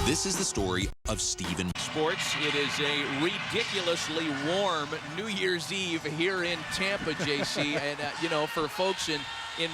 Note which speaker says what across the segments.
Speaker 1: This is the story of Stephen.
Speaker 2: Sports, it is a ridiculously warm New Year's Eve here in Tampa, JC. And, you know, for folks in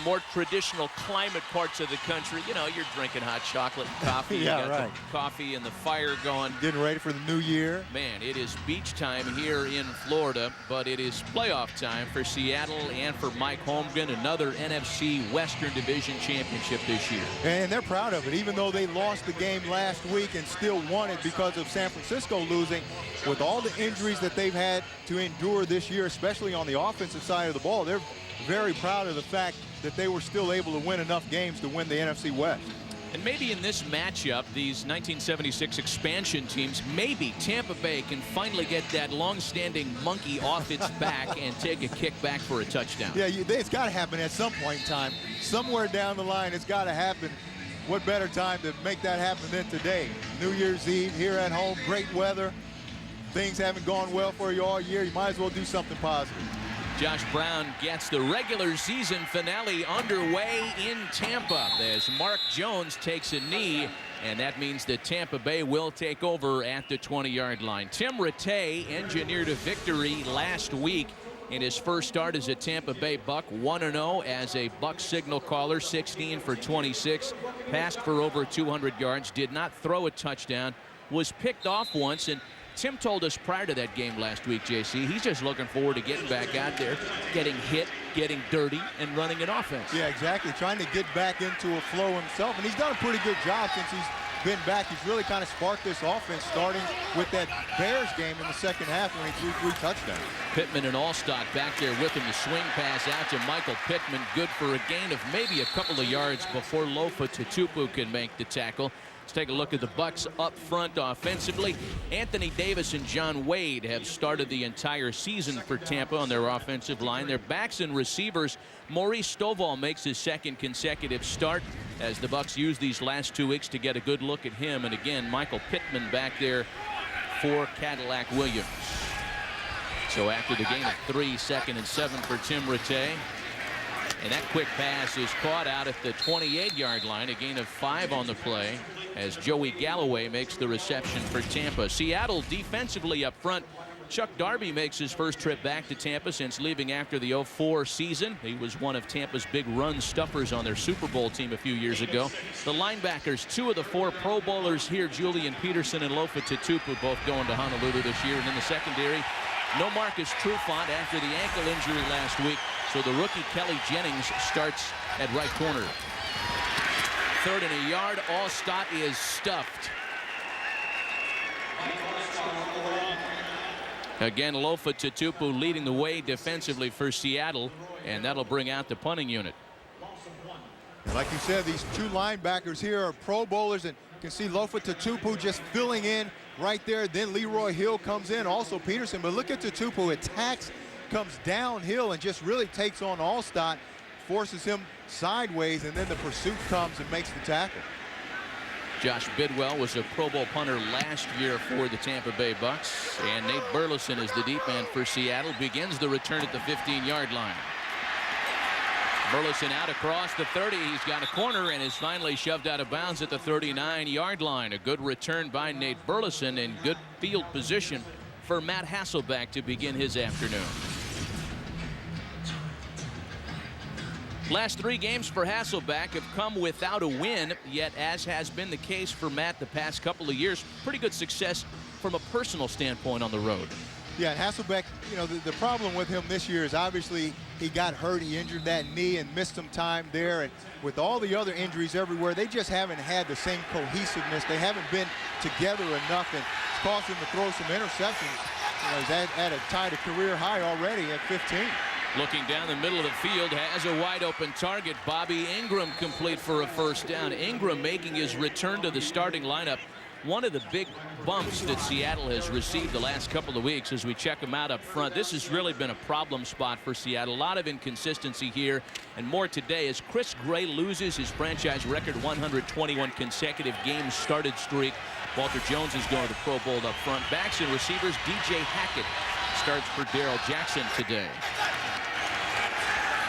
Speaker 2: more traditional climate parts of the country, you know, you're drinking hot chocolate and coffee.
Speaker 3: Yeah,
Speaker 2: you got
Speaker 3: right.
Speaker 2: the coffee and the fire going.
Speaker 3: Getting ready for the new year.
Speaker 2: Man, it is beach time here in Florida, but it is playoff time for Seattle and for Mike Holmgren, another NFC Western Division championship this year.
Speaker 3: And they're proud of it, even though they lost the game last week and still won it because of San Francisco losing. With all the injuries that they've had to endure this year, especially on the offensive side of the ball, they're very proud of the fact that they were still able to win enough games to win the NFC West.
Speaker 2: And maybe in this matchup, these 1976 expansion teams, maybe Tampa Bay can finally get that long-standing monkey off its back and take a kick back for a touchdown.
Speaker 3: Yeah, it's got to happen at some point in time. Somewhere down the line, it's got to happen. What better time to make that happen than today? New Year's Eve here at home, great weather. Things haven't gone well for you all year. You might as well do something positive.
Speaker 2: Josh Brown gets the regular season finale underway in Tampa as Mark Jones takes a knee, and that means that Tampa Bay will take over at the 20-yard line. Tim Rattay engineered a victory last week in his first start as a Tampa Bay Buck, 1-0 as a Buck signal caller, 16 for 26, passed for over 200 yards, did not throw a touchdown, was picked off once, and Tim told us prior to that game last week, JC, he's just looking forward to getting back out there, getting hit, getting dirty, and running an offense.
Speaker 3: Yeah, exactly. Trying to get back into a flow himself. And he's done a pretty good job since he's been back. He's really kind of sparked this offense, starting with that Bears game in the second half when he threw 3 touchdowns.
Speaker 2: Pittman and Allstock back there with him. The swing pass out to Michael Pittman, good for a gain of maybe a couple of yards before Lofa Tatupu can make the tackle. Let's take a look at the Bucs up front offensively. Anthony Davis and John Wade have started the entire season for Tampa on their offensive line. Their backs and receivers, Maurice Stovall makes his second consecutive start as the Bucs use these last 2 weeks to get a good look at him. And again, Michael Pittman back there for Cadillac Williams. So after the gain of 3, 2nd and 7 for Tim Rattay. And that quick pass is caught out at the 28-yard line, a gain of 5 on the play as Joey Galloway makes the reception for Tampa. Seattle defensively up front. Chuck Darby makes his first trip back to Tampa since leaving after the 04 season. He was one of Tampa's big run stuffers on their Super Bowl team a few years ago. The linebackers, 2 of the 4 Pro Bowlers here, Julian Peterson and Lofa Tatupu, both going to Honolulu this year. And in the secondary, no Marcus Trufant after the ankle injury last week. So the rookie Kelly Jennings starts at right corner. 3rd and a yard. Allstott is stuffed. Again, Lofa Tatupu leading the way defensively for Seattle, and that'll bring out the punting unit.
Speaker 3: Like you said, these 2 linebackers here are Pro Bowlers, and you can see Lofa Tatupu just filling in right there. Then Leroy Hill comes in, also Peterson. But look at Tatupu, attacks, comes downhill, and just really takes on Allstott, forces him sideways, and then the pursuit comes and makes the tackle.
Speaker 2: Josh Bidwell was a Pro Bowl punter last year for the Tampa Bay Bucs. And Nate Burleson is the deep man for Seattle. Begins the return at the 15-yard line. Burleson out across the 30. He's got a corner and is finally shoved out of bounds at the 39-yard line. A good return by Nate Burleson and good field position for Matt Hasselbeck to begin his afternoon. Last 3 games for Hasselbeck have come without a win, yet as has been the case for Matt the past couple of years, pretty good success from a personal standpoint on the road.
Speaker 3: Yeah, and Hasselbeck, you know, the problem with him this year is obviously he got hurt. He injured that knee and missed some time there. And with all the other injuries everywhere, they just haven't had the same cohesiveness. They haven't been together enough, and it's caused him to throw some interceptions. You know, he's at a tied a career high already at 15.
Speaker 2: Looking down the middle of the field, has a wide open target. Bobby Ingram complete for a first down. Ingram making his return to the starting lineup. One of the big bumps that Seattle has received the last couple of weeks as we check them out up front. This has really been a problem spot for Seattle. A lot of inconsistency here, and more today as Chris Gray loses his franchise record 121 consecutive games started streak. Walter Jones is going to the Pro Bowl up front. Backs and receivers, DJ Hackett starts for Darrell Jackson today.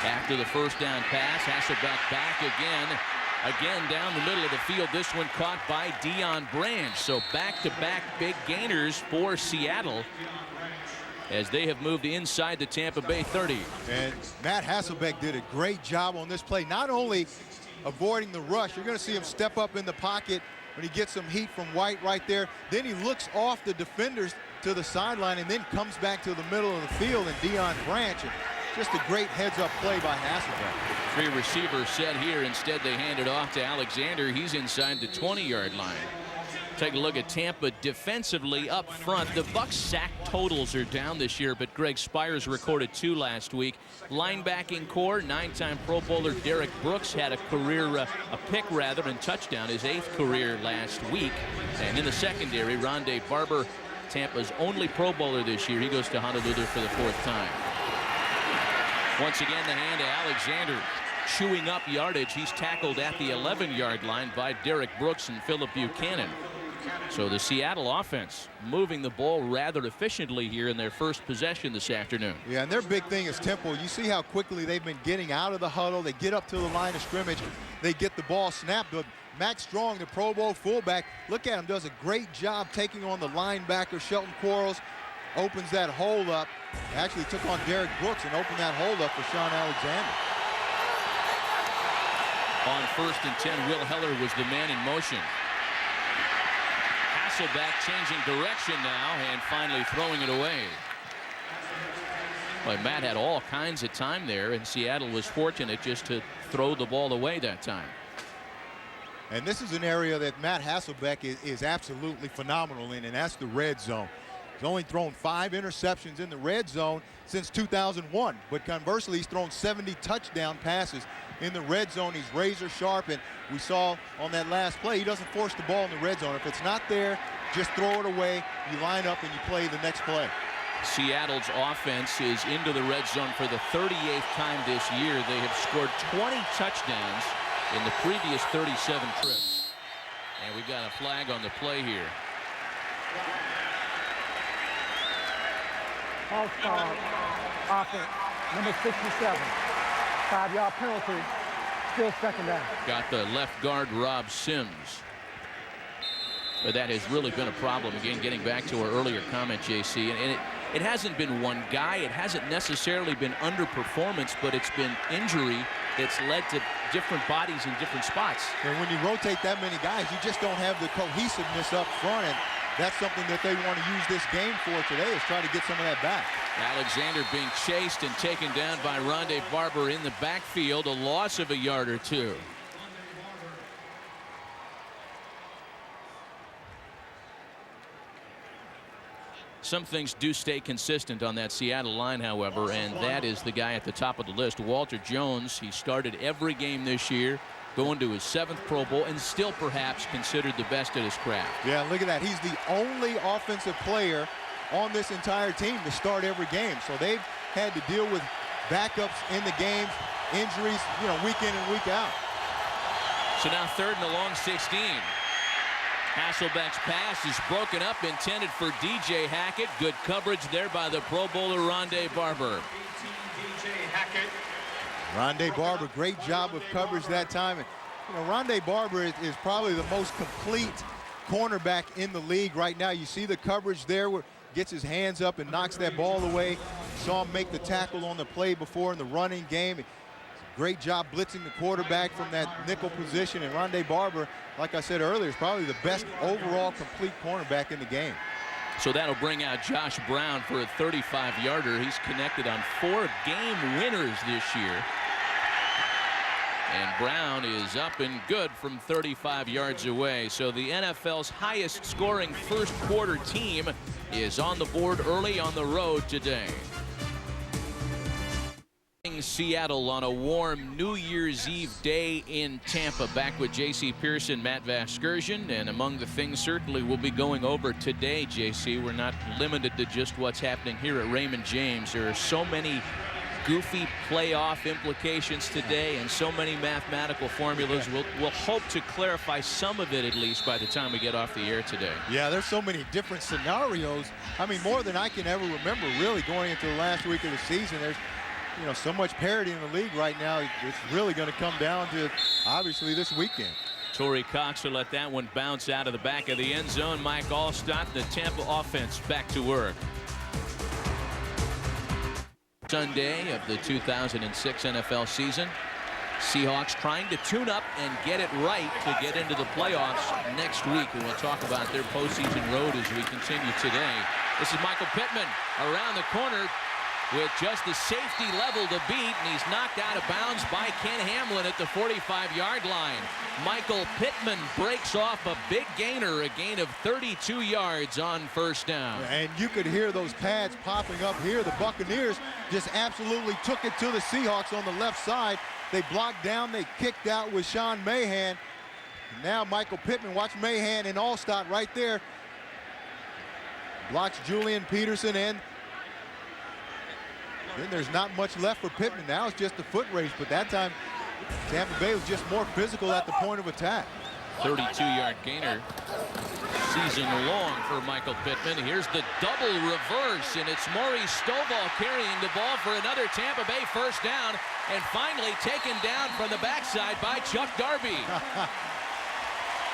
Speaker 2: After the first down pass, Hasselbeck back again. Again, down the middle of the field, this one caught by Deion Branch. So back-to-back big gainers for Seattle as they have moved inside the Tampa Bay 30.
Speaker 3: And Matt Hasselbeck did a great job on this play, not only avoiding the rush. You're going to see him step up in the pocket when he gets some heat from White right there. Then he looks off the defenders to the sideline and then comes back to the middle of the field, and Deion Branch. And just a great heads-up play by Hasselbeck.
Speaker 2: 3 receivers set here. Instead, they hand it off to Alexander. He's inside the 20-yard line. Take a look at Tampa defensively up front. The Bucs sack totals are down this year, but Greg Spires recorded 2 last week. Linebacking core, 9-time Pro Bowler Derek Brooks had a pick and touchdown, his 8th career last week. And in the secondary, Rondé Barber, Tampa's only Pro Bowler this year. He goes to Honolulu for the 4th time. Once again, the hand to Alexander, chewing up yardage. He's tackled at the 11-yard line by Derek Brooks and Phillip Buchanan. So the Seattle offense moving the ball rather efficiently here in their first possession this afternoon.
Speaker 3: Yeah, and their big thing is tempo. You see how quickly they've been getting out of the huddle. They get up to the line of scrimmage. They get the ball snapped. But Max Strong, the Pro Bowl fullback, look at him, does a great job taking on the linebacker, Shelton Quarles. Opens that hole up. Actually took on Derek Brooks and opened that hole up for Sean Alexander.
Speaker 2: On 1st and 10, Will Heller was the man in motion. Hasselbeck changing direction now and finally throwing it away. Well, Matt had all kinds of time there, and Seattle was fortunate just to throw the ball away that time.
Speaker 3: And this is an area that Matt Hasselbeck is absolutely phenomenal in, and that's the red zone. He's only thrown 5 interceptions in the red zone since 2001. But conversely, he's thrown 70 touchdown passes in the red zone. He's razor sharp, and we saw on that last play, he doesn't force the ball in the red zone. If it's not there, just throw it away. You line up and you play the next play.
Speaker 2: Seattle's offense is into the red zone for the 38th time this year. They have scored 20 touchdowns in the previous 37 trips. And we've got a flag on the play here.
Speaker 4: False start, offense, number 67. 5-yard penalty, still 2nd down.
Speaker 2: Got the left guard, Rob Sims. But that has really been a problem. Again, getting back to our earlier comment, JC, and it hasn't been one guy. It hasn't necessarily been underperformance, but it's been injury that's led to different bodies in different spots.
Speaker 3: And when you rotate that many guys, you just don't have the cohesiveness up front, and that's something that they want to use this game for today, is try to get some of that back.
Speaker 2: Alexander being chased and taken down by Rondé Barber in the backfield, a loss of a yard or 2. Some things do stay consistent on that Seattle line, however, and that is the guy at the top of the list, Walter Jones. He started every game this year, going to his 7th Pro Bowl, and still perhaps considered the best at his craft.
Speaker 3: Yeah, look at that. He's the only offensive player on this entire team to start every game. So they've had to deal with backups in the games, injuries, week in and week out.
Speaker 2: So now 3rd and a long 16. Hasselbeck's pass is broken up, intended for DJ Hackett. Good coverage there by the Pro Bowler Rondé Barber.
Speaker 3: Rondé Barber, great job of coverage that time. And, Rondé Barber is probably the most complete cornerback in the league right now. You see the coverage there where gets his hands up and knocks that ball away. Saw him make the tackle on the play before in the running game. Great job blitzing the quarterback from that nickel position. And Rondé Barber, like I said earlier, is probably the best overall complete cornerback in the game.
Speaker 2: So that'll bring out Josh Brown for a 35-yarder. He's connected on 4 game winners this year. And Brown is up and good from 35 yards away. So the NFL's highest scoring first quarter team is on the board early on the road today. Seattle on a warm New Year's Eve day in Tampa. Back with J.C. Pearson, Matt Vasgersian, and among the things certainly we'll be going over today, J.C., we're not limited to just what's happening here at Raymond James. There are so many goofy playoff implications today and so many mathematical formulas. We'll hope to clarify some of it at least by the time we get off the air today.
Speaker 3: Yeah, there's so many different scenarios. I mean, more than I can ever remember really going into the last week of the season. There's you know, so much parity in the league right now. It's really going to come down to, obviously, this weekend.
Speaker 2: Torrey Cox will let that one bounce out of the back of the end zone. Mike Allstott, the Tampa offense, back to work. Sunday of the 2006 NFL season. Seahawks trying to tune up and get it right to get into the playoffs next week. And we'll talk about their postseason road as we continue today. This is Michael Pittman around the corner with just the safety level to beat, and he's knocked out of bounds by Ken Hamlin at the 45-yard line. Michael Pittman breaks off a big gainer, a gain of 32 yards on first down.
Speaker 3: And you could hear those pads popping up here. The Buccaneers just absolutely took it to the Seahawks on the left side. They blocked down, they kicked out with Sean Mahan. Now Michael Pittman, watch Mahan and Allstott right there. Blocks Julian Peterson, and then there's not much left for Pittman. Now it's just a foot race, but that time Tampa Bay was just more physical at the point of attack.
Speaker 2: 32-yard gainer season long for Michael Pittman. Here's the double reverse, and it's Maurice Stovall carrying the ball for another Tampa Bay first down, and finally taken down from the backside by Chuck Darby.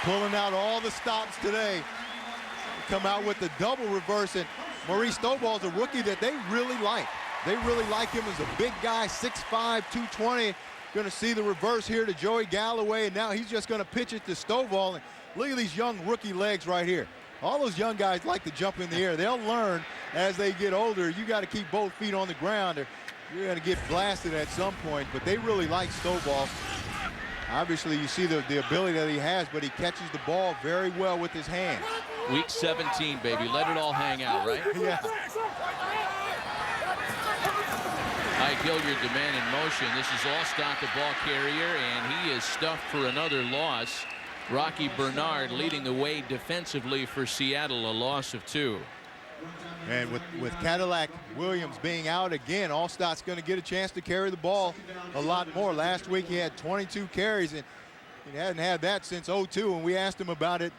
Speaker 3: Pulling out all the stops today. Come out with the double reverse, and Maurice Stovall's a rookie that they really like. They really like him as a big guy, 6'5", 220. Going to see the reverse here to Joey Galloway, and now he's just going to pitch it to Stovall. And look at these young rookie legs right here. All those young guys like to jump in the air. They'll learn as they get older. You got to keep both feet on the ground, or you're going to get blasted at some point. But they really like Stovall. Obviously, you see the ability that he has, but he catches the ball very well with his hands.
Speaker 2: Week 17, baby. Let it all hang out, right?
Speaker 3: Yeah.
Speaker 2: Ike Hilliard, the man in motion. This is Allstott, the ball carrier, and he is stuffed for another loss. Rocky Bernard leading the way defensively for Seattle, a loss of 2.
Speaker 3: And with Cadillac Williams being out again, Allstott's going to get a chance to carry the ball a lot more. Last week he had 22 carries, and he hadn't had that since 02. And we asked him about it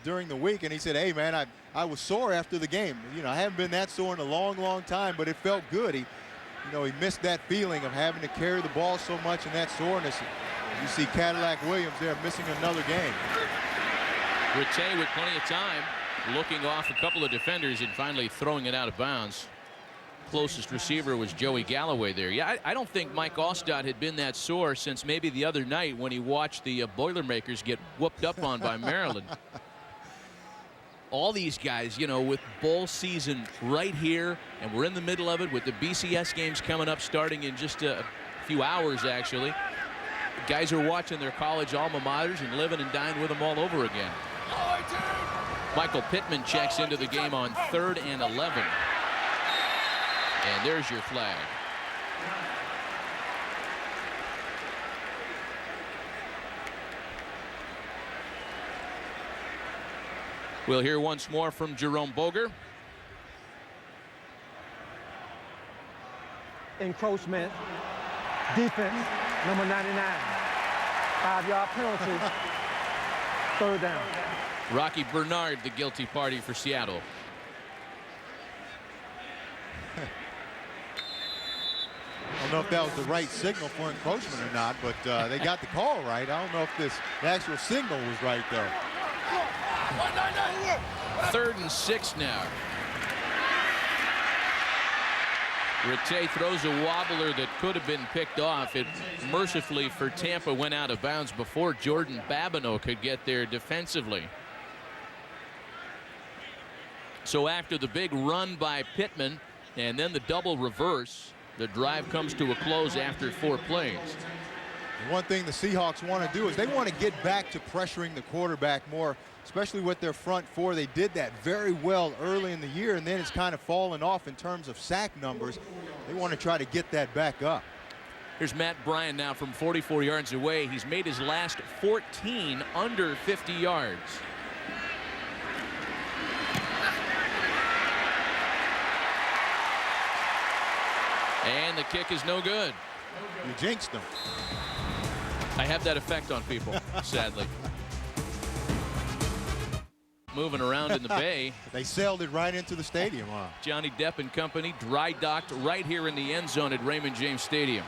Speaker 3: during the week, and he said, hey, man, I was sore after the game. You know, I haven't been that sore in a long, long time, but it felt good. He missed that feeling of having to carry the ball so much and that soreness. You see Cadillac Williams there missing another game.
Speaker 2: Rattay with plenty of time, looking off a couple of defenders and finally throwing it out of bounds. Closest receiver was Joey Galloway there. Yeah, I don't think Mike Allstott had been that sore since maybe the other night when he watched the Boilermakers get whooped up on by Maryland. All these guys, you know, with bowl season right here, and we're in the middle of it with the BCS games coming up starting in just a few hours, actually. Guys are watching their college alma maters and living and dying with them all over again. Michael Pittman checks into the game on 3rd and 11. And there's your flag. We'll hear once more from Jerome Boger.
Speaker 4: Encroachment, defense, number 99. 5-yard penalty, 3rd down.
Speaker 2: Rocky Bernard, the guilty party for Seattle.
Speaker 3: I don't know if that was the right signal for encroachment or not, but they got the call right. I don't know if the actual signal was right, though.
Speaker 2: 3rd and 6 now. Rattay throws a wobbler that could have been picked off. It mercifully for Tampa went out of bounds before Jordan Babineau could get there defensively. So after the big run by Pittman and then the double reverse, the drive comes to a close after 4 plays.
Speaker 3: One thing the Seahawks want to do is they want to get back to pressuring the quarterback more, especially with their front four. They did that very well early in the year, and then it's kind of fallen off in terms of sack numbers. They want to try to get that back up.
Speaker 2: Here's Matt Bryan now from 44 yards away. He's made his last 14 under 50 yards. And the kick is no good.
Speaker 3: You jinxed them.
Speaker 2: I have that effect on people, sadly. moving around in the bay.
Speaker 3: They sailed it right into the stadium, huh?
Speaker 2: Johnny Depp and company dry docked right here in the end zone at Raymond James Stadium.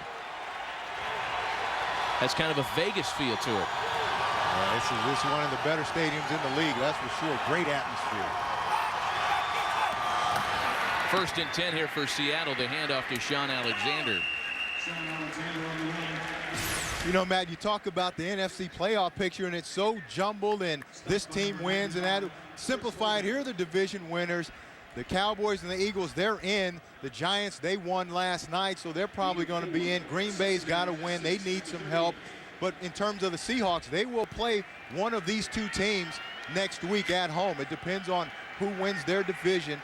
Speaker 2: Has kind of a Vegas feel to it.
Speaker 3: This is one of the better stadiums in the league, that's for sure. Great atmosphere.
Speaker 2: 1st and 10 here for Seattle. The handoff to Sean Alexander.
Speaker 3: You know, Matt, you talk about the NFC playoff picture, and it's so jumbled, and this team wins, and that simplified. Here are the division winners. The Cowboys and the Eagles, they're in. The Giants, they won last night, so they're probably going to be in. Green Bay's got to win. They need some help. But in terms of the Seahawks, they will play one of these two teams next week at home. It depends on who wins their division.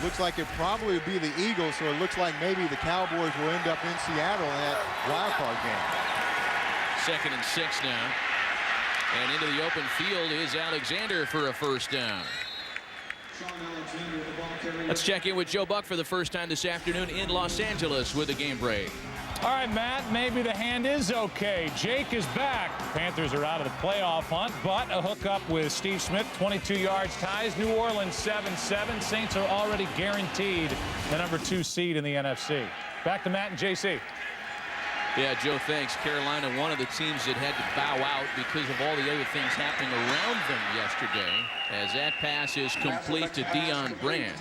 Speaker 3: Looks like it probably will be the Eagles, so it looks like maybe the Cowboys will end up in Seattle in that wild card game.
Speaker 2: 2nd and 6 now. And into the open field is Alexander for a 1st down. Let's check in with Joe Buck for the first time this afternoon in Los Angeles with a game break.
Speaker 5: All right, Matt, maybe the hand is okay. Jake is back. Panthers are out of the playoff hunt, but a hookup with Steve Smith, 22 yards ties. New Orleans 7-7. Saints are already guaranteed the #2 seed in the NFC. Back to Matt and JC.
Speaker 2: Yeah, Joe, thanks. Carolina, one of the teams that had to bow out because of all the other things happening around them yesterday, as that pass is complete to Deion Branch.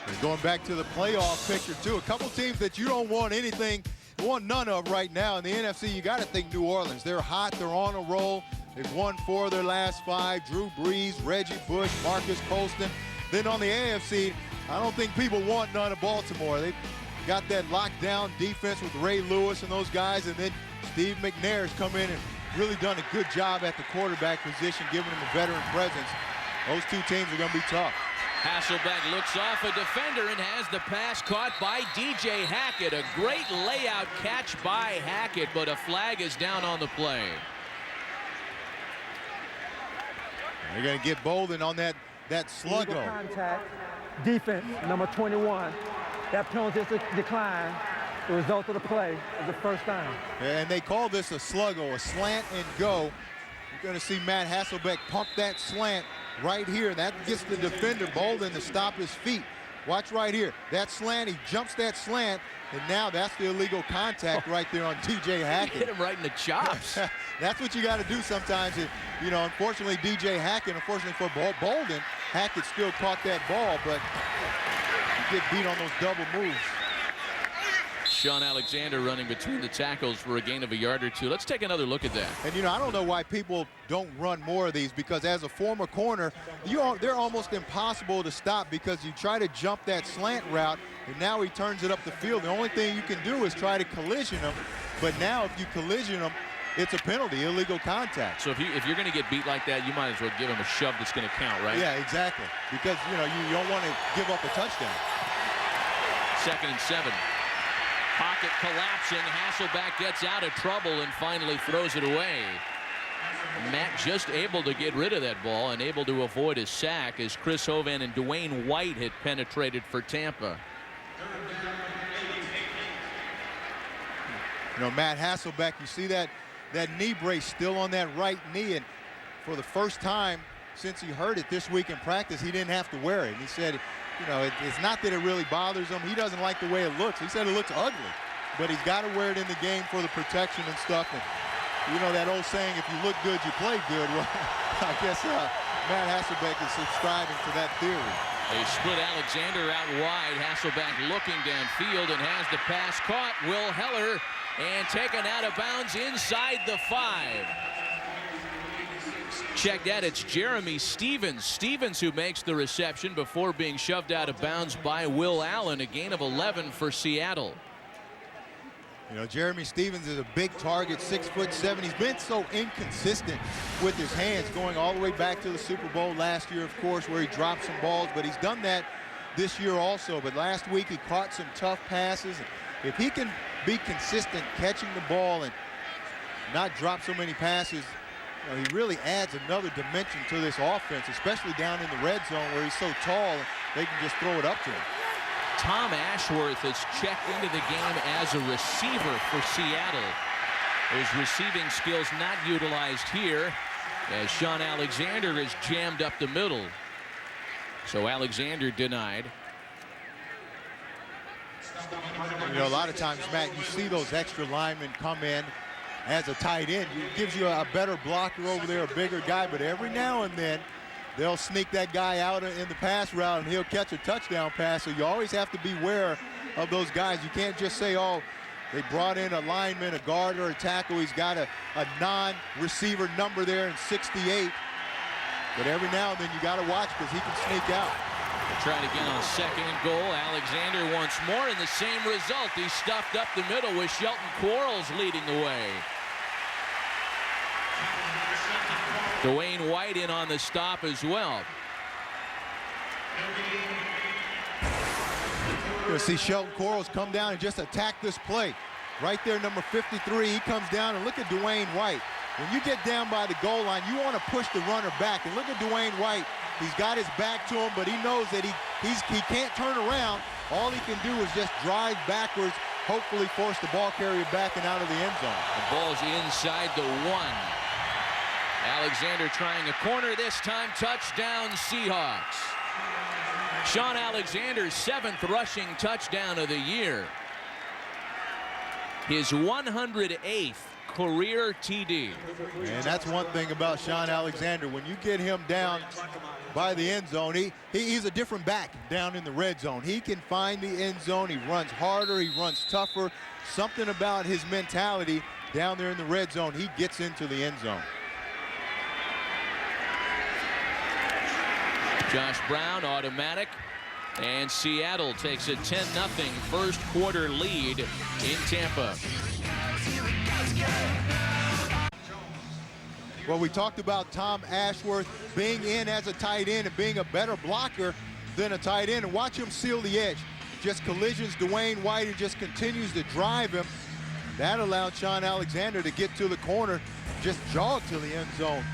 Speaker 3: And going back to the playoff picture, too, a couple teams that you don't want none of right now in the NFC. You got to think New Orleans. They're hot. They're on a roll. They've won 4 of their last 5. Drew Brees, Reggie Bush, Marcus Colston. Then on the AFC, I don't think people want none of Baltimore. They've got that lockdown defense with Ray Lewis and those guys. And then Steve McNair's come in and really done a good job at the quarterback position, giving them a veteran presence. Those two teams are going to be tough.
Speaker 2: Hasselbeck looks off a defender and has the pass caught by DJ Hackett. A great layout catch by Hackett, but a flag is down on the play.
Speaker 3: They're going to get Bolden on that sluggo.
Speaker 4: Contact, defense, number 21. That penalty is declined. The result of the play is the 1st down.
Speaker 3: And they call this a sluggo, a slant and go. You're going to see Matt Hasselbeck pump that slant right here. That gets the defender Bolden to stop his feet. Watch right here. That slant, he jumps that slant, and now that's the illegal contact right there on DJ Hackett.
Speaker 2: Hit him right in the chops.
Speaker 3: That's what you got to do sometimes. You know, unfortunately, DJ Hackett, unfortunately for Bolden, Hackett still caught that ball, but you get beat on those double moves.
Speaker 2: Sean Alexander running between the tackles for a gain of a yard or 2. Let's take another look at that.
Speaker 3: And, you know, I don't know why people don't run more of these, because as a former corner, they're almost impossible to stop, because you try to jump that slant route, and now he turns it up the field. The only thing you can do is try to collision him. But now if you collision him, it's a penalty, illegal contact.
Speaker 2: So if you're going to get beat like that, you might as well give him a shove that's going to count, right?
Speaker 3: Yeah, exactly. Because, you know, you don't want to give up a touchdown.
Speaker 2: 2nd and 7. Pocket collapsing. Hasselbeck gets out of trouble and finally throws it away. Matt just able to get rid of that ball and able to avoid a sack as Chris Hovan and Dwayne White had penetrated for Tampa.
Speaker 3: You know, Matt Hasselbeck, you see that knee brace still on that right knee, and for the first time since he hurt it this week in practice, he didn't have to wear it. And he said, you know, it's not that it really bothers him. He doesn't like the way it looks. He said it looks ugly, but he's got to wear it in the game for the protection and stuff. And you know that old saying, if you look good, you play good. Well, I guess Matt Hasselbeck is subscribing to that theory.
Speaker 2: They split Alexander out wide. Hasselbeck looking downfield and has the pass caught. Will Heller and taken out of bounds inside the 5. Check that, it's Jeremy Stevens who makes the reception before being shoved out of bounds by Will Allen. A gain of 11 for Seattle.
Speaker 3: You know, Jeremy Stevens is a big target, 6'7". He's been so inconsistent with his hands, going all the way back to the Super Bowl last year, of course, where he dropped some balls, but he's done that this year also. But last week he caught some tough passes. If he can be consistent catching the ball and not drop so many passes, you know, he really adds another dimension to this offense, especially down in the red zone where he's so tall, they can just throw it up to him.
Speaker 2: Tom Ashworth has checked into the game as a receiver for Seattle. His receiving skills not utilized here. as Sean Alexander is jammed up the middle. So Alexander denied.
Speaker 3: You know, a lot of times, Matt, you see those extra linemen come in as a tight end. It gives you a better blocker over there, a bigger guy, but every now and then they'll sneak that guy out in the pass route and he'll catch a touchdown pass. So you always have to beware of those guys. You can't just say, oh, they brought in a lineman, a guard, or a tackle. He's got a non-receiver number there in 68. But every now and then you got to watch because he can sneak out.
Speaker 2: They're trying again on 2nd and goal. Alexander once more, and the same result. He's stuffed up the middle with Shelton Quarles leading the way. Dwayne White in on the stop as well.
Speaker 3: You'll see Shelton Quarles come down and just attack this play. Right there, number 53, he comes down, and look at Dwayne White. When you get down by the goal line, you want to push the runner back. And look at Dwayne White. He's got his back to him, but he knows that he can't turn around. All he can do is just drive backwards, hopefully force the ball carrier back and out of the end zone.
Speaker 2: The ball's inside the 1. Alexander trying a corner this time. Touchdown, Seahawks. Sean Alexander's 7th rushing touchdown of the year. His 108th career TD.
Speaker 3: And that's one thing about Sean Alexander. When you get him down by the end zone, he's a different back down in the red zone. He can find the end zone. He runs harder. He runs tougher. Something about his mentality down there in the red zone. He gets into the end zone.
Speaker 2: Josh Brown, automatic, and Seattle takes a 10-0 first quarter lead in Tampa.
Speaker 3: Well, we talked about Tom Ashworth being in as a tight end and being a better blocker than a tight end. And watch him seal the edge. Just collisions Dwayne White and just continues to drive him. That allowed Sean Alexander to get to the corner, just jog to the end zone.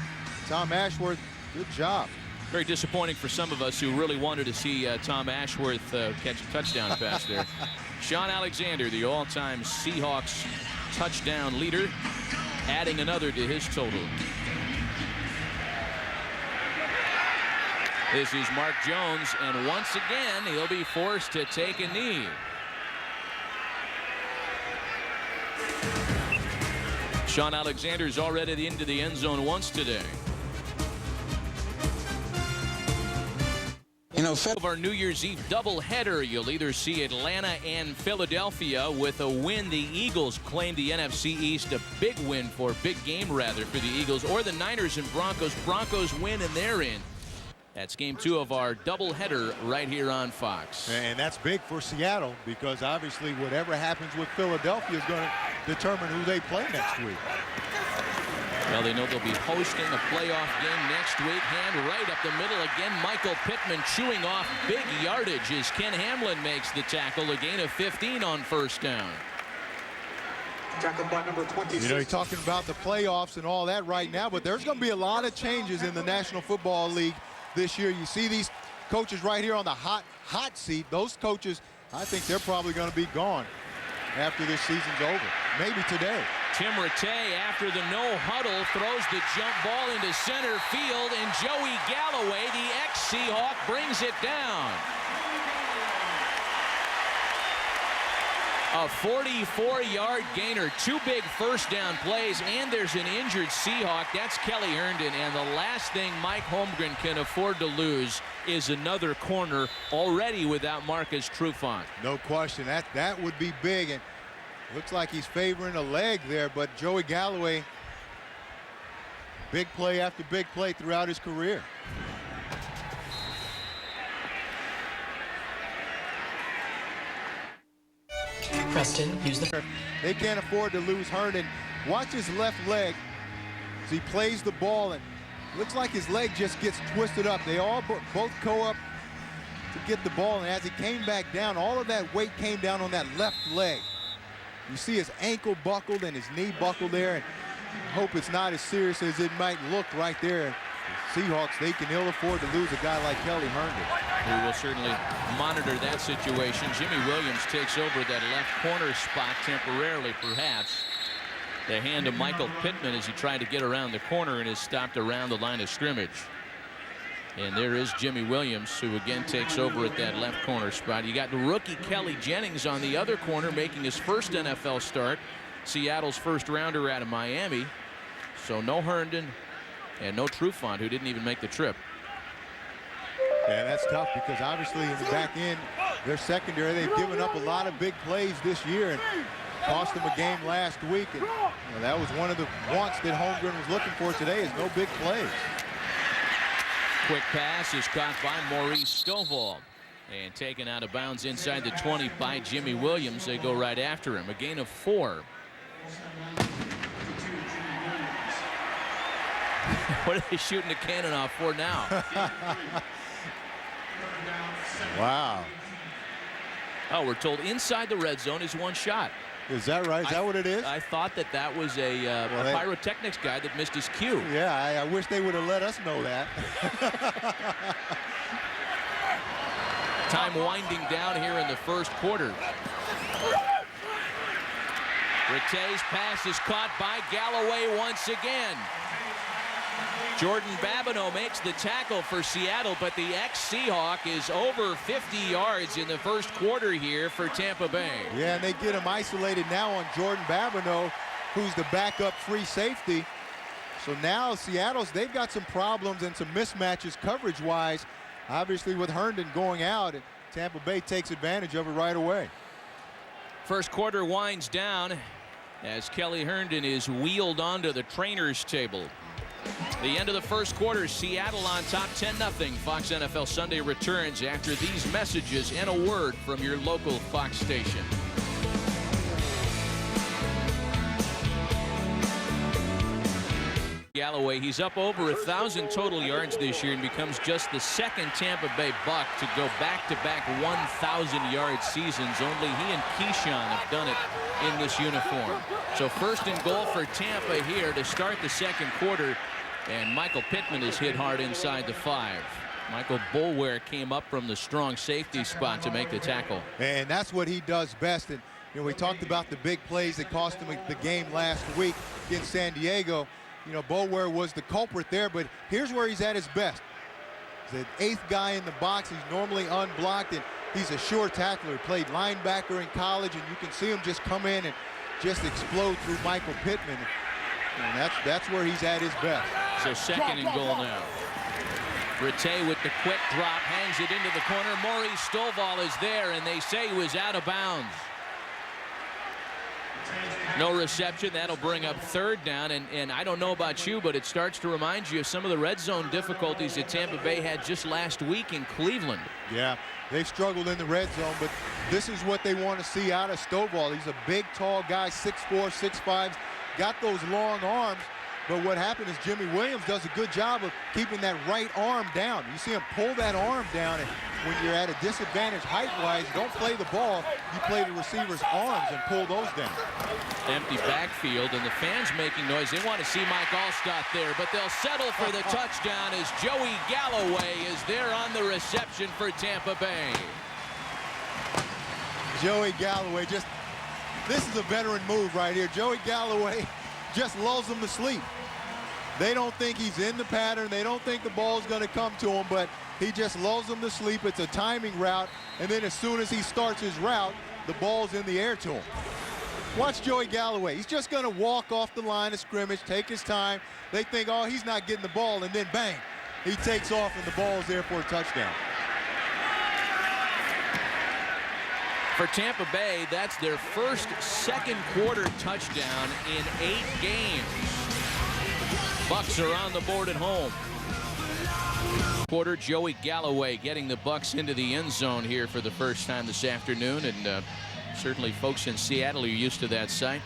Speaker 3: Tom Ashworth, good job.
Speaker 2: Very disappointing for some of us who really wanted to see Tom Ashworth catch a touchdown pass there. Sean Alexander, the all-time Seahawks touchdown leader, adding another to his total. This is Mark Jones, and once again, he'll be forced to take a knee. Sean Alexander's already into the end zone once today.
Speaker 6: You know,
Speaker 2: Of our New Year's Eve doubleheader, you'll either see Atlanta and Philadelphia. With a win, the Eagles claim the NFC East, a big win for game rather for the Eagles, or the Niners and Broncos. Broncos win and they're in. That's game 2 of our doubleheader right here on Fox.
Speaker 3: And that's big for Seattle because obviously whatever happens with Philadelphia is going to determine who they play next week.
Speaker 2: Well, they know they'll be hosting a playoff game next week. Hand right up the middle again. Michael Pittman chewing off big yardage as Ken Hamlin makes the tackle. A gain of 15 on first down.
Speaker 7: Tackled by number 26.
Speaker 3: You know, you're talking about the playoffs and all that right now, but there's going to be a lot of changes in the National Football League this year. You see these coaches right here on the hot seat. Those coaches, I think they're probably going to be gone after this season's over. Maybe today.
Speaker 2: Tim Rattay, after the no huddle, throws the jump ball into center field, and Joey Galloway, the ex-Seahawk, brings it down. A 44-yard gainer, 2 big first down plays, and there's an injured Seahawk. That's Kelly Herndon, and the last thing Mike Holmgren can afford to lose is another corner already without Marcus Trufant.
Speaker 3: No question. That would be big, and looks like he's favoring a leg there, but Joey Galloway, big play after big play throughout his career.
Speaker 8: Preston, use the...
Speaker 3: They can't afford to lose Herndon. Watch his left leg as he plays the ball, and looks like his leg just gets twisted up. They all both go up to get the ball, and as he came back down, all of that weight came down on that left leg. You see his ankle buckled and his knee buckled there, and I hope it's not as serious as it might look right there. The Seahawks, they can ill afford to lose a guy like Kelly Herndon.
Speaker 2: We will certainly monitor that situation. Jimmy Williams takes over that left corner spot temporarily, perhaps. The hand to Michael Pittman as he tried to get around the corner and is stopped around the line of scrimmage. And there is Jimmy Williams, who again takes over at that left corner spot. You got the rookie Kelly Jennings on the other corner making his first NFL start. Seattle's first rounder out of Miami. So no Herndon and no Trufant, who didn't even make the trip.
Speaker 3: Yeah, that's tough because obviously in the back end, their secondary, they've given up a lot of big plays this year and cost them a game last week. And that was one of the wants that Holmgren was looking for today, is no big plays.
Speaker 2: Quick pass is caught by Maurice Stovall and taken out of bounds inside the 20 by Jimmy Williams. They go right after him. A gain of 4. What are they shooting the cannon off for now?
Speaker 3: Wow.
Speaker 2: Oh, we're told inside the red zone is one shot.
Speaker 3: Is that right? Is that what it is?
Speaker 2: I thought that was a pyrotechnics guy that missed his cue.
Speaker 3: Yeah, I wish they would have let us know that.
Speaker 2: Time winding down here in the first quarter. Rattay's pass is caught by Galloway once again. Jordan Babineau makes the tackle for Seattle, but the ex-Seahawk is over 50 yards in the first quarter here for Tampa Bay.
Speaker 3: Yeah, and they get him isolated now on Jordan Babineau, who's the backup free safety. So now Seattle's, they've got some problems and some mismatches coverage-wise, obviously with Herndon going out, and Tampa Bay takes advantage of it right away.
Speaker 2: First quarter winds down as Kelly Herndon is wheeled onto the trainer's table. The end of the first quarter, Seattle on top 10-0. Fox NFL Sunday returns after these messages and a word from your local Fox station. Galloway, he's up over 1,000 total yards this year and becomes just the second Tampa Bay Buck to go back-to-back 1,000-yard seasons. Only he and Keyshawn have done it in this uniform. So first and goal for Tampa here to start the second quarter. And Michael Pittman is hit hard inside the 5. Michael Boulware came up from the strong safety spot to make the tackle.
Speaker 3: And that's what he does best. And we talked about the big plays that cost him the game last week against San Diego. Boulware was the culprit there, but here's where he's at his best. He's the 8th guy in the box. He's normally unblocked, and he's a sure tackler. He played linebacker in college, and you can see him just come in and just explode through Michael Pittman. And that's where he's at his best.
Speaker 2: So second and goal now. Rattay with the quick drop, hangs it into the corner. Maurice Stovall is there, and they say he was out of bounds. No reception. That'll bring up third down. And I don't know about you, but it starts to remind you of some of the red zone difficulties that Tampa Bay had just last week in Cleveland.
Speaker 3: Yeah, they've struggled in the red zone, but this is what they want to see out of Stovall. He's a big, tall guy, 6'4", 6'5", got those long arms. But what happened is Jimmy Williams does a good job of keeping that right arm down. You see him pull that arm down, and when you're at a disadvantage height-wise, you don't play the ball, you play the receiver's arms and pull those down.
Speaker 2: Empty backfield, and the fans making noise. They want to see Mike Allstott there, but they'll settle for the touchdown as Joey Galloway is there on the reception for Tampa Bay.
Speaker 3: Joey Galloway, this is a veteran move right here. Joey Galloway just lulls them to sleep. They don't think he's in the pattern. They don't think the ball's going to come to him, but he just lulls them to sleep. It's a timing route, and then as soon as he starts his route, the ball's in the air to him. Watch Joey Galloway. He's just going to walk off the line of scrimmage, take his time. They think, oh, he's not getting the ball, and then bang, he takes off, and the ball's there for a touchdown.
Speaker 2: For Tampa Bay, that's their first second quarter touchdown in 8 games. Bucks are on the board at home. Quarter, Joey Galloway getting the Bucks into the end zone here for the first time this afternoon, and certainly folks in Seattle are used to that sight.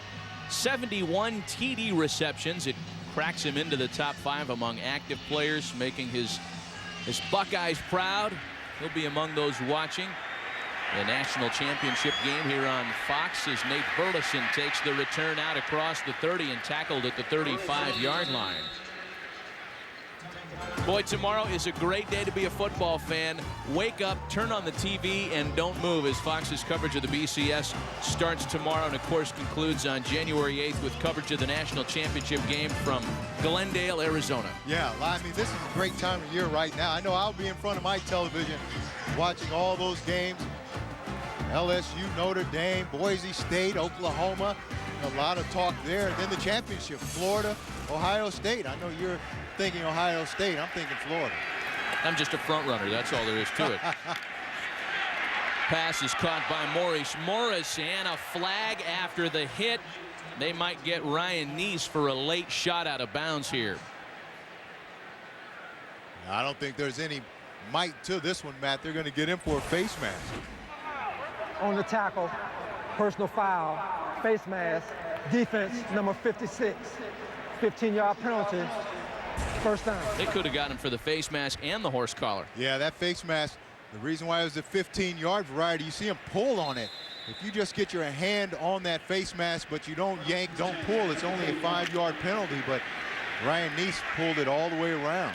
Speaker 2: 71 TD receptions. It cracks him into the top 5 among active players, making his Buckeyes proud. He'll be among those watching the national championship game here on Fox as Nate Burleson takes the return out across the 30 and tackled at the 35-yard line. Boy, tomorrow is a great day to be a football fan. Wake up, turn on the TV, and don't move as Fox's coverage of the BCS starts tomorrow and, of course, concludes on January 8th with coverage of the national championship game from Glendale, Arizona.
Speaker 3: Yeah, I mean, this is a great time of year right now. I know I'll be in front of my television watching all those games. LSU, Notre Dame, Boise State, Oklahoma. A lot of talk there. And then the championship, Florida, Ohio State. I know you're thinking Ohio State. I'm thinking Florida.
Speaker 2: I'm just a front runner. That's all there is to it. Pass is caught by Morris. Morris and a flag after the hit. They might get Ryan Neese for a late shot out of bounds here.
Speaker 3: I don't think there's any might to this one, Matt. They're going to get him for a face mask.
Speaker 4: On the tackle, personal foul, face mask, defense number 56, 15-yard penalty, first down.
Speaker 2: They could have got him for the face mask and the horse collar.
Speaker 3: Yeah, that face mask, the reason why it was a 15-yard variety, you see him pull on it. If you just get your hand on that face mask, but you don't yank, don't pull, it's only a 5-yard penalty, but Ryan Neese pulled it all the way around.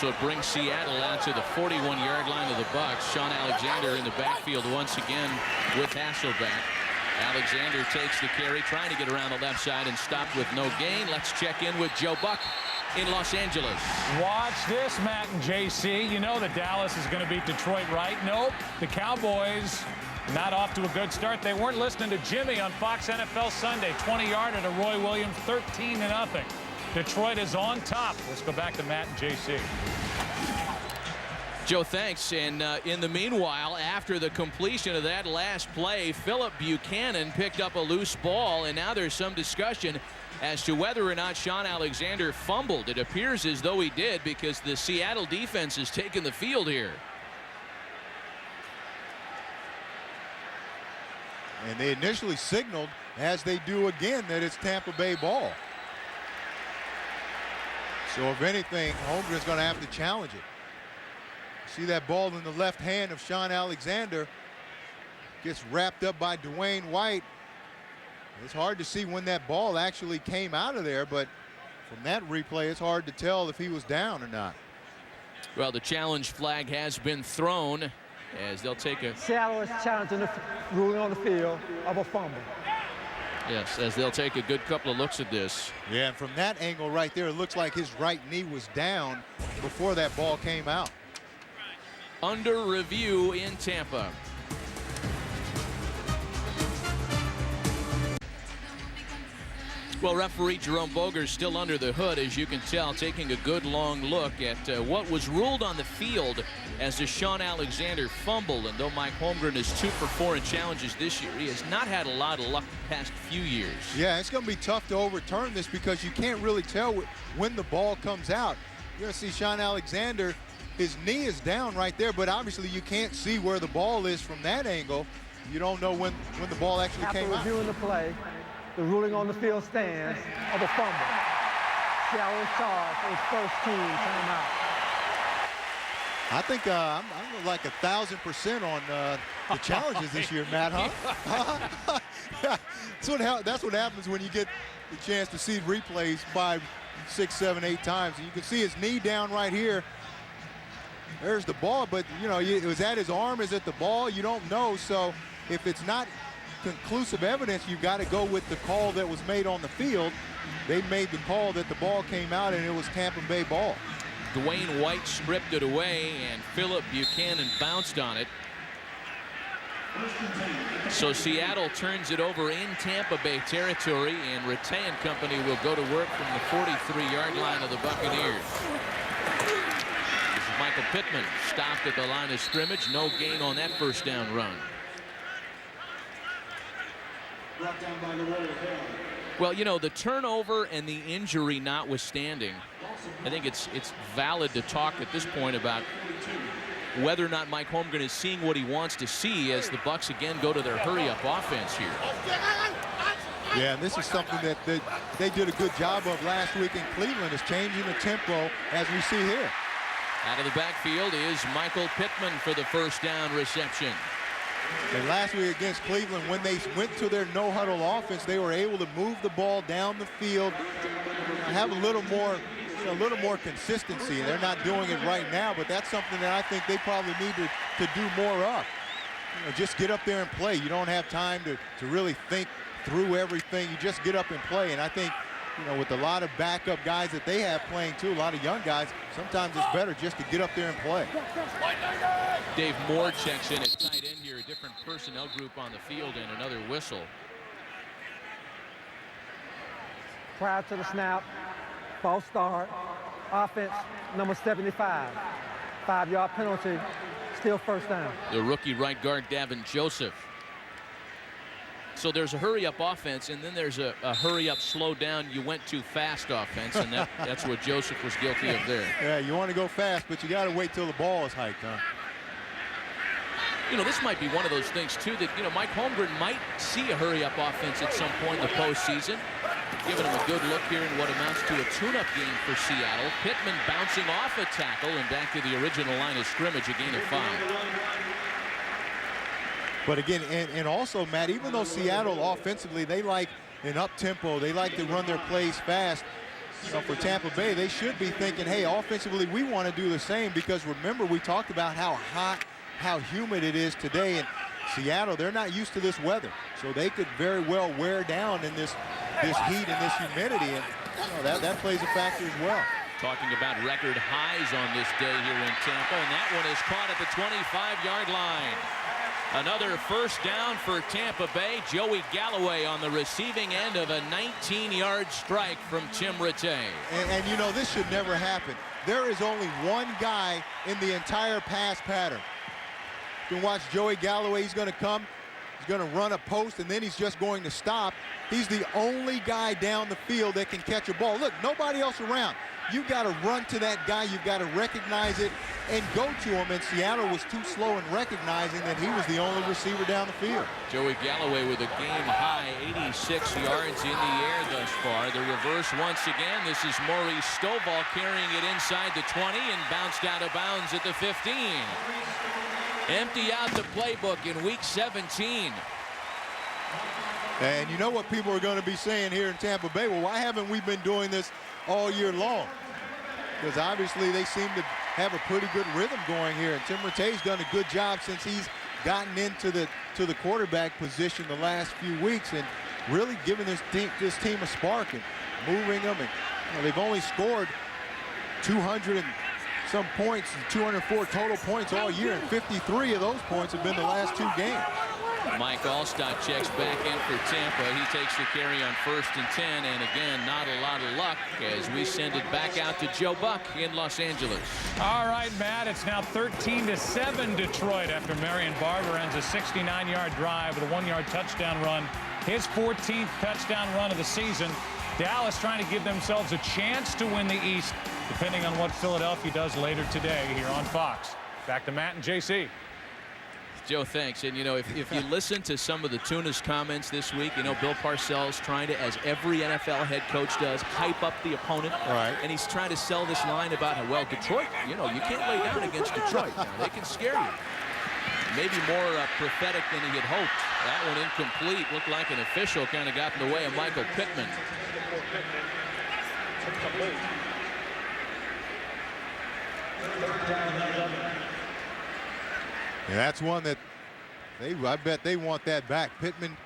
Speaker 2: So it brings Seattle out to the 41-yard line of the Bucs. Sean Alexander in the backfield once again with Hasselbeck. Alexander takes the carry, trying to get around the left side and stopped with no gain. Let's check in with Joe Buck in Los Angeles.
Speaker 5: Watch this, Matt and JC. You know that Dallas is going to beat Detroit, right? Nope. The Cowboys not off to a good start. They weren't listening to Jimmy on Fox NFL Sunday. 20-yarder to Roy Williams, 13-0. Detroit is on top. Let's go back to Matt and JC.
Speaker 2: Joe, thanks. And in the meanwhile, after the completion of that last play, Philip Buchanan picked up a loose ball, and now there's some discussion as to whether or not Sean Alexander fumbled. It appears as though he did because the Seattle defense has taken the field here.
Speaker 3: And they initially signaled, as they do again, that it's Tampa Bay ball. So if anything, Holmgren's going to have to challenge it. See that ball in the left hand of Sean Alexander. Gets wrapped up by Dwayne White. It's hard to see when that ball actually came out of there, but from that replay, it's hard to tell if he was down or not.
Speaker 2: Well, the challenge flag has been thrown as they'll take a...
Speaker 4: Seattle is challenging the ruling on the field of a fumble.
Speaker 2: Yes, as they'll take a good couple of looks at this.
Speaker 3: Yeah, and from that angle right there, it looks like his right knee was down before that ball came out.
Speaker 2: Under review in Tampa. Well, referee Jerome Boger's still under the hood, as you can tell, taking a good long look at what was ruled on the field as a Sean Alexander fumble. And though Mike Holmgren is 2 for 4 in challenges this year, he has not had a lot of luck the past few years.
Speaker 3: Yeah, it's going to be tough to overturn this because you can't really tell when the ball comes out. You're going to see Sean Alexander, his knee is down right there, but obviously you can't see where the ball is from that angle. You don't know when the ball actually came out.
Speaker 4: After reviewing the play, the ruling on the field stands of a fumble. Seattle is charged for his first team timeout.
Speaker 3: I think I'm like 1,000% on the challenges this year, Matt, huh? That's what happens when you get the chance to see replays 5, 6, 7, 8 times. And you can see his knee down right here. There's the ball, but, you know, was that his arm? Is it the ball? You don't know. So if it's not conclusive evidence, you've got to go with the call that was made on the field. They made the call that the ball came out and it was Tampa Bay ball.
Speaker 2: Dwayne White stripped it away and Philip Buchanan bounced on it. So Seattle turns it over in Tampa Bay territory, and Rattay and company will go to work from the 43-yard line of the Buccaneers. This is Michael Pittman, stopped at the line of scrimmage. No gain on that first down run. Well, you know, the turnover and the injury notwithstanding, I think it's valid to talk at this point about whether or not Mike Holmgren is seeing what he wants to see as the Bucs again go to their hurry-up offense here.
Speaker 3: Yeah, and this is something that they did a good job of last week in Cleveland, is changing the tempo as we see here.
Speaker 2: Out of the backfield is Michael Pittman for the first down reception.
Speaker 3: And last week against Cleveland, when they went to their no-huddle offense, they were able to move the ball down the field, have a little more consistency. They're not doing it right now, but that's something that I think they probably need to do more of. Just get up there and play. You don't have time to really think through everything. You just get up and play. And I think, with a lot of backup guys that they have playing too, a lot of young guys, sometimes it's better just to get up there and play.
Speaker 2: Dave Moore checks in at tight end here, a different personnel group on the field, and another whistle.
Speaker 4: Prior to the snap, false start, offense number 75. 5-yard penalty, still first down.
Speaker 2: The rookie right guard, Davin Joseph. So there's a hurry-up offense, and then there's a hurry-up, slow down, you went too fast offense, and that's what Joseph was guilty of there.
Speaker 3: Yeah, you want to go fast, but you got to wait till the ball is hiked, huh?
Speaker 2: This might be one of those things, too, that, Mike Holmgren might see a hurry-up offense at some point in the postseason. Giving him a good look here in what amounts to a tune-up game for Seattle. Pittman bouncing off a tackle and back to the original line of scrimmage, a gain of 5.
Speaker 3: But again, and also, Matt, even though Seattle offensively, they like an up-tempo, they like to run their plays fast. For Tampa Bay, they should be thinking, hey, offensively, we want to do the same, because remember, we talked about how hot, how humid it is today. And Seattle, they're not used to this weather, so they could very well wear down in this heat and this humidity, and that plays a factor as well.
Speaker 2: Talking about record highs on this day here in Tampa, and that one is caught at the 25-yard line. Another first down for Tampa Bay. Joey Galloway on the receiving end of a 19-yard strike from Tim Rattay.
Speaker 3: And this should never happen. There is only one guy in the entire pass pattern. You can watch Joey Galloway. He's going to come. He's going to run a post, and then he's just going to stop. He's the only guy down the field that can catch a ball. Look, nobody else around. You've got to run to that guy. You've got to recognize it and go to him. And Seattle was too slow in recognizing that he was the only receiver down the field.
Speaker 2: Joey Galloway with a game-high 86 yards in the air thus far. The reverse once again. This is Maurice Stovall carrying it inside the 20 and bounced out of bounds at the 15. Empty out the playbook in week 17.
Speaker 3: And you know what people are going to be saying here in Tampa Bay? Well, why haven't we been doing this all year long? Because obviously they seem to have a pretty good rhythm going here. And Tim Rattay's done a good job since he's gotten into the quarterback position the last few weeks, and really giving this team a spark and moving them. And they've only scored 200 and some points, 204 total points all year, and 53 of those points have been the last 2 games.
Speaker 2: Mike Allstott checks back in for Tampa. He takes the carry on 1st and 10, and again, not a lot of luck as we send it back out to Joe Buck in Los Angeles.
Speaker 5: All right, Matt, it's now 13-7 Detroit after Marion Barber ends a 69-yard drive with a 1-yard touchdown run. His 14th touchdown run of the season. Dallas trying to give themselves a chance to win the East, depending on what Philadelphia does later today here on Fox. Back to Matt and JC.
Speaker 2: Joe, thanks. And, if you listen to some of the Tuna's comments this week, Bill Parcells trying to, as every NFL head coach does, hype up the opponent.
Speaker 3: Right. And
Speaker 2: he's trying to sell this line about how, well, Detroit, you can't lay down against Detroit. They can scare you. Maybe more prophetic than he had hoped. That one incomplete. Looked like an official kind of got in the way of Michael Pittman.
Speaker 3: Yeah, that's one that I bet they want that back. Pittman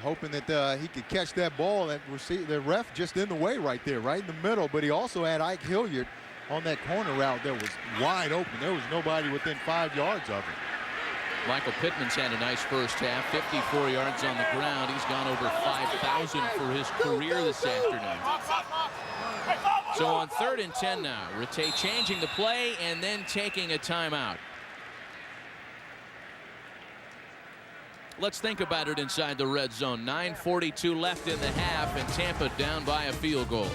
Speaker 3: hoping that he could catch that ball. That the ref just in the way right there, right in the middle. But he also had Ike Hilliard on that corner route that was wide open. There was nobody within 5 yards of it.
Speaker 2: Michael Pittman's had a nice first half, 54 yards on the ground. He's gone over 5,000 for his career this afternoon. So on 3rd and 10 now, Rattay changing the play and then taking a timeout. Let's think about it inside the red zone. 9:42 left in the half, and Tampa down by a field goal.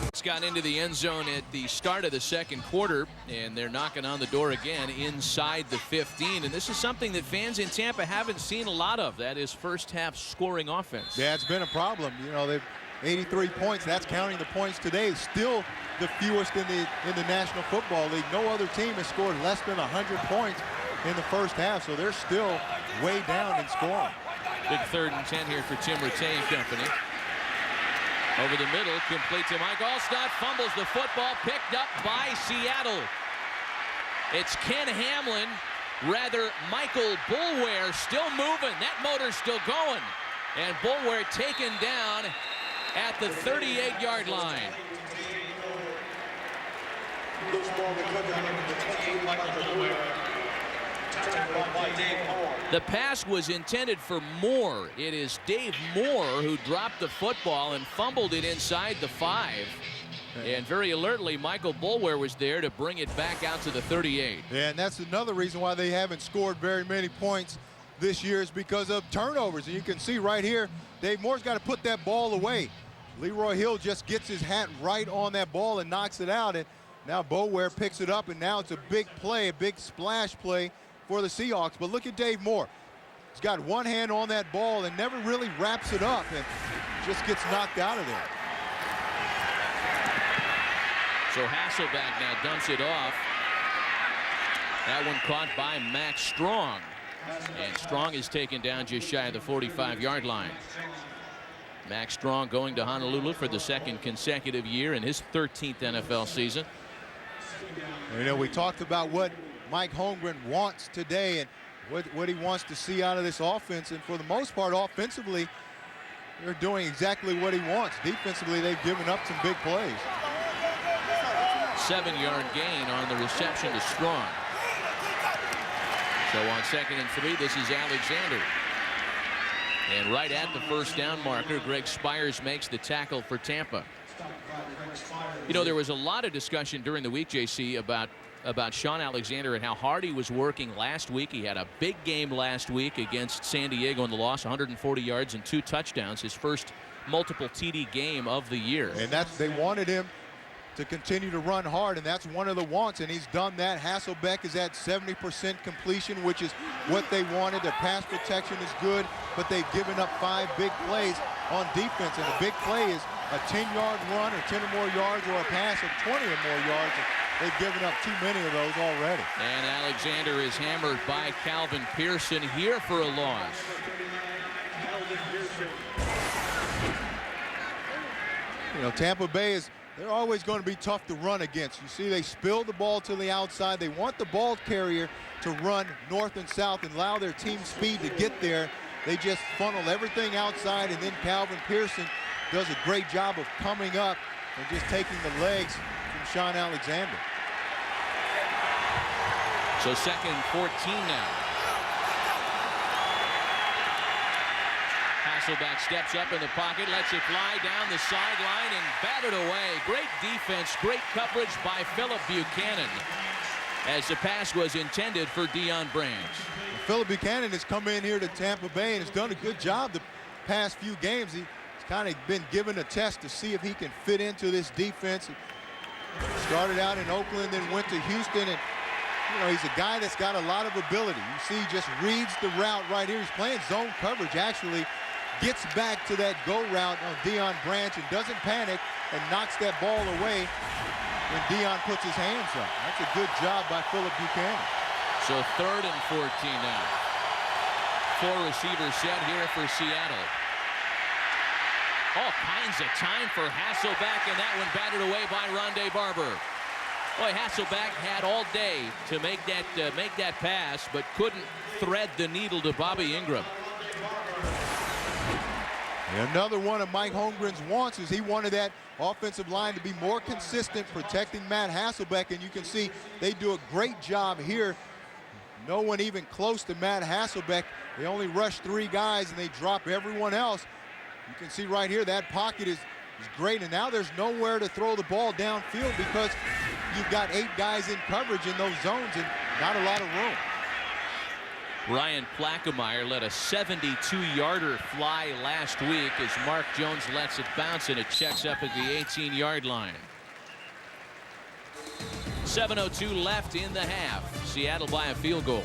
Speaker 2: It's got into the end zone at the start of the second quarter, and they're knocking on the door again inside the 15. And this is something that fans in Tampa haven't seen a lot of. That is first half scoring offense.
Speaker 3: Yeah, it's been a problem. They've 83 points. That's counting the points today. Still the fewest in the National Football League. No other team has scored less than 100 points in the first half, so they're still way down in scoring.
Speaker 2: Big 3rd and 10 here for Tim Rattay and company. Over the middle, complete to Mike Allstott, fumbles the football, picked up by Seattle. It's Ken Hamlin, rather Michael Boulware, still moving. That motor's still going. And Boulware taken down at the 38-yard line. The pass was intended for Moore. It is Dave Moore who dropped the football and fumbled it inside the 5. And very alertly, Michael Boulware was there to bring it back out to the 38.
Speaker 3: Yeah, and that's another reason why they haven't scored very many points this year, is because of turnovers. And you can see right here, Dave Moore's got to put that ball away. Leroy Hill just gets his hat right on that ball and knocks it out. And now Boulware picks it up, and now it's a big play, a big splash play for the Seahawks. But look at Dave Moore. He's got one hand on that ball and never really wraps it up and just gets knocked out of there.
Speaker 2: So Hasselbeck now dumps it off. That one caught by Max Strong. And Strong is taken down just shy of the 45-yard line. Max Strong going to Honolulu for the 2nd consecutive year in his 13th NFL season.
Speaker 3: You know, we talked about what Mike Holmgren wants today and what he wants to see out of this offense. And for the most part, offensively, they're doing exactly what he wants. Defensively, they've given up some big plays.
Speaker 2: 7-yard gain on the reception to Strong. So on 2nd and 3, this is Alexander. And right at the first down marker, Greg Spires makes the tackle for Tampa. You know, there was a lot of discussion during the week, JC, about Sean Alexander and how hard he was working last week. He had a big game last week against San Diego in the loss, 140 yards and 2 touchdowns, his first multiple TD game of the year.
Speaker 3: And they wanted him to continue to run hard, and that's one of the wants, and he's done that. Hasselbeck is at 70% completion, which is what they wanted. Their pass protection is good, but they've given up 5 big plays on defense, and a big play is a 10-yard run or 10 or more yards, or a pass of 20 or more yards. They've given up too many of those already.
Speaker 2: And Alexander is hammered by Calvin Pearson here for a loss.
Speaker 3: You know, Tampa Bay they're always going to be tough to run against. You see, they spill the ball to the outside. They want the ball carrier to run north and south and allow their team speed to get there. They just funnel everything outside, and then Calvin Pearson does a great job of coming up and just taking the legs from Sean Alexander.
Speaker 2: So 2nd and 14 now. Hasselbeck steps up in the pocket, lets it fly down the sideline and batted away. Great defense, great coverage by Philip Buchanan, as the pass was intended for Deion Branch.
Speaker 3: Philip Buchanan has come in here to Tampa Bay and has done a good job the past few games. He's kind of been given a test to see if he can fit into this defense. He started out in Oakland, then went to Houston, and you know, he's a guy that's got a lot of ability. You see, he just reads the route right here. He's playing zone coverage, actually. Gets back to that go route on Deion Branch and doesn't panic and knocks that ball away when Deion puts his hands up. That's a good job by Philip Buchanan.
Speaker 2: So 3rd and 14 now. 4 receivers set here for Seattle. All kinds of time for Hasselbeck, and that one batted away by Rondé Barber. Boy, Hasselbeck had all day to make that pass, but couldn't thread the needle to Bobby Ingram.
Speaker 3: And another one of Mike Holmgren's wants is he wanted that offensive line to be more consistent protecting Matt Hasselbeck, and you can see they do a great job here. No one even close to Matt Hasselbeck. They only rush 3 guys and they drop everyone else. You can see right here that pocket is great, and now there's nowhere to throw the ball downfield because you've got 8 guys in coverage in those zones and not a lot of room.
Speaker 2: Ryan Plakemeyer let a 72-yarder fly last week as Mark Jones lets it bounce, and it checks up at the 18-yard line. 7:02 left in the half. Seattle by a field goal.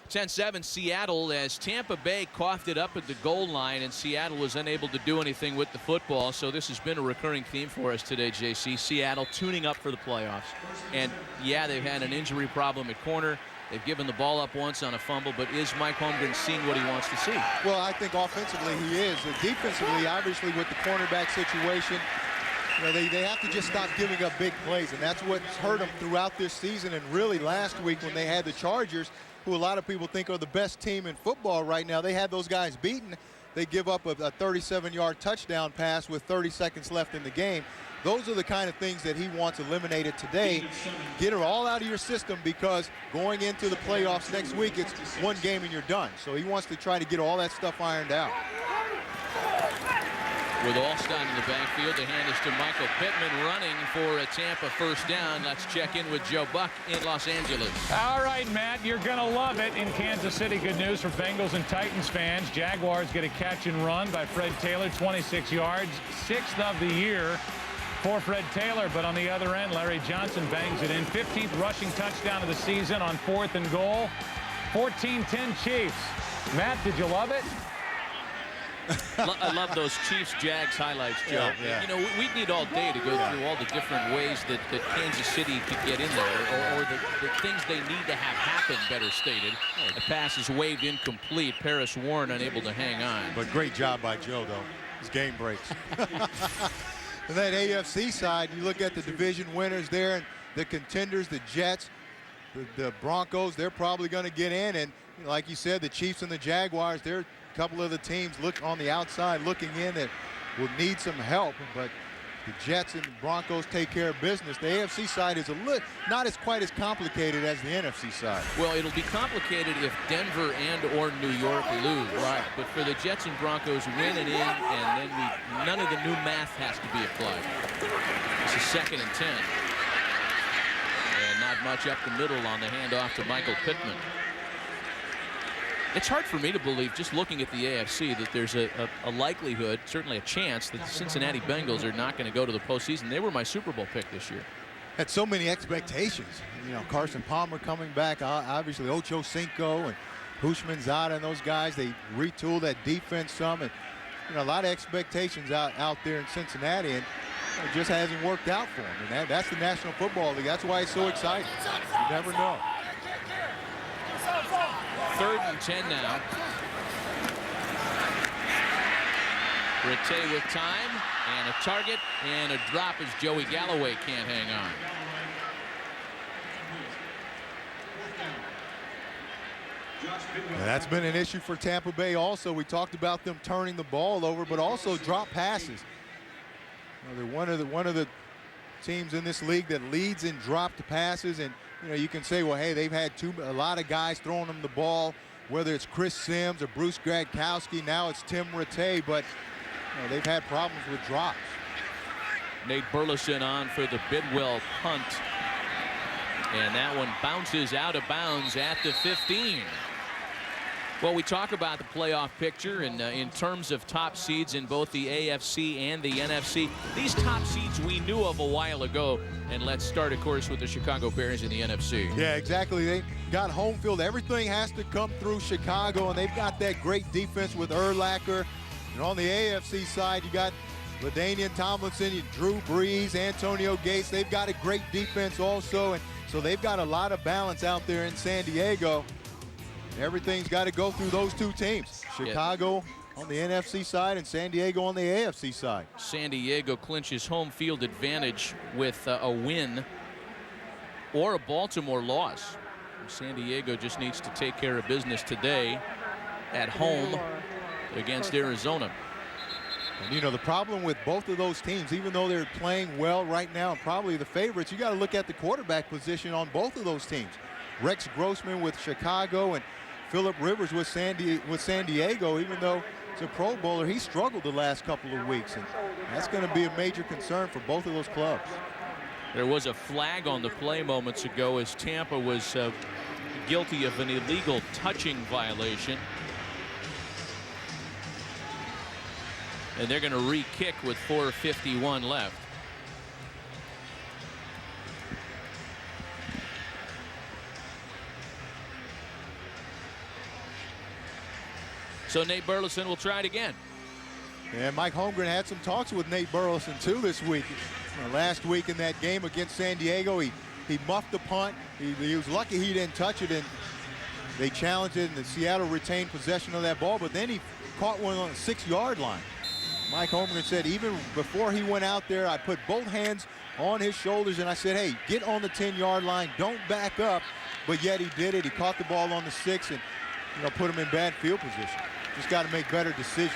Speaker 2: 10-7 Seattle as Tampa Bay coughed it up at the goal line, and Seattle was unable to do anything with the football. So this has been a recurring theme for us today, JC. Seattle tuning up for the playoffs. And yeah, they've had an injury problem at corner. They've given the ball up once on a fumble, but is Mike Holmgren seeing what he wants to see?
Speaker 3: Well, I think offensively he is. Defensively, obviously, with the cornerback situation, you know, they have to just stop giving up big plays, and that's what's hurt them throughout this season and really last week when they had the Chargers, who a lot of people think are the best team in football right now. They had those guys beaten. They give up a 37-yard touchdown pass with 30 seconds left in the game. Those are the kind of things that he wants eliminated today. Get it all out of your system, because going into the playoffs next week, it's one game and you're done. So he wants to try to get all that stuff ironed out.
Speaker 2: With Alstott in the backfield, the hand is to Michael Pittman running for a Tampa first down. Let's check in with Joe Buck in Los Angeles.
Speaker 5: All right, Matt, you're going to love it in Kansas City. Good news for Bengals and Titans fans. Jaguars get a catch and run by Fred Taylor, 26 yards, 6th of the year for Fred Taylor. But on the other end, Larry Johnson bangs it in. 15th rushing touchdown of the season on 4th and goal. 14-10 Chiefs. Matt, did you love it?
Speaker 2: I love those Chiefs-Jags highlights, Joe.
Speaker 3: Yeah.
Speaker 2: You know, we need all day to go through all the different ways that Kansas City could get in there, or the things they need to have happen, better stated. The pass is waved incomplete. Paris Warren unable to hang on.
Speaker 3: But great job by Joe, though. His game breaks. And that AFC side, you look at the division winners there, and the contenders, the Jets, the Broncos, they're probably going to get in. And like you said, the Chiefs and the Jaguars, they're a couple of the teams look on the outside looking in that will need some help. But the Jets and the Broncos take care of business. The AFC side is not quite as complicated as the NFC side.
Speaker 2: Well, it'll be complicated if Denver and or New York lose. Right. But for the Jets and Broncos, win and in, and then none of the new math has to be applied. This is 2nd and 10. And not much up the middle on the handoff to Michael Pittman. It's hard for me to believe, just looking at the AFC, that there's a likelihood, certainly a chance, that the Cincinnati Bengals are not going to go to the postseason. They were my Super Bowl pick this year.
Speaker 3: Had so many expectations. You know, Carson Palmer coming back, obviously Ocho Cinco and Hushmanzada and those guys. They retooled that defense some, and you know, a lot of expectations out there in Cincinnati, and it just hasn't worked out for them. And that's the National Football League. That's why it's so exciting. You never know.
Speaker 2: 3rd and 10 now. Rattay with time and a target and a drop as Joey Galloway can't hang on.
Speaker 3: And that's been an issue for Tampa Bay also. We talked about them turning the ball over, but also drop passes. You know, they're one of the teams in this league that leads in dropped passes, and you know, you can say, well, hey, they've had a lot of guys throwing them the ball, whether it's Chris Sims or Bruce Gradkowski. Now it's Tim Rattay, but you know, they've had problems with drops.
Speaker 2: Nate Burleson on for the Bidwell punt. And that one bounces out of bounds at the 15. Well, we talk about the playoff picture, and in terms of top seeds in both the AFC and the NFC, these top seeds we knew of a while ago. And let's start, of course, with the Chicago Bears in the NFC.
Speaker 3: Yeah, exactly. They got home field. Everything has to come through Chicago, and they've got that great defense with Urlacher. And on the AFC side, you got LaDainian Tomlinson, Drew Brees, Antonio Gates. They've got a great defense also, and so they've got a lot of balance out there in San Diego. Everything's got to go through those two teams. Chicago on the NFC side and San Diego on the AFC side.
Speaker 2: San Diego clinches home field advantage with a win or a Baltimore loss. San Diego just needs to take care of business today at home against Arizona.
Speaker 3: And you know, the problem with both of those teams, even though they're playing well right now and probably the favorites, you got to look at the quarterback position on both of those teams. Rex Grossman with Chicago and Phillip Rivers with San Diego. Even though he's a Pro Bowler, he struggled the last couple of weeks, and that's going to be a major concern for both of those clubs.
Speaker 2: There was a flag on the play moments ago as Tampa was guilty of an illegal touching violation. And they're going to re-kick with 4:51 left. So Nate Burleson will try it again.
Speaker 3: And Mike Holmgren had some talks with Nate Burleson too this week. Last week in that game against San Diego, he muffed the punt. He was lucky he didn't touch it, and they challenged it, and the Seattle retained possession of that ball, but then he caught one on the 6-yard line. Mike Holmgren said even before he went out there, I put both hands on his shoulders and I said, hey, get on the 10-yard line, don't back up. But yet he did it. He caught the ball on the 6 and put him in bad field position. Just got to make better decisions.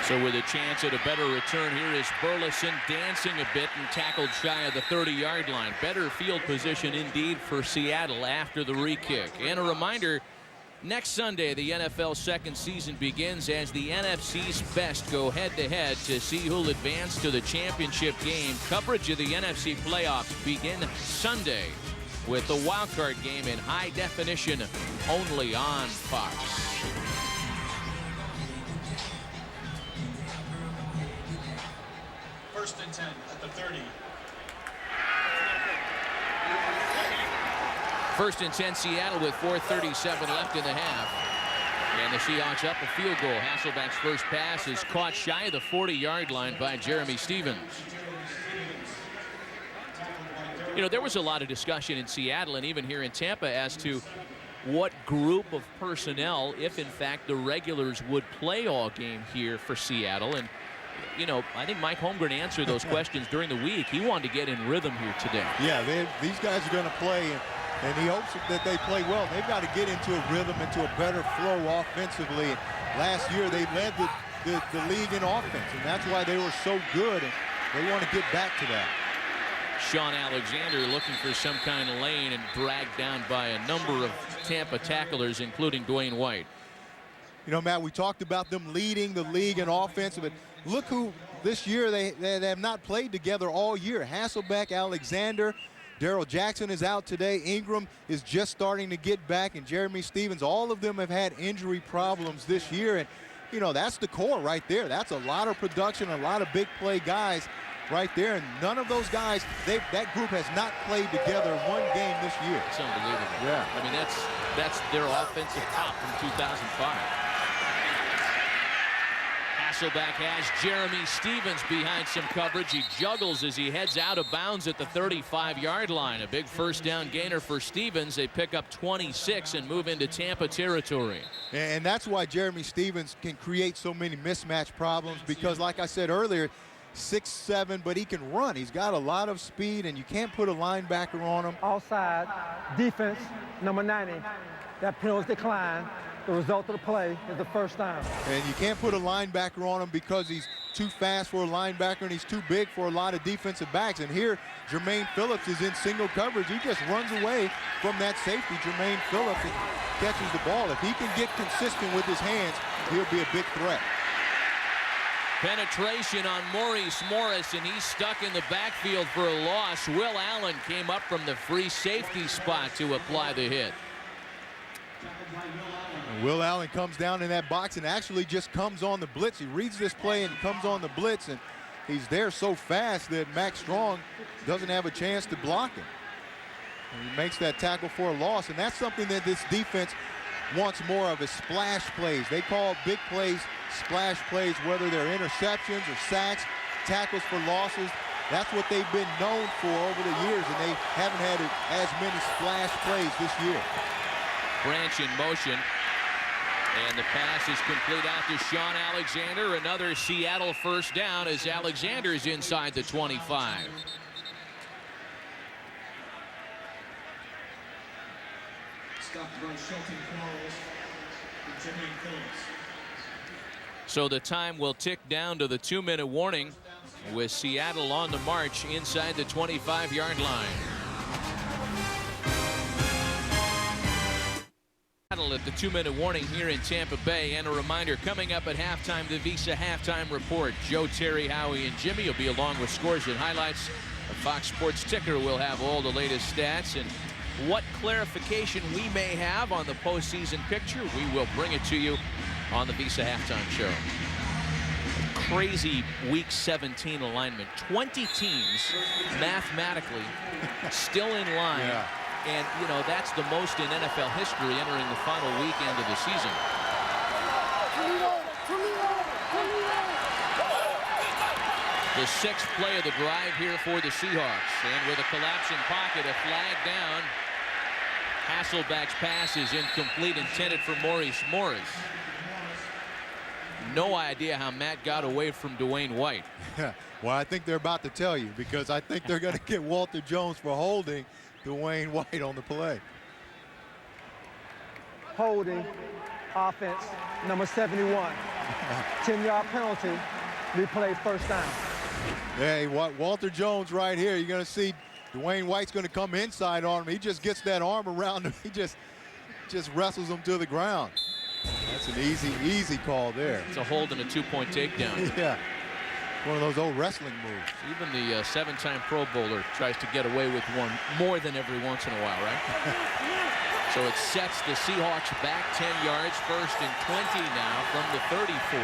Speaker 2: So with a chance at a better return, here is Burleson dancing a bit and tackled shy of the 30-yard line. Better field position indeed for Seattle after the re-kick. And a reminder, next Sunday the NFL second season begins as the NFC's best go head-to-head to see who'll advance to the championship game. Coverage of the NFC playoffs begin Sunday with the wild card game in high definition only on Fox.
Speaker 7: First and 10 at the 30.
Speaker 2: First and 10 Seattle with 4:37 left in the half. And the Seahawks up a field goal. Hasselbeck's first pass is caught shy of the 40-yard line by Jeremy Stevens. There was a lot of discussion in Seattle and even here in Tampa as to what group of personnel, if in fact the regulars would play all game here for Seattle. And I think Mike Holmgren answered those questions during the week. He wanted to get in rhythm here today.
Speaker 3: Yeah, these guys are going to play, and he hopes that they play well. They've got to get into a rhythm, into a better flow offensively. And last year they led the league in offense, and that's why they were so good, and they want to get back to that.
Speaker 2: Sean Alexander looking for some kind of lane and dragged down by a number of Tampa tacklers, including Dwayne White.
Speaker 3: Matt, we talked about them leading the league in offense, but look who this year they have not played together all year. Hasselbeck, Alexander, Darrell Jackson is out today. Ingram is just starting to get back, and Jeremy Stevens. All of them have had injury problems this year, and that's the core right there. That's a lot of production, a lot of big play guys right there, and none of those guys, that group has not played together one game this year.
Speaker 2: It's unbelievable.
Speaker 3: Yeah.
Speaker 2: I mean, that's their offensive top from 2005. Hasselbeck has Jeremy Stevens behind some coverage. He juggles as he heads out of bounds at the 35-yard line. A big first down gainer for Stevens. They pick up 26 and move into Tampa territory.
Speaker 3: And that's why Jeremy Stevens can create so many mismatch problems, because like I said earlier, 6'7", but he can run. He's got a lot of speed, and you can't put a linebacker on him.
Speaker 4: Offside, defense, number 90. That penalty decline. The result of the play is the first down.
Speaker 3: And you can't put a linebacker on him because he's too fast for a linebacker and he's too big for a lot of defensive backs. And here, Jermaine Phillips is in single coverage. He just runs away from that safety, Jermaine Phillips, and catches the ball. If he can get consistent with his hands, he'll be a big threat.
Speaker 2: Penetration on Maurice Morris, and he's stuck in the backfield for a loss. Will Allen came up from the free safety spot to apply the hit.
Speaker 3: And Will Allen comes down in that box and actually just comes on the blitz. He reads this play and comes on the blitz, and he's there so fast that Max Strong doesn't have a chance to block him. And he makes that tackle for a loss, and that's something that this defense wants more of, is splash plays. They call big plays splash plays, whether they're interceptions or sacks, tackles for losses. That's what they've been known for over the years, and they haven't had as many splash plays this year.
Speaker 2: Branch in motion, and the pass is complete out to Sean Alexander. Another Seattle first down as Alexander's inside the 25.
Speaker 7: Stopped by Shelton Quarles and Jimmy Phillips.
Speaker 2: So the time will tick down to the 2-minute warning with Seattle on the march inside the 25-yard line. Seattle at the 2-minute warning here in Tampa Bay. And a reminder, coming up at halftime, the Visa Halftime Report. Joe, Terry, Howie, and Jimmy will be along with scores and highlights. The Fox Sports Ticker will have all the latest stats and what clarification we may have on the postseason picture. We will bring it to you on the Visa Halftime Show. Crazy Week 17 alignment. 20 teams mathematically still in line And, you know, that's the most in NFL history entering the final weekend of the season. The 6th play of the drive here for the Seahawks. And with a collapsing pocket, a flag down. Hasselbeck's pass is incomplete, intended for Maurice Morris. No idea how Matt got away from Dwayne White.
Speaker 3: Well, I think they're about to tell you, because I think they're going to get Walter Jones for holding Dwayne White on the play.
Speaker 4: Holding, offense, number 71. 10-yard penalty, replay first down.
Speaker 3: Hey, Walter Jones right here. You're going to see Dwayne White's going to come inside on him. He just gets that arm around him. He just wrestles him to the ground. That's an easy call there.
Speaker 2: It's a hold and a 2-point takedown.
Speaker 3: Yeah. One of those old wrestling moves.
Speaker 2: Even the 7-time Pro Bowler tries to get away with one more than every once in a while, right? So it sets the Seahawks back 10 yards, 1st and 20 now from the 34.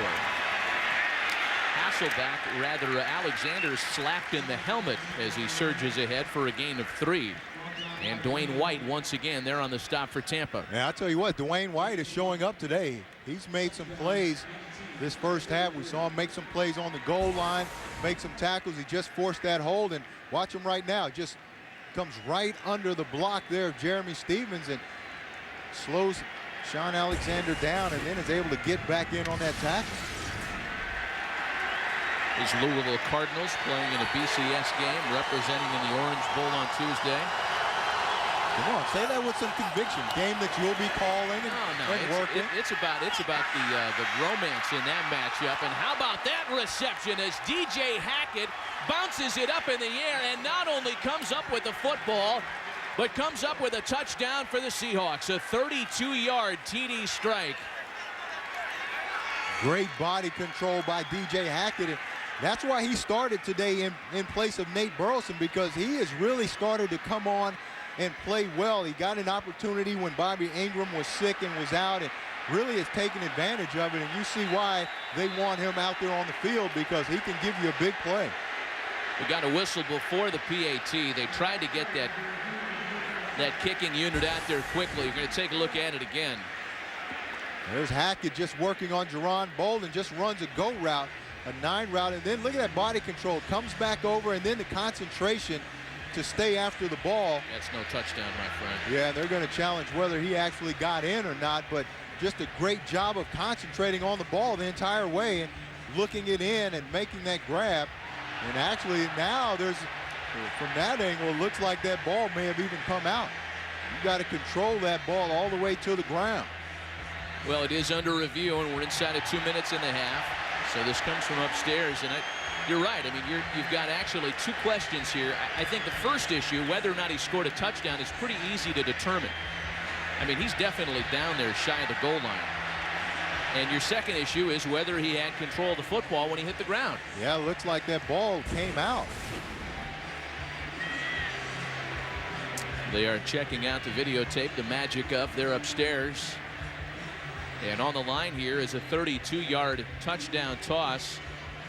Speaker 2: Hasselbeck, rather, Alexander slapped in the helmet as he surges ahead for a gain of 3. And Dwayne White once again there on the stop for Tampa.
Speaker 3: Yeah, I'll tell you what, Dwayne White is showing up today. He's made some plays this first half. We saw him make some plays on the goal line, make some tackles. He just forced that hold, and watch him right now. Just comes right under the block there of Jeremy Stevens and slows Sean Alexander down, and then is able to get back in on that tackle.
Speaker 2: His Louisville Cardinals playing in a BCS game, representing in the Orange Bowl on Tuesday.
Speaker 3: Come on, say that with some conviction. Game that you'll be calling and working.
Speaker 2: It's about the romance in that matchup. And how about that reception as DJ Hackett bounces it up in the air and not only comes up with the football, but comes up with a touchdown for the Seahawks. A 32-yard TD strike.
Speaker 3: Great body control by DJ Hackett. And that's why he started today in place of Nate Burleson, because he has really started to come on and play well. He got an opportunity when Bobby Ingram was sick and was out, and really has taken advantage of it. And you see why they want him out there on the field, because he can give you a big play.
Speaker 2: We got a whistle before the PAT. They tried to get that kicking unit out there quickly. You're going to take a look at it again.
Speaker 3: There's Hackett just working on Jerron Bolden, just runs a go route, a 9 route, and then look at that body control. Comes back over, and then the concentration to stay after the ball.
Speaker 2: That's no touchdown, my friend.
Speaker 3: Yeah, they're going to challenge whether he actually got in or not, but just a great job of concentrating on the ball the entire way and looking it in and making that grab. And actually now from that angle, it looks like that ball may have even come out. You got to control that ball all the way to the ground.
Speaker 2: Well, it is under review, and we're inside of 2 minutes and a half. So this comes from upstairs, and you're right. I mean, you've got actually 2 questions here. I think the first issue, whether or not he scored a touchdown, is pretty easy to determine. I mean, he's definitely down there shy of the goal line. And your second issue is whether he had control of the football when he hit the ground.
Speaker 3: Yeah, it looks like that ball came out.
Speaker 2: They are checking out the videotape, the magic of they're upstairs. And on the line here is a 32-yard touchdown toss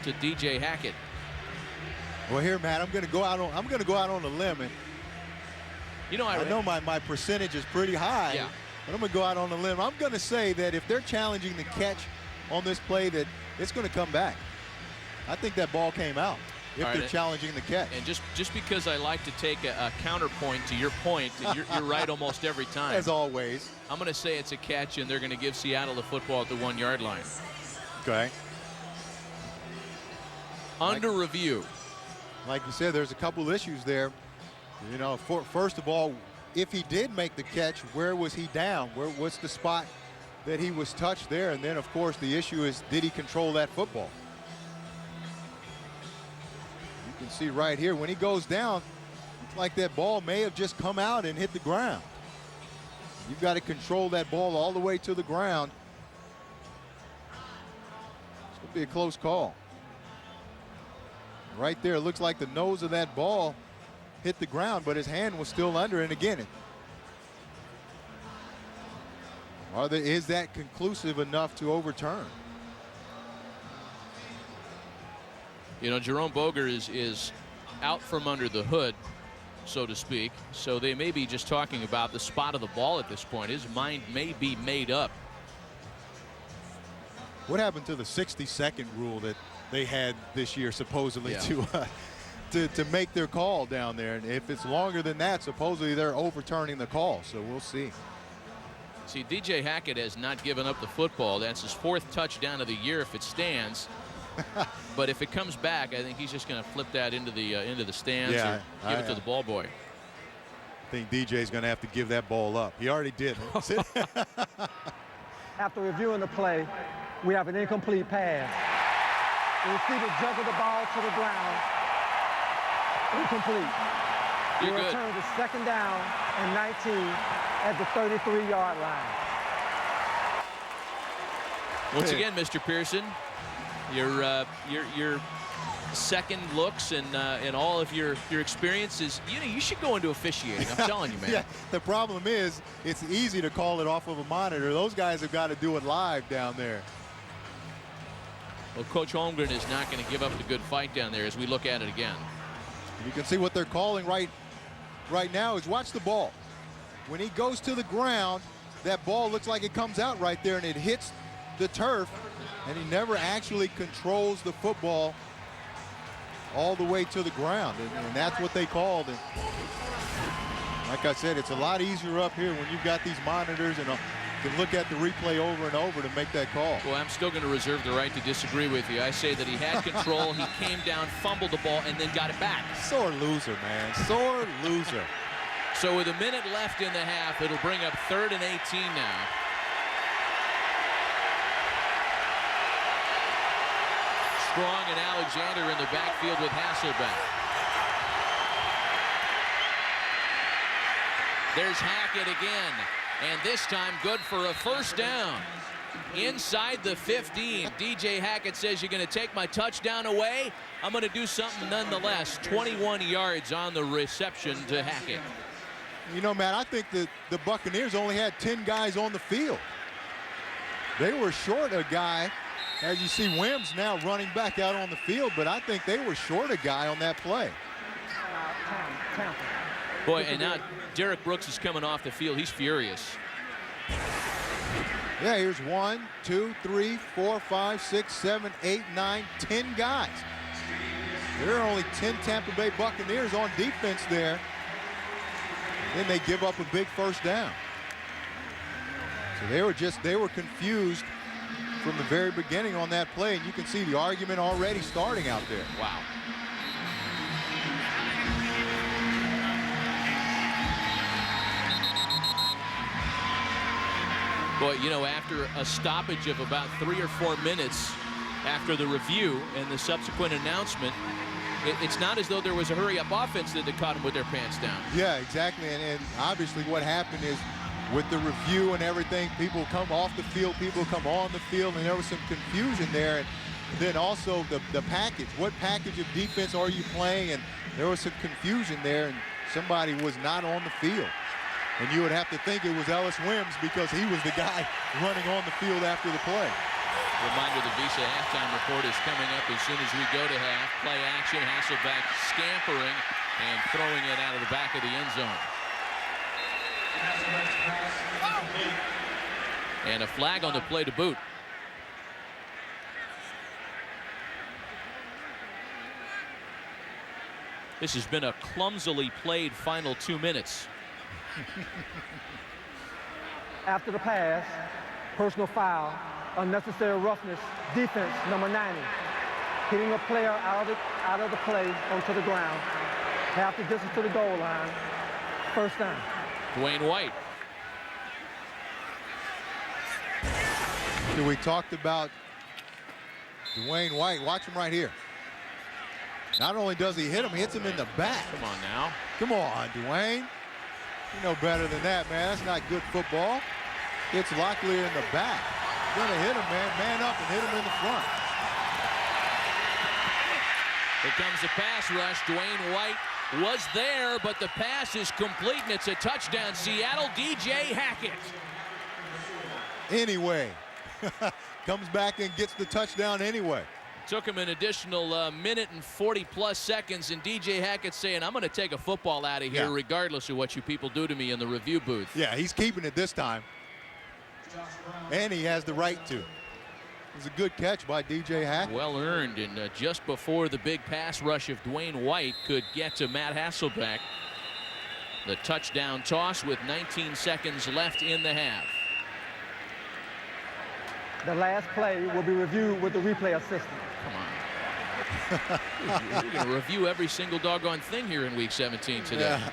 Speaker 2: to DJ Hackett.
Speaker 3: Well, here, Matt, I'm going to go out on a limb, and
Speaker 2: you know, I
Speaker 3: know my percentage is pretty high.
Speaker 2: Yeah.
Speaker 3: But I'm going to go out on a limb. I'm going to say that if they're challenging the catch on this play, that it's going to come back. I think that ball came out if they're challenging the catch.
Speaker 2: And just because I like to take a counterpoint to your point, and you're right almost every time.
Speaker 3: As always.
Speaker 2: I'm going to say it's a catch, and they're going to give Seattle the football at the 1-yard line.
Speaker 3: Okay.
Speaker 2: Under review.
Speaker 3: Like you said, there's a couple issues there. You know, first of all, if he did make the catch, where was he down? What's the spot that he was touched there? And then, of course, the issue is, did he control that football? You can see right here, when he goes down, it's like that ball may have just come out and hit the ground. You've got to control that ball all the way to the ground. It's going to be a close call. Right there, it looks like the nose of that ball hit the ground, but his hand was still under. And again, is that conclusive enough to overturn?
Speaker 2: You know, Jerome Boger is out from under the hood. so to speak. So they may be just talking about the spot of the ball at this point. His mind may be made up.
Speaker 3: What happened to the 60-second rule that they had this year, supposedly, to make their call down there? And if it's longer than that, supposedly they're overturning the call. So we'll see.
Speaker 2: See, DJ Hackett has not given up the football. That's his 4th touchdown of the year if it stands. But if it comes back, I think he's just going to flip that into the stands or give it to the ball boy.
Speaker 3: I think DJ's going to have to give that ball up. He already did.
Speaker 4: After reviewing the play, we have an incomplete pass. The receiver juggled the ball to the ground. Incomplete.
Speaker 2: You're
Speaker 4: We
Speaker 2: good.
Speaker 4: return to 2nd down and 19 at the 33-yard line.
Speaker 2: Once again, Mr. Pearson, your second looks and all of your experiences, you should go into officiating. I'm telling you, man.
Speaker 3: Yeah, the problem is it's easy to call it off of a monitor. Those guys have got to do it live down there.
Speaker 2: Well, Coach Holmgren is not going to give up the good fight down there as we look at it again.
Speaker 3: You can see what they're calling right now is watch the ball. When he goes to the ground, that ball looks like it comes out right there and it hits the turf, and he never actually controls the football all the way to the ground, and that's what they called. And like I said, it's a lot easier up here when you've got these monitors and can look at the replay over and over to make that call.
Speaker 2: Well, I'm still going to reserve the right to disagree with you. I say that he had control, he came down, fumbled the ball, and then got it back.
Speaker 3: Sore loser, man. Sore loser.
Speaker 2: So with a minute left in the half, it'll bring up 3rd and 18 now. Strong and Alexander in the backfield with Hasselbeck. There's Hackett again, and this time good for a 1st down. Inside the 15, DJ Hackett says, you're going to take my touchdown away? I'm going to do something nonetheless. 21 yards on the reception to Hackett.
Speaker 3: You know, Matt, I think that the Buccaneers only had 10 guys on the field. They were short a guy. As you see, Wims now running back out on the field, but I think they were short a guy on that play.
Speaker 2: Boy, and now Derek Brooks is coming off the field. He's furious.
Speaker 3: Yeah, here's 1, 2, 3, 4, 5, 6, 7, 8, 9, 10 guys. There are only 10 Tampa Bay Buccaneers on defense there. Then they give up a big 1st down. So they were confused from the very beginning on that play, and you can see the argument already starting out there.
Speaker 2: Wow. Boy, you know, after a stoppage of about 3 or 4 minutes after the review and the subsequent announcement, it's not as though there was a hurry-up offense that caught them with their pants down.
Speaker 3: Yeah, exactly. And obviously what happened is with the review and everything, people come off the field, people come on the field, and there was some confusion there. And then also the package. What package of defense are you playing? And there was some confusion there, and somebody was not on the field. And you would have to think it was Ellis Wims because he was the guy running on the field after the play.
Speaker 2: Reminder, the Visa halftime report is coming up as soon as we go to half. Play action, Hasselbeck scampering and throwing it out of the back of the end zone. And a flag on the play to boot. This has been a clumsily played final 2 minutes.
Speaker 4: After the pass, personal foul, unnecessary roughness, defense, number 90. Hitting a player out of the play onto the ground. Half the distance to the goal line. 1st down.
Speaker 2: Dwayne White.
Speaker 3: We talked about Dwayne White. Watch him right here. Not only does he hit him, he hits him in the back.
Speaker 2: Come on now.
Speaker 3: Come on, Dwayne. You know better than that, man. That's not good football. Hits Locklear in the back. Gonna hit him, man. Man up and hit him in the front.
Speaker 2: Here comes the pass rush. Dwayne White was there, but the pass is complete, and it's a touchdown. Seattle, DJ Hackett.
Speaker 3: Anyway. Comes back and gets the touchdown anyway.
Speaker 2: Took him an additional minute and 40+ seconds, and DJ Hackett saying, I'm going to take a football out of here regardless of what you people do to me in the review booth.
Speaker 3: Yeah, he's keeping it this time. And he has the right to. It was a good catch by DJ Hackett.
Speaker 2: Well earned, and just before the big pass rush of Dwayne White could get to Matt Hasselbeck, the touchdown toss with 19 seconds left in the half.
Speaker 4: The last play will be reviewed with the replay assistant.
Speaker 2: Come on. We're going to review every single doggone thing here in week 17 today.
Speaker 3: Yeah.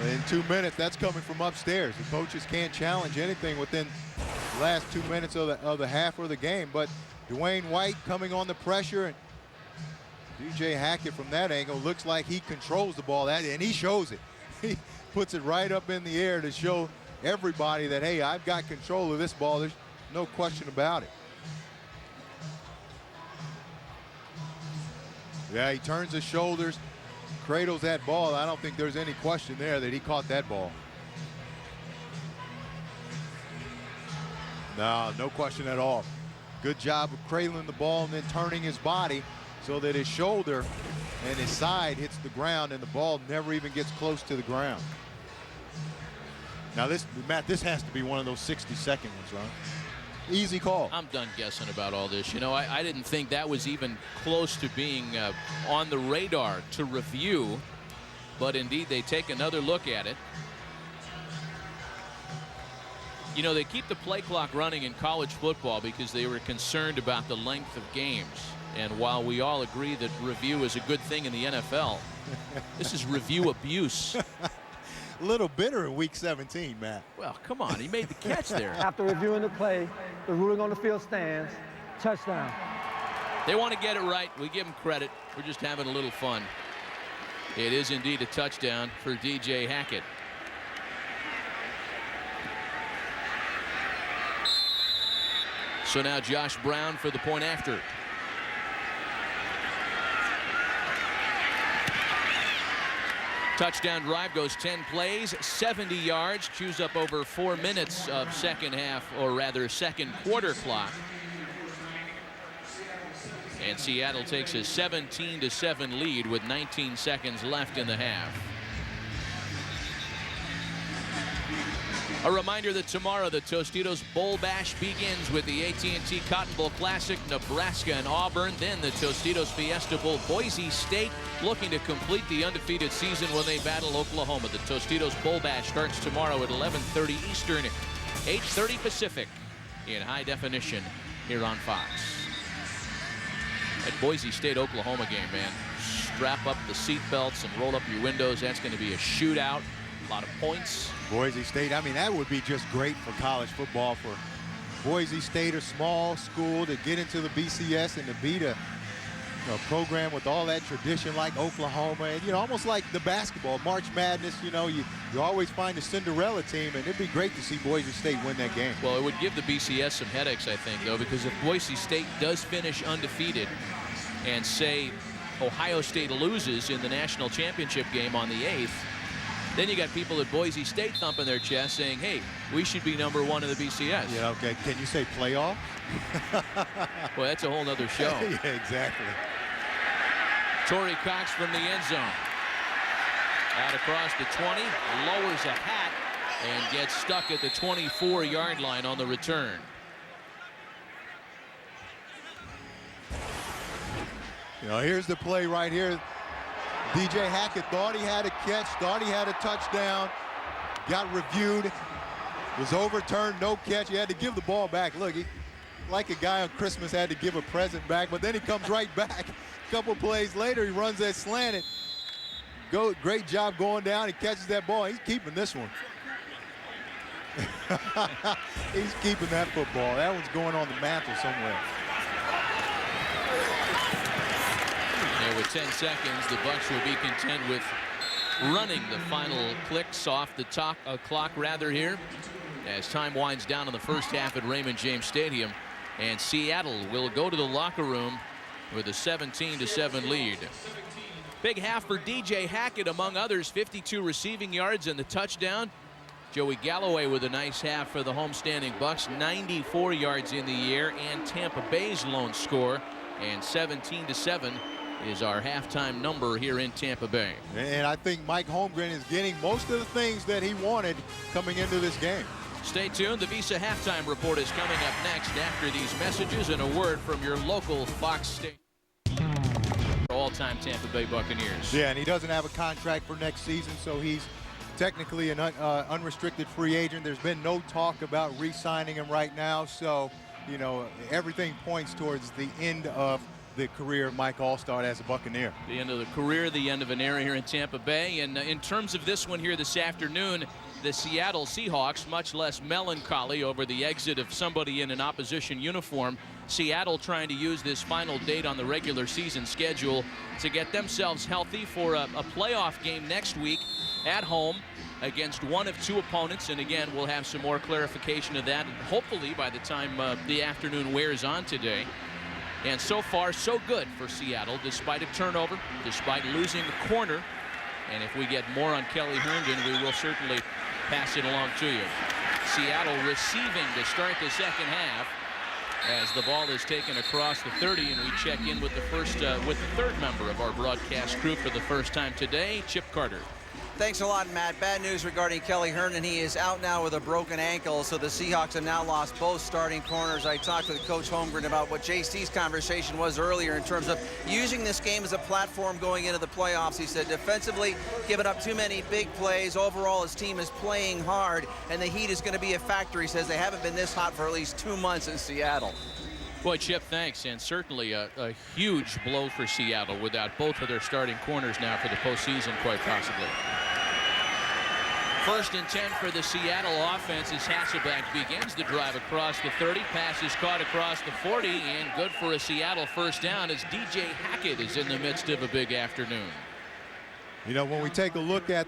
Speaker 3: In 2 minutes, that's coming from upstairs. The coaches can't challenge anything within the last 2 minutes of the half or the game. But Dwayne White coming on the pressure, and DJ Hackett from that angle looks like he controls the ball, and he shows it. He puts it right up in the air to show everybody that, hey, I've got control of this ball. There's no question about it. Yeah, he turns his shoulders, cradles that ball. I don't think there's any question there that he caught that ball. No question at all. Good job of cradling the ball and then turning his body so that his shoulder and his side hits the ground and the ball never even gets close to the ground. Now this, Matt, this has to be one of those 60-second ones, right? Easy call.
Speaker 2: I'm done guessing about all this. You know, I didn't think that was even close to being on the radar to review, but indeed they take another look at it. You know, they keep the play clock running in college football because they were concerned about the length of games. And while we all agree that review is a good thing in the NFL, this is review abuse.
Speaker 3: A little bitter in week 17, Matt.
Speaker 2: Well, come on, he made the catch there.
Speaker 4: After reviewing the play, the ruling on the field stands. Touchdown.
Speaker 2: They want to get it right. We give them credit. We're just having a little fun. It is indeed a touchdown for DJ Hackett. So now Josh Brown for the point after. Touchdown drive goes 10 plays, 70 yards, chews up over 4 minutes of second half, or rather second quarter clock. And Seattle takes a 17-7 lead with 19 seconds left in the half. A reminder that tomorrow the Tostitos Bowl Bash begins with the AT&T Cotton Bowl Classic, Nebraska and Auburn. Then the Tostitos Fiesta Bowl, Boise State looking to complete the undefeated season when they battle Oklahoma. The Tostitos Bowl Bash starts tomorrow at 11:30 Eastern, 8:30 Pacific in high definition here on Fox. That Boise State Oklahoma game, man. Strap up the seat belts and roll up your windows. That's going to be a shootout. A lot of points.
Speaker 3: Boise State, I mean, that would be just great for college football, for Boise State, a small school, to get into the BCS and to beat a program with all that tradition like Oklahoma, and almost like the basketball March Madness. You always find a Cinderella team, and it'd be great to see Boise State win that game.
Speaker 2: Well, it would give the BCS some headaches, I think, though, because if Boise State does finish undefeated and say Ohio State loses in the national championship game on the 8th, then you got people at Boise State thumping their chest saying, hey, we should be #1 in the BCS.
Speaker 3: Yeah, okay. Can you say playoff?
Speaker 2: Well, that's a whole other show.
Speaker 3: Yeah, exactly.
Speaker 2: Torrey Cox from the end zone. Out across the 20, lowers a hat, and gets stuck at the 24-yard line on the return.
Speaker 3: Here's the play right here. DJ Hackett thought he had a catch, thought he had a touchdown, got reviewed, was overturned, no catch. He had to give the ball back. Look, he, like a guy on Christmas, had to give a present back, but then he comes right back. A couple plays later, he runs that slant. Great job going down. He catches that ball. He's keeping this one. He's keeping that football. That one's going on the mantle somewhere.
Speaker 2: With 10 seconds, the Bucs will be content with running the final clicks off the clock here as time winds down in the first half at Raymond James Stadium, and Seattle will go to the locker room with a 17-7 lead. Big half for DJ Hackett, among others, 52 receiving yards and the touchdown. Joey Galloway with a nice half for the homestanding Bucs, 94 yards in the air, and Tampa Bay's lone score And 17-7 is our halftime number here in Tampa Bay.
Speaker 3: And I think Mike Holmgren is getting most of the things that he wanted coming into this game.
Speaker 2: Stay tuned. The Visa halftime report is coming up next after these messages and a word from your local Fox station. All-time Tampa Bay Buccaneers.
Speaker 3: Yeah, and he doesn't have a contract for next season, so he's technically an unrestricted free agent. There's been no talk about re-signing him right now, so you know everything points towards the end of the career of Mike Allstott as a Buccaneer.
Speaker 2: The end of the career, the end of an era here in Tampa Bay. And in terms of this one here this afternoon, the Seattle Seahawks much less melancholy over the exit of somebody in an opposition uniform. Seattle trying to use this final date on the regular season schedule to get themselves healthy for a playoff game next week at home against one of two opponents. And again, we'll have some more clarification of that, and hopefully by the time the afternoon wears on today. And so far, so good for Seattle, despite a turnover, despite losing a corner. And if we get more on Kelly Herndon, we will certainly pass it along to you. Seattle receiving to start the second half as the ball is taken across the 30, and we check in with the third member of our broadcast crew for the first time today, Chip Carter.
Speaker 6: Thanks a lot, Matt. Bad news regarding Kelly Herndon. He is out now with a broken ankle, so the Seahawks have now lost both starting corners. I talked with Coach Holmgren about what JC's conversation was earlier in terms of using this game as a platform going into the playoffs. He said defensively, giving up too many big plays. Overall, his team is playing hard, and the heat is going to be a factor. He says they haven't been this hot for at least 2 months in Seattle.
Speaker 2: Boy, Chip, thanks. And certainly a huge blow for Seattle without both of their starting corners now for the postseason, quite possibly. 1st and 10 for the Seattle offense as Hasselbeck begins the drive across the 30. Pass is caught across the 40, and good for a Seattle first down as DJ Hackett is in the midst of a big afternoon.
Speaker 3: You know, when we take a look at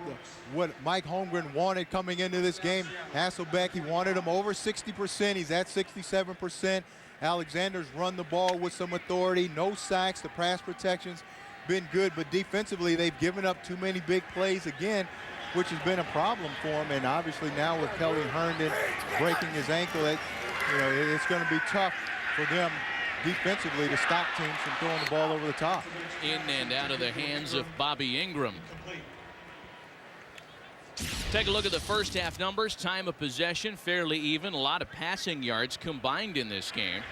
Speaker 3: what Mike Holmgren wanted coming into this game, Hasselbeck, he wanted him over 60%. He's at 67%. Alexander's run the ball with some authority. No sacks. The pass protection's been good, but defensively they've given up too many big plays again, which has been a problem for him. And obviously now with Kelly Herndon breaking his ankle, it's going to be tough for them defensively to stop teams from throwing the ball over the top.
Speaker 2: In and out of the hands of Bobby Ingram. Take a look at the first half numbers. Time of possession fairly even. A lot of passing yards combined in this game.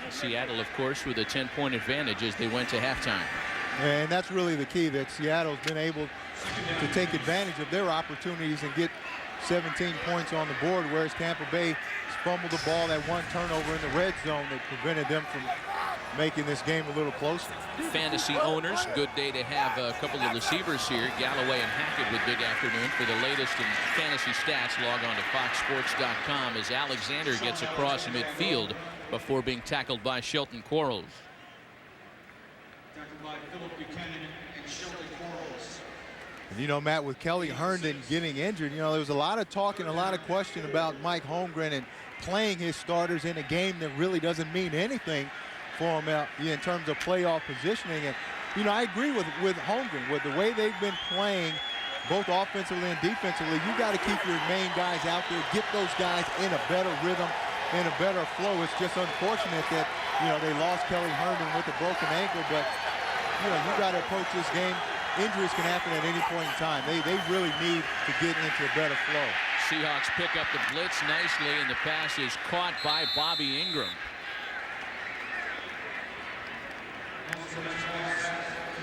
Speaker 2: Seattle, of course, with a 10-point advantage as they went to halftime.
Speaker 3: And that's really the key, that Seattle's been able to take advantage of their opportunities and get 17 points on the board, whereas Tampa Bay fumbled the ball, that one turnover in the red zone that prevented them from making this game a little closer.
Speaker 2: Fantasy owners, good day to have a couple of receivers here. Galloway and Hackett with big afternoon. For the latest in fantasy stats, log on to foxsports.com as Alexander gets across midfield before being tackled by Shelton Quarles.
Speaker 7: Tackled by Philip Buchanan and Shelton Quarles.
Speaker 3: And you know, Matt, with Kelly Herndon getting injured, you know, there was a lot of talk and a lot of question about Mike Holmgren and playing his starters in a game that really doesn't mean anything for him in terms of playoff positioning. And, you know, I agree with Holmgren. With the way they've been playing, both offensively and defensively, you got to keep your main guys out there, get those guys in a better rhythm, in a better flow. It's just unfortunate that, you know, they lost Kelly Herndon with a broken ankle, but, you know, you got to approach this game. Injuries can happen at any point in time. They really need to get into a better flow.
Speaker 2: Seahawks pick up the blitz nicely, and the pass is caught by Bobby Ingram.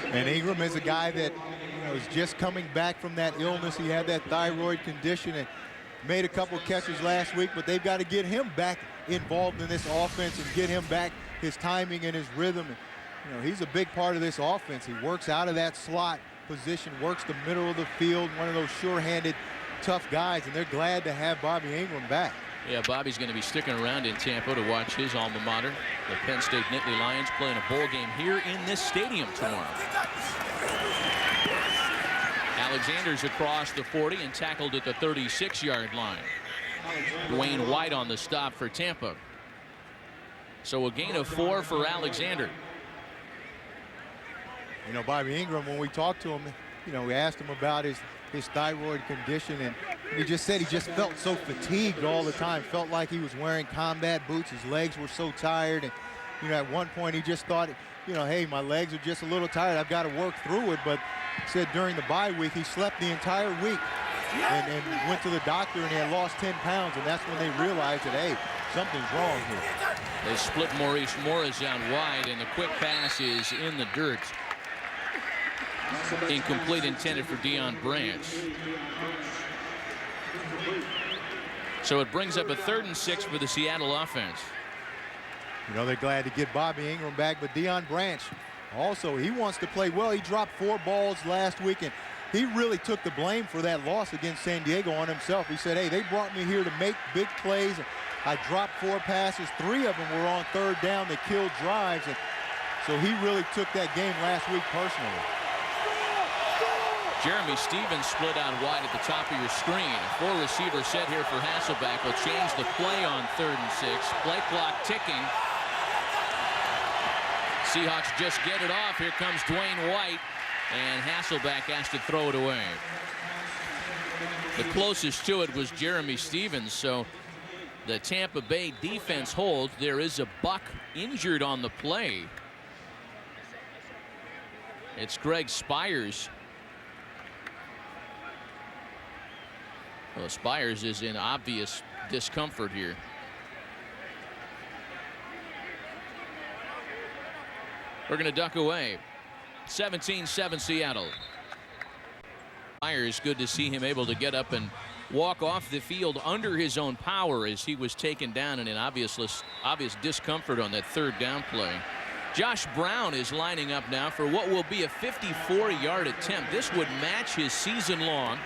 Speaker 3: And Ingram is a guy that, you know, is just coming back from that illness. He had that thyroid condition and made a couple catches last week, but they've got to get him back involved in this offense and get him back his timing and his rhythm. You know, he's a big part of this offense. He works out of that slot position, works the middle of the field, one of those sure-handed, tough guys, and they're glad to have Bobby Ingram back.
Speaker 2: Yeah, Bobby's going to be sticking around in Tampa to watch his alma mater, the Penn State Nittany Lions, playing a bowl game here in this stadium tomorrow. Alexander's across the 40 and tackled at the 36-yard line. Dwayne White on the stop for Tampa. So a gain of 4 for Alexander.
Speaker 3: You know, Bobby Ingram, when we talked to him, you know, we asked him about his thyroid condition, and he just said he just felt so fatigued all the time, felt like he was wearing combat boots. His legs were so tired, and You know, at one point he just thought, you know, hey, my legs are just a little tired. I've got to work through it. But said during the bye week he slept the entire week and went to the doctor and he had lost 10 pounds. And that's when they realized that, hey, something's wrong here.
Speaker 2: They split Maurice Morris out wide, and the quick pass is in the dirt. Incomplete, intended for Deion Branch. So it brings up a 3rd and 6 for the Seattle offense.
Speaker 3: You know, they're glad to get Bobby Ingram back, but Deion Branch also, he wants to play well. He dropped 4 balls last week, and he really took the blame for that loss against San Diego on himself. He said, hey, they brought me here to make big plays. I dropped 4 passes. 3 of them were on 3rd down. They killed drives. And so he really took that game last week personally.
Speaker 2: Jeremy Stevens split out wide at the top of your screen. A 4-receiver set here for Hasselbeck will change the play on 3rd and 6. Play clock ticking. Seahawks just get it off. Here comes Dwayne White, and Hasselbeck has to throw it away. The closest to it was Jeremy Stevens, so the Tampa Bay defense holds. There is a Buck injured on the play. It's Greg Spires. Well, Spires is in obvious discomfort here. We're going to duck away. 17-7 Seattle. Spires, good to see him able to get up and walk off the field under his own power as he was taken down in an obvious discomfort on that 3rd down play. Josh Brown is lining up now for what will be a 54-yard attempt. This would match his season long.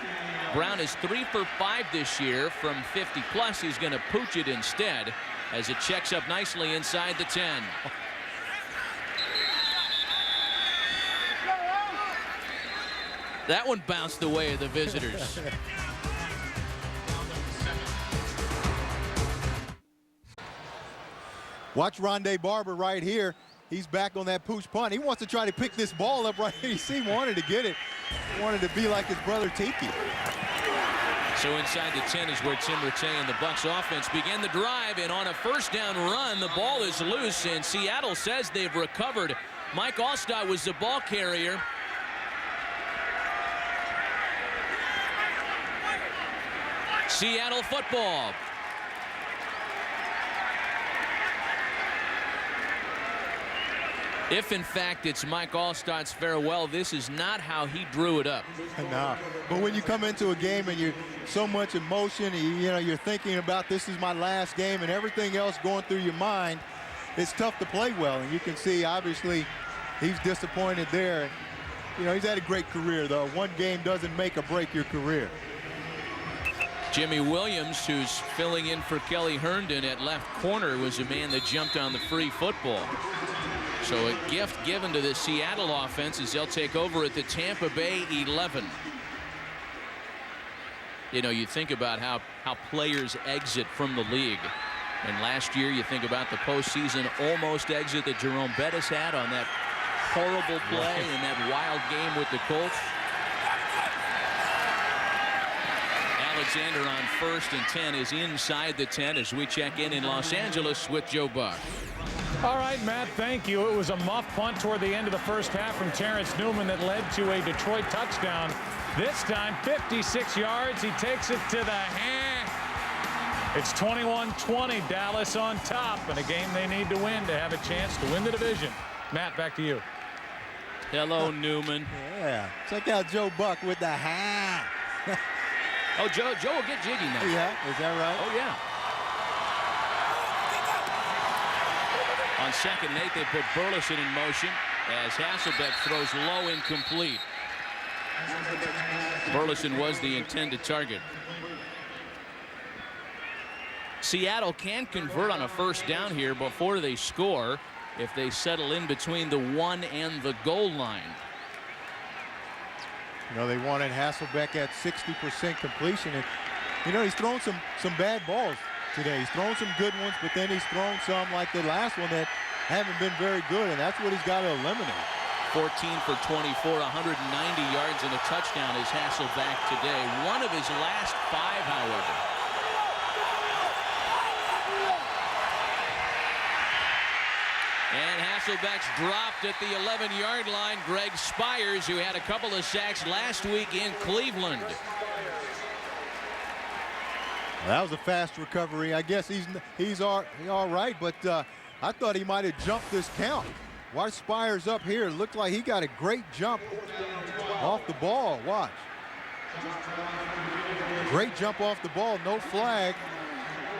Speaker 2: Brown is 3 for 5 this year from 50 plus. He's going to pooch it instead as it checks up nicely inside the 10. That one bounced the way of the visitors.
Speaker 3: Watch Rondé Barber right here. He's back on that pooch punt. He wants to try to pick this ball up right here. You see, wanted to get it. Wanted to be like his brother Tiki.
Speaker 2: So inside the 10 is where Tim Rattay and the Bucks offense begin the drive, and on a 1st down run, the ball is loose, and Seattle says they've recovered. Mike Allstott was the ball carrier. Seattle football. If in fact it's Mike Allstott's farewell, this is not how he drew it up.
Speaker 3: No, but when you come into a game and you're so much emotion, you know, you're thinking about this is my last game and everything else going through your mind, it's tough to play well. And you can see obviously he's disappointed there. You know, he's had a great career though. One game doesn't make or break your career.
Speaker 2: Jimmy Williams, who's filling in for Kelly Herndon at left corner, was a man that jumped on the free football. So a gift given to the Seattle offense as they'll take over at the Tampa Bay 11. You know, you think about how players exit from the league. And last year you think about the postseason almost exit that Jerome Bettis had on that horrible play in that wild game with the Colts. Alexander on 1st and 10 is inside the 10 as we check in Los Angeles with Joe Buck.
Speaker 5: All right, Matt, thank you. It was a muff punt toward the end of the 1st half from Terrence Newman that led to a Detroit touchdown. This time 56 yards. He takes it to the hand. It's 21-20, Dallas on top, and a game they need to win to have a chance to win the division. Matt, back to you.
Speaker 2: Hello, Newman.
Speaker 3: Yeah, check out Joe Buck with the hand.
Speaker 2: Oh, Joe will get jiggy now.
Speaker 3: Yeah, is that right?
Speaker 2: Oh, yeah. On 2nd and 8, they put Burleson in motion as Hasselbeck throws low, incomplete. Burleson was the intended target. Seattle can convert on a 1st down here before they score if they settle in between the 1 and the goal line.
Speaker 3: You know, they wanted Hasselbeck at 60% completion. And, you know, he's thrown some bad balls today. He's thrown some good ones, but then he's thrown some like the last one that haven't been very good, and that's what he's got to eliminate.
Speaker 2: 14 for 24, 190 yards and a touchdown is Hasselbeck today. One of his last 5, however. Hasselbeck's dropped at the 11-yard line. Greg Spires, who had a couple of sacks last week in Cleveland.
Speaker 3: That was a fast recovery. I guess he's all right, but I thought he might have jumped this count. Watch Spires up here. Looked like he got a great jump off the ball. Watch. Great jump off the ball, no flag.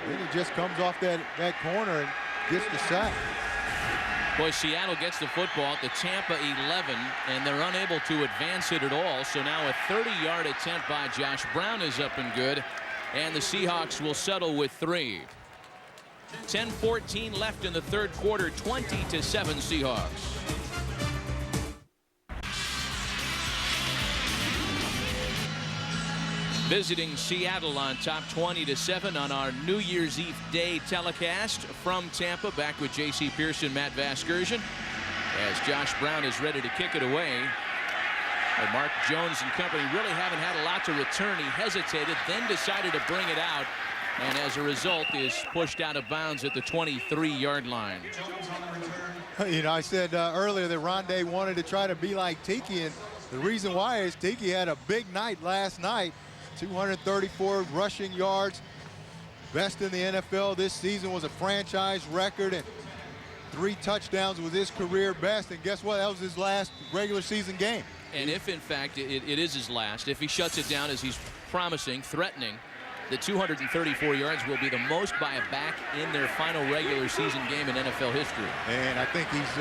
Speaker 3: Then he just comes off that corner and gets the sack.
Speaker 2: Boy, Seattle gets the football at the Tampa 11, and they're unable to advance it at all. So now a 30-yard attempt by Josh Brown is up and good, and the Seahawks will settle with 3. 10-14 left in the third quarter, 20-7 Seahawks. Visiting Seattle on top 20-7 on our New Year's Eve Day telecast from Tampa. Back with J.C. Pearson, Matt Vasgersian, as Josh Brown is ready to kick it away. And Mark Jones and company really haven't had a lot to return. He hesitated, then decided to bring it out, and as a result is pushed out of bounds at the 23-yard line.
Speaker 3: You know, I said earlier that Rondé wanted to try to be like Tiki, and the reason why is Tiki had a big night last night. 234 rushing yards, best in the NFL this season, was a franchise record, and 3 touchdowns was his career best. And guess what? That was his last regular season game.
Speaker 2: And if in fact it is his last, if he shuts it down as he's promising, threatening, the 234 yards will be the most by a back in their final regular season game in NFL history.
Speaker 3: And I think he's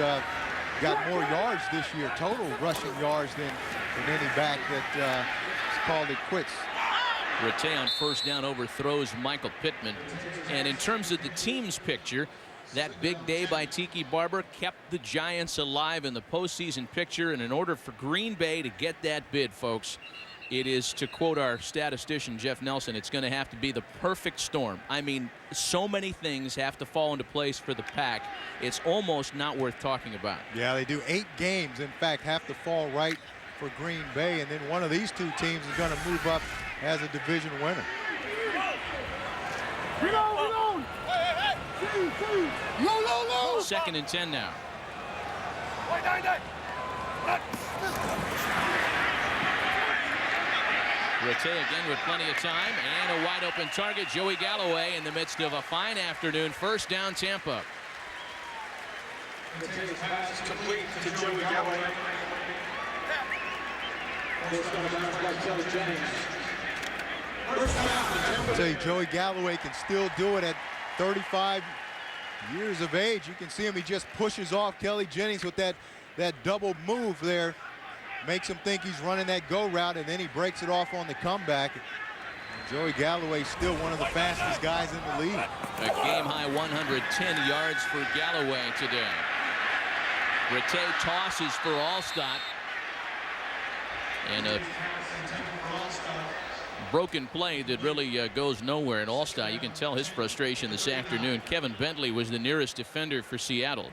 Speaker 3: got more yards this year, total rushing yards, than any back that called it quits.
Speaker 2: Rattay on first down overthrows Michael Pittman. And in terms of the team's picture, that big day by Tiki Barber kept the Giants alive in the postseason picture. And in order for Green Bay to get that bid, folks, it is, to quote our statistician Jeff Nelson, it's going to have to be the perfect storm. I mean, so many things have to fall into place for the Pack. It's almost not worth talking about.
Speaker 3: Yeah, they do 8 games, in fact, have to fall right for Green Bay, and then one of these 2 teams is going to move up as a division winner.
Speaker 2: Second and 10 now. Rattay again with plenty of time, and a wide open target, Joey Galloway, in the midst of a fine afternoon. First down, Tampa.
Speaker 7: Rattay's pass complete to Joey Galloway.
Speaker 3: I tell you, Joey Galloway can still do it at 35 years of age. You can see him, he just pushes off Kelly Jennings with that double move there. Makes him think he's running that go route, and then he breaks it off on the comeback. Joey Galloway still one of the fastest guys in the league.
Speaker 2: A game-high 110 yards for Galloway today. Rattay tosses for Allstott. And a broken play that really goes nowhere. And Allstott, you can tell his frustration this afternoon. Kevin Bentley was the nearest defender for Seattle.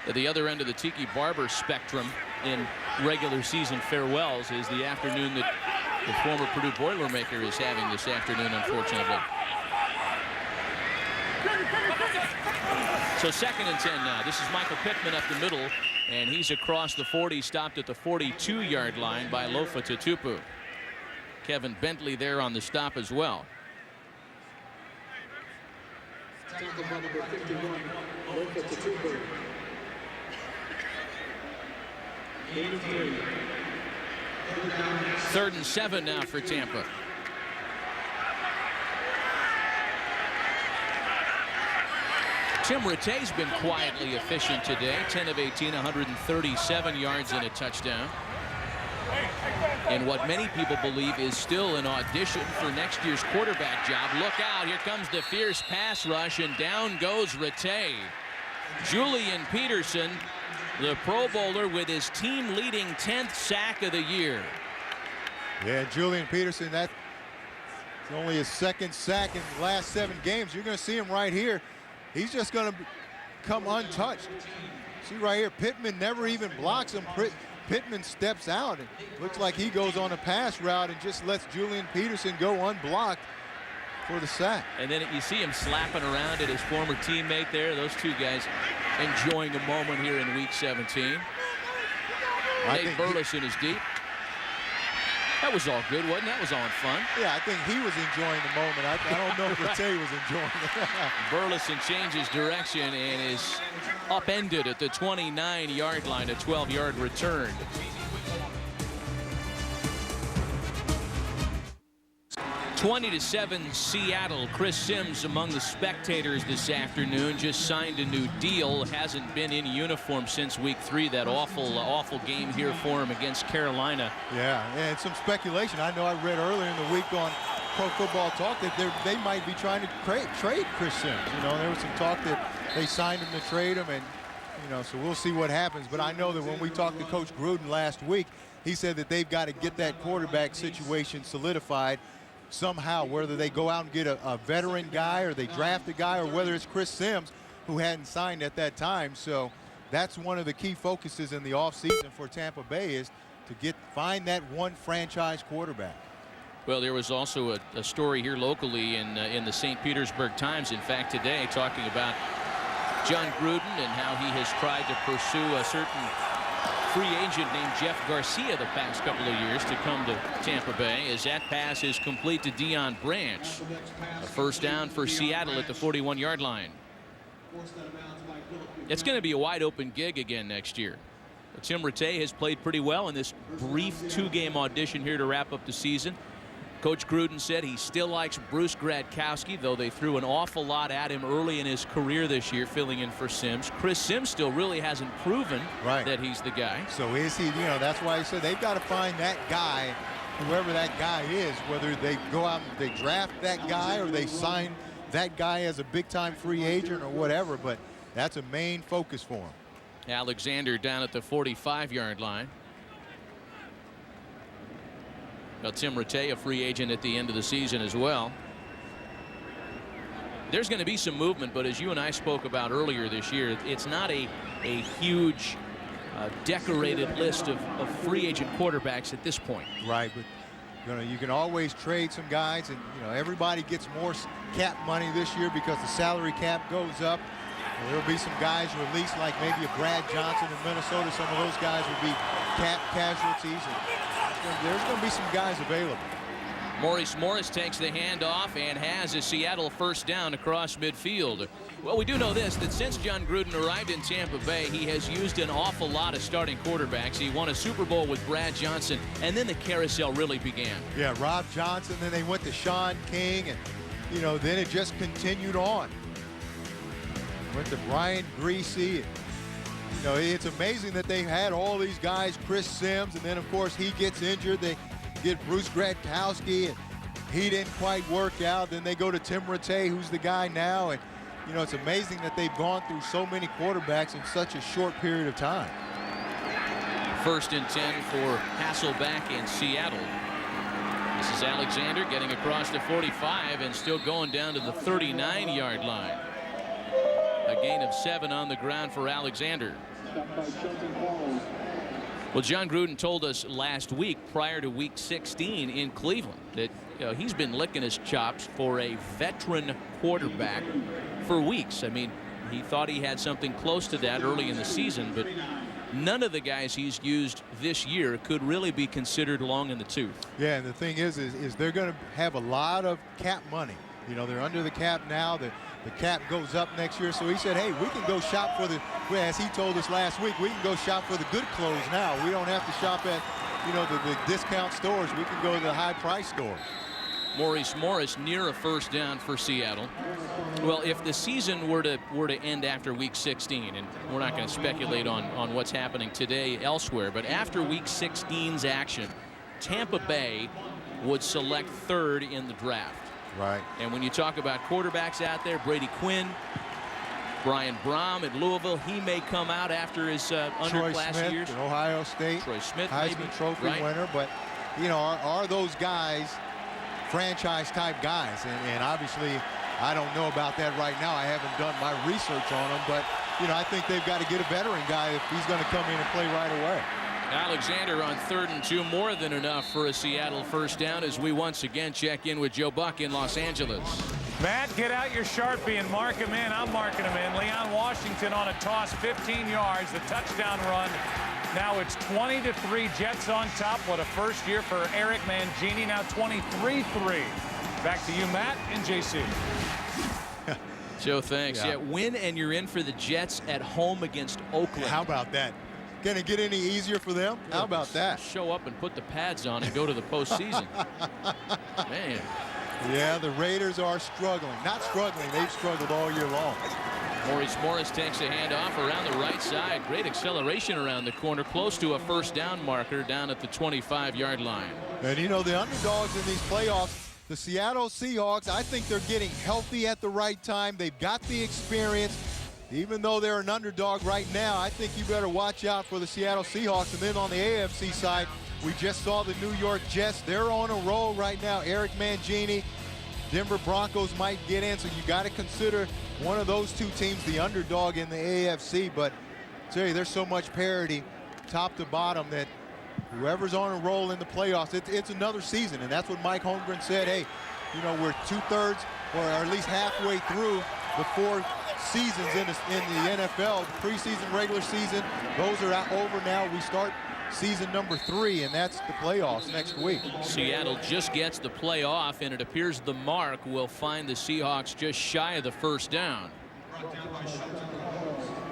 Speaker 2: At the other end of the Tiki Barber spectrum in regular season farewells is the afternoon that the former Purdue Boilermaker is having this afternoon, unfortunately. So second and 10 now. This is Michael Pittman up the middle, and he's across the 40, stopped at the 42-yard line by Lofa Tatupu. Kevin Bentley there on the stop as well. Third and 7 now for Tampa. Tim Rattay's been quietly efficient today. 10 of 18, 137 yards and a touchdown. And what many people believe is still an audition for next year's quarterback job. Look out, here comes the fierce pass rush, and down goes Rattay. Julian Peterson, the Pro Bowler, with his team-leading 10th sack of the year.
Speaker 3: Yeah, Julian Peterson, that's only his 2nd sack in the last 7 games. You're going to see him right here. He's just going to come untouched. See right here, Pittman never even blocks him. Pittman steps out. It looks like he goes on a pass route and just lets Julian Peterson go unblocked for the sack.
Speaker 2: And then you see him slapping around at his former teammate there. Those two guys enjoying a moment here in week 17. Nate Burleson is deep. That was all good, wasn't it? That was all fun.
Speaker 3: Yeah, I think he was enjoying the moment. I don't know if Rattay was enjoying it.
Speaker 2: Burleson changes direction and is upended at the 29-yard line, a 12-yard return. (20-7) Seattle. Chris Sims among the spectators this afternoon. Just signed a new deal. Hasn't been in uniform since week 3. That awful game here for him against Carolina.
Speaker 3: Yeah, and some speculation. I know I read earlier in the week on Pro Football Talk that they might be trying to trade Chris Sims. You know, there was some talk that they signed him to trade him, and you know, so we'll see what happens. But I know that when we talked to Coach Gruden last week, he said that they've got to get that quarterback situation solidified somehow, whether they go out and get a veteran guy or they draft a guy, or whether it's Chris Sims who hadn't signed at that time. So that's one of the key focuses in the offseason for Tampa Bay, is to find that one franchise quarterback.
Speaker 2: Well, there was also a story here locally in the St. Petersburg Times, in fact, today, talking about John Gruden and how he has tried to pursue a certain free agent named Jeff Garcia the past couple of years to come to Tampa Bay, as that pass is complete to Deion Branch. A first down for Seattle at the 41-yard line. It's going to be a wide open gig again next year. Tim Rattay has played pretty well in this brief 2-game audition here to wrap up the season. Coach Gruden said he still likes Bruce Gradkowski, though they threw an awful lot at him early in his career this year, filling in for Sims. Chris Sims still really hasn't proven that he's the guy.
Speaker 3: So is he? You know, that's why he said they've got to find that guy, whoever that guy is, whether they go out and they draft that guy or they sign that guy as a big-time free agent or whatever, but that's a main focus for him.
Speaker 2: Alexander down at the 45-yard line. Now, Tim Rattay, a free agent at the end of the season as well. There's going to be some movement, but as you and I spoke about earlier this year, it's not a huge decorated list of free agent quarterbacks at this point.
Speaker 3: Right, but you can always trade some guys, and everybody gets more cap money this year because the salary cap goes up. There'll be some guys released, like maybe a Brad Johnson in Minnesota. Some of those guys will be cap casualties. And there's going to be some guys available.
Speaker 2: Maurice Morris takes the handoff and has a Seattle first down across midfield. Well, we do know this, that since John Gruden arrived in Tampa Bay, he has used an awful lot of starting quarterbacks. He won a Super Bowl with Brad Johnson, and then the carousel really began.
Speaker 3: Yeah, Rob Johnson, then they went to Sean King, and, then it just continued on. Went to Brian Greasy. It's amazing that they had all these guys, Chris Sims, and then, of course, he gets injured. They get Bruce Gradkowski, and he didn't quite work out. Then they go to Tim Rattay, who's the guy now. And, it's amazing that they've gone through so many quarterbacks in such a short period of time.
Speaker 2: 1st and 10 for Hasselbeck in Seattle. This is Alexander getting across the 45 and still going down to the 39-yard line. A gain of 7 on the ground for Alexander. Well, John Gruden told us last week, prior to week 16 in Cleveland, that he's been licking his chops for a veteran quarterback for weeks. I mean, he thought he had something close to that early in the season, but none of the guys he's used this year could really be considered long in the tooth.
Speaker 3: Yeah, and the thing is they're going to have a lot of cap money. They're under the cap now. The cap goes up next year. So he said, hey, we can go shop for as he told us last week, we can go shop for the good clothes now. We don't have to shop at, the discount stores. We can go to the high price stores.
Speaker 2: Maurice Morris near a first down for Seattle. Well, if the season were to end after week 16, and we're not going to speculate on what's happening today elsewhere, but after week 16's action, Tampa Bay would select 3rd in the draft.
Speaker 3: Right.
Speaker 2: And when you talk about quarterbacks out there, Brady Quinn, Brian Brom at Louisville, he may come out after his underclass years.
Speaker 3: At Ohio State.
Speaker 2: Troy Smith,
Speaker 3: Heisman
Speaker 2: maybe.
Speaker 3: Trophy winner. But, are those guys franchise-type guys? And obviously, I don't know about that right now. I haven't done my research on them. But, I think they've got to get a veteran guy if he's going to come in and play right away.
Speaker 2: Alexander on 3rd and 2, more than enough for a Seattle first down as we once again check in with Joe Buck in Los Angeles.
Speaker 5: Matt, get out your Sharpie and mark him in. I'm marking him in. Leon Washington on a toss, 15 yards, the touchdown run. Now it's 20-3, Jets on top. What a first year for Eric Mangini. Now 23-3. Back to you, Matt and JC.
Speaker 2: Joe, thanks. Yeah, win and you're in for the Jets at home against Oakland.
Speaker 3: How about that? Can it get any easier for them? How about that?
Speaker 2: Show up and put the pads on and go to the postseason. Man.
Speaker 3: Yeah, the Raiders are struggling. Not struggling. They've struggled all year long.
Speaker 2: Maurice Morris takes a handoff around the right side. Great acceleration around the corner, close to a first down marker down at the 25-yard line.
Speaker 3: And, you know, the underdogs in these playoffs, the Seattle Seahawks, I think they're getting healthy at the right time. They've got the experience. Even though they're an underdog right now, I think you better watch out for the Seattle Seahawks. And then on the AFC side, we just saw the New York Jets. They're on a roll right now. Eric Mangini, Denver Broncos might get in, so you got to consider one of those two teams the underdog in the AFC. But I tell you, there's so much parity top to bottom that whoever's on a roll in the playoffs, it's another season. And that's what Mike Holmgren said. Hey, you know, we're 2/3 or at least halfway through the 4 seasons in the NFL. The preseason, regular season, those are over now. We start season number 3, and that's the playoffs next week.
Speaker 2: Seattle just gets the playoff, and it appears the mark will find the Seahawks just shy of the first down.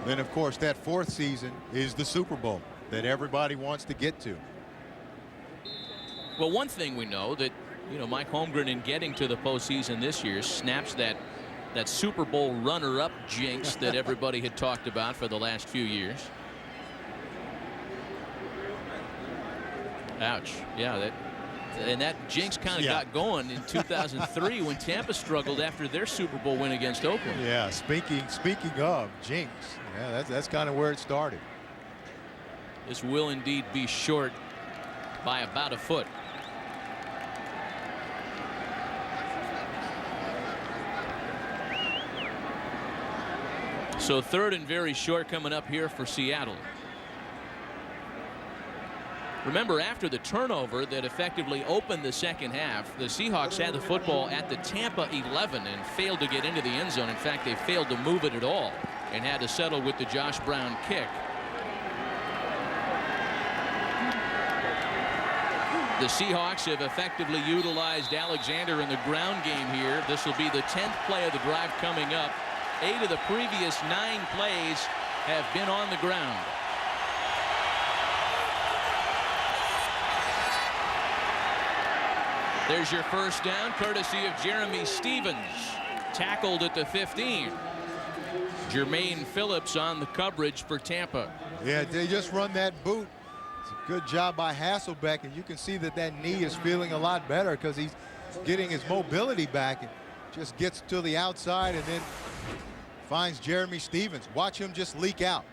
Speaker 3: Then, of course, that 4th season is the Super Bowl that everybody wants to get to.
Speaker 2: Well, one thing we know that, you know, Mike Holmgren in getting to the postseason this year snaps that Super Bowl runner-up jinx that everybody had talked about for the last few years. Ouch. Yeah, that jinx kind of got going in 2003 when Tampa struggled after their Super Bowl win against Oakland.
Speaker 3: Yeah, speaking of jinx, yeah, that's kind of where it started.
Speaker 2: This will indeed be short by about a foot. So 3rd and very short coming up here for Seattle. Remember, after the turnover that effectively opened the second half, the Seahawks had the football at the Tampa 11 and failed to get into the end zone. In fact, they failed to move it at all and had to settle with the Josh Brown kick. The Seahawks have effectively utilized Alexander in the ground game here. This will be the 10th play of the drive coming up. 8 of the previous 9 plays have been on the ground. There's your first down, courtesy of Jeremy Stevens, tackled at the 15. Jermaine Phillips on the coverage for Tampa.
Speaker 3: Yeah, they just run that boot. It's a good job by Hasselbeck, and you can see that knee is feeling a lot better because he's getting his mobility back and just gets to the outside and then finds Jeremy Stevens. Watch him just leak out.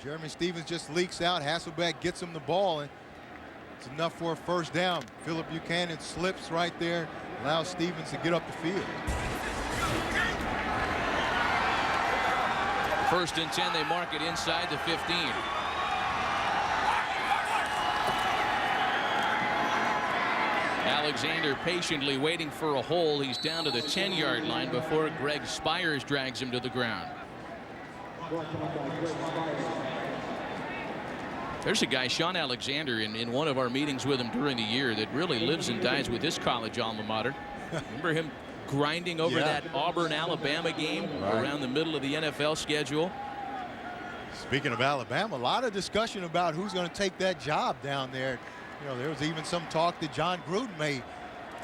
Speaker 3: Jeremy Stevens just leaks out. Hasselbeck gets him the ball, and it's enough for a first down. Philip Buchanan slips right there, allows Stevens to get up the field.
Speaker 2: 1st and 10, they mark it inside the 15. Alexander patiently waiting for a hole. He's down to the 10-yard line before Greg Spires drags him to the ground. There's a guy, Sean Alexander, in one of our meetings with him during the year that really lives and dies with his college alma mater. Remember him grinding over that Auburn-Alabama game around the middle of the NFL schedule?
Speaker 3: Speaking of Alabama, a lot of discussion about who's going to take that job down there. You know, there was even some talk that John Gruden may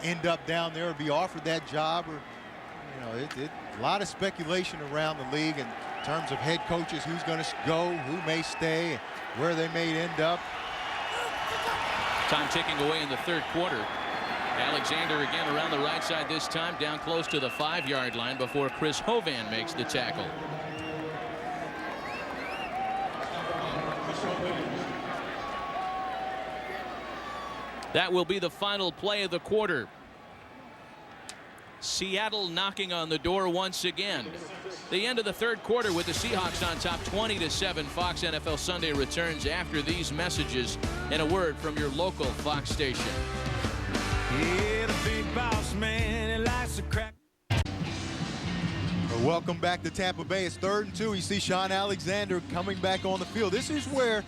Speaker 3: end up down there or be offered that job. Or, you know, a lot of speculation around the league in terms of head coaches, who's going to go, who may stay, where they may end up.
Speaker 2: Time ticking away in the 3rd quarter. Alexander again around the right side this time, down close to the 5-yard line before Chris Hovan makes the tackle. That will be the final play of the quarter. Seattle knocking on the door once again. The end of the third quarter with the Seahawks on top 20-7. Fox NFL Sunday returns after these messages and a word from your local Fox station.
Speaker 9: Yeah, the big boss man, he likes to crack.
Speaker 3: Welcome back to Tampa Bay. It's 3rd and 2. You see Sean Alexander coming back on the field. This is where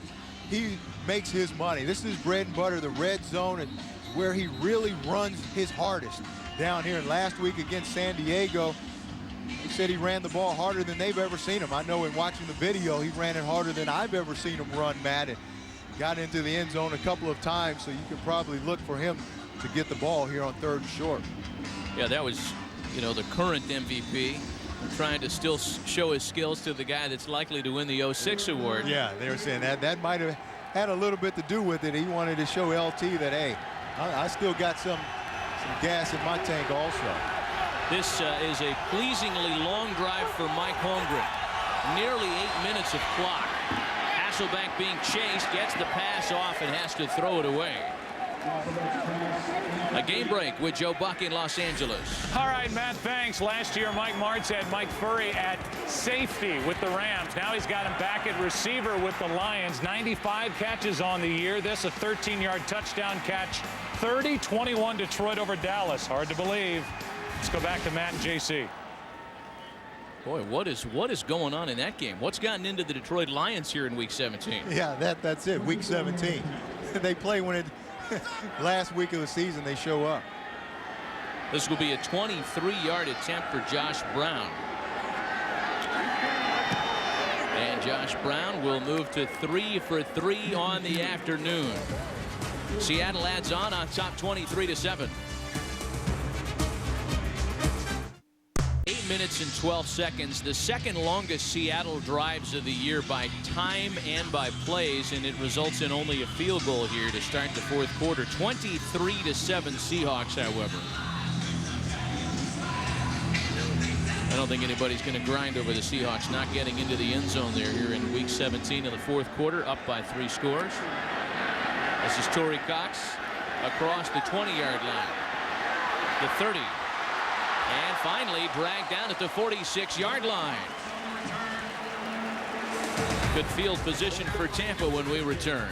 Speaker 3: he makes his money. This is bread and butter, the red zone, and where he really runs his hardest down here. And last week against San Diego, he said he ran the ball harder than they've ever seen him. I know in watching the video, he ran it harder than I've ever seen him run, Matt, and got into the end zone a couple of times, so you can probably look for him to get the ball here on 3rd and short.
Speaker 2: Yeah, that was, you know, the current MVP trying to still show his skills to the guy that's likely to win the 06 award.
Speaker 3: Yeah, they were saying that might have had a little bit to do with it. He wanted to show LT that, hey, I still got some gas in my tank also.
Speaker 2: This is a pleasingly long drive for Mike Holmgren. Nearly 8 minutes of clock. Hasselbeck being chased, gets the pass off and has to throw it away. A game break with Joe Buck in Los Angeles.
Speaker 5: All right, Matt, thanks. Last year, Mike Martz had Mike Furrey at safety with the Rams. Now he's got him back at receiver with the Lions. 95 catches on the year. This a 13-yard touchdown catch. 30-21 Detroit over Dallas. Hard to believe. Let's go back to Matt and JC.
Speaker 2: Boy, what is going on in that game? What's gotten into the Detroit Lions here in Week 17?
Speaker 3: Yeah, that's it. Week 17. They play when it last week of the season they show up.
Speaker 2: This will be a 23-yard attempt for Josh Brown. And Josh Brown will move to 3 for 3 on the afternoon. Seattle adds on top 23-7. 8 minutes and 12 seconds, the second longest Seattle drives of the year by time and by plays, and it results in only a field goal here to start the fourth quarter. 23-7 Seahawks, however. I don't think anybody's going to grind over the Seahawks not getting into the end zone there here in Week 17 of the fourth quarter, up by 3 scores. This is Torrey Cox across the 20-yard line. The 30. And finally dragged down at the 46-yard line. Good field position for Tampa when we return.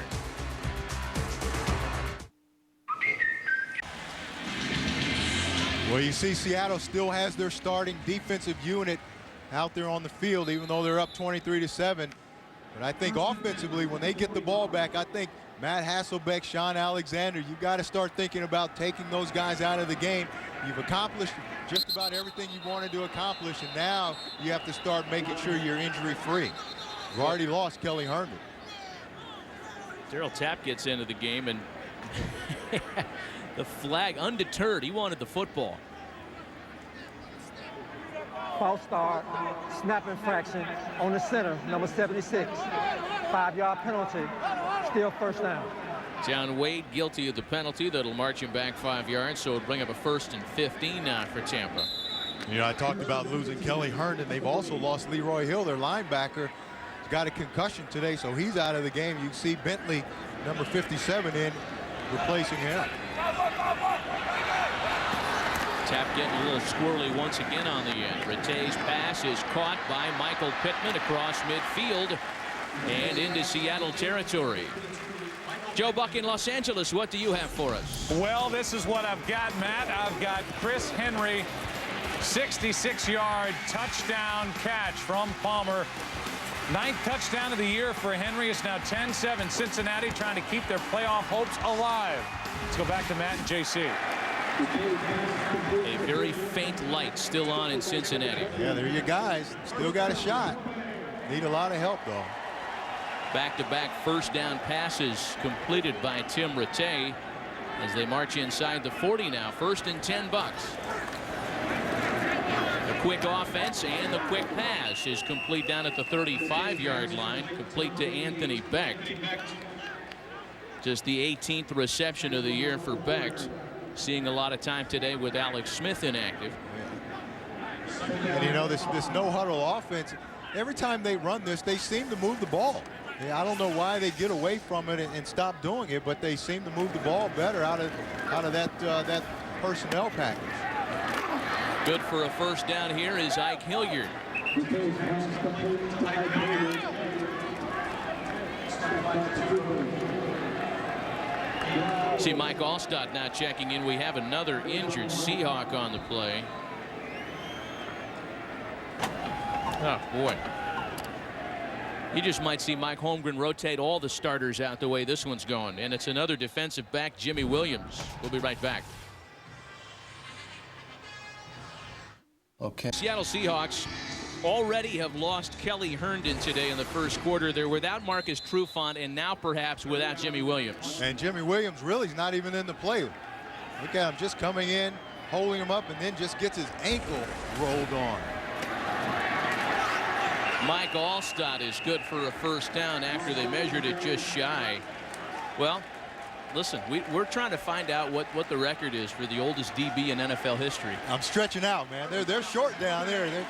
Speaker 3: Well, you see Seattle still has their starting defensive unit out there on the field, even though they're up 23-7. But I think offensively, when they get the ball back, I think Matt Hasselbeck, Sean Alexander, you got to start thinking about taking those guys out of the game. You've accomplished just about everything you wanted to accomplish, and now you have to start making sure you're injury-free. You've already lost Kelly Herndon.
Speaker 2: Darryl Tapp gets into the game, and the flag, undeterred, he wanted the football.
Speaker 4: False start, snap infraction on the center, number 76. 5-yard penalty, still first down.
Speaker 2: John Wade guilty of the penalty. That'll march him back 5 yards, so it'll bring up a 1st and 15 now for Tampa.
Speaker 3: You know, I talked about losing Kelly Herndon. They've also lost Leroy Hill, their linebacker. He's got a concussion today, so he's out of the game. You can see Bentley, number 57, in, replacing him.
Speaker 2: Tapp getting a little squirrely once again on the end. Rattay's pass is caught by Michael Pittman across midfield and into Seattle territory. Joe Buck in Los Angeles, what do you have for us?
Speaker 5: Well, this is what I've got, Matt. I've got Chris Henry, 66-yard touchdown catch from Palmer. 9th touchdown of the year for Henry. It's now 10-7 Cincinnati, trying to keep their playoff hopes alive. Let's go back to Matt and JC.
Speaker 2: A very faint light still on in Cincinnati.
Speaker 3: Yeah, there you guys. Still got a shot. Need a lot of help, though.
Speaker 2: Back-to-back first down passes completed by Tim Rattay as they march inside the 40 now. 1st and 10 Bucks. The quick offense and the quick pass is complete down at the 35-yard line, complete to Anthony Becht. Just the 18th reception of the year for Becht. Seeing a lot of time today with Alex Smith inactive.
Speaker 3: And you know, this no-huddle offense, every time they run this, they seem to move the ball. Yeah, I don't know why they get away from it and stop doing it, but they seem to move the ball better out of that personnel package.
Speaker 2: Good for a first down here is Ike Hilliard. See Mike Allstott now checking in. We have another injured Seahawk on the play. Oh, boy. You just might see Mike Holmgren rotate all the starters out the way this one's going. And it's another defensive back, Jimmy Williams. We'll be right back.
Speaker 3: Okay.
Speaker 2: Seattle Seahawks already have lost Kelly Herndon today in the first quarter. They're without Marcus Trufant and now perhaps without Jimmy Williams.
Speaker 3: And Jimmy Williams really is not even in the play. Look at him just coming in, holding him up, and then just gets his ankle rolled on.
Speaker 2: Mike Allstott is good for a first down after they measured it just shy. Well, listen, we're trying to find out what the record is for the oldest DB in NFL history.
Speaker 3: I'm stretching out, man. They're short down there. They're,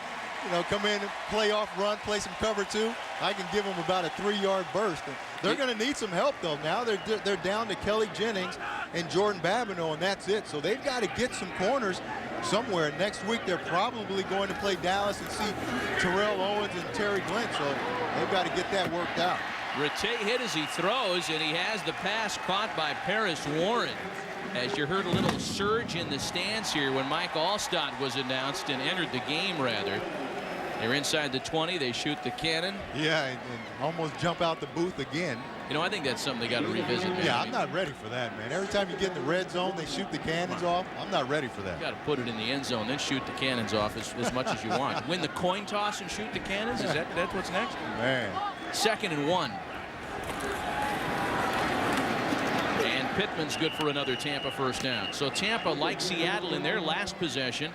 Speaker 3: come in, play off run, play some cover two. I can give them about a 3-yard burst. And they're going to need some help, though. Now they're down to Kelly Jennings and Jordan Babineau, and that's it. So they've got to get some corners somewhere. Next week, they're probably going to play Dallas and see Terrell Owens and Terry Glenn. So they've got to get that worked out.
Speaker 2: Rattay hit as he throws, and he has the pass caught by Paris Warren. As you heard a little surge in the stands here when Mike Allstott was announced and entered the game, rather. They're inside the 20. They shoot the cannon.
Speaker 3: Yeah, and almost jump out the booth again.
Speaker 2: I think that's something they got to revisit. Man.
Speaker 3: Yeah, I'm not ready for that, man. Every time you get in the red zone, they shoot the cannons off. I'm not ready for that.
Speaker 2: You got to put it in the end zone, then shoot the cannons off as much as you want. Win the coin toss and shoot the cannons? Is that's what's next?
Speaker 3: Man.
Speaker 2: 2nd and 1. And Pittman's good for another Tampa first down. So Tampa, like Seattle in their last possession,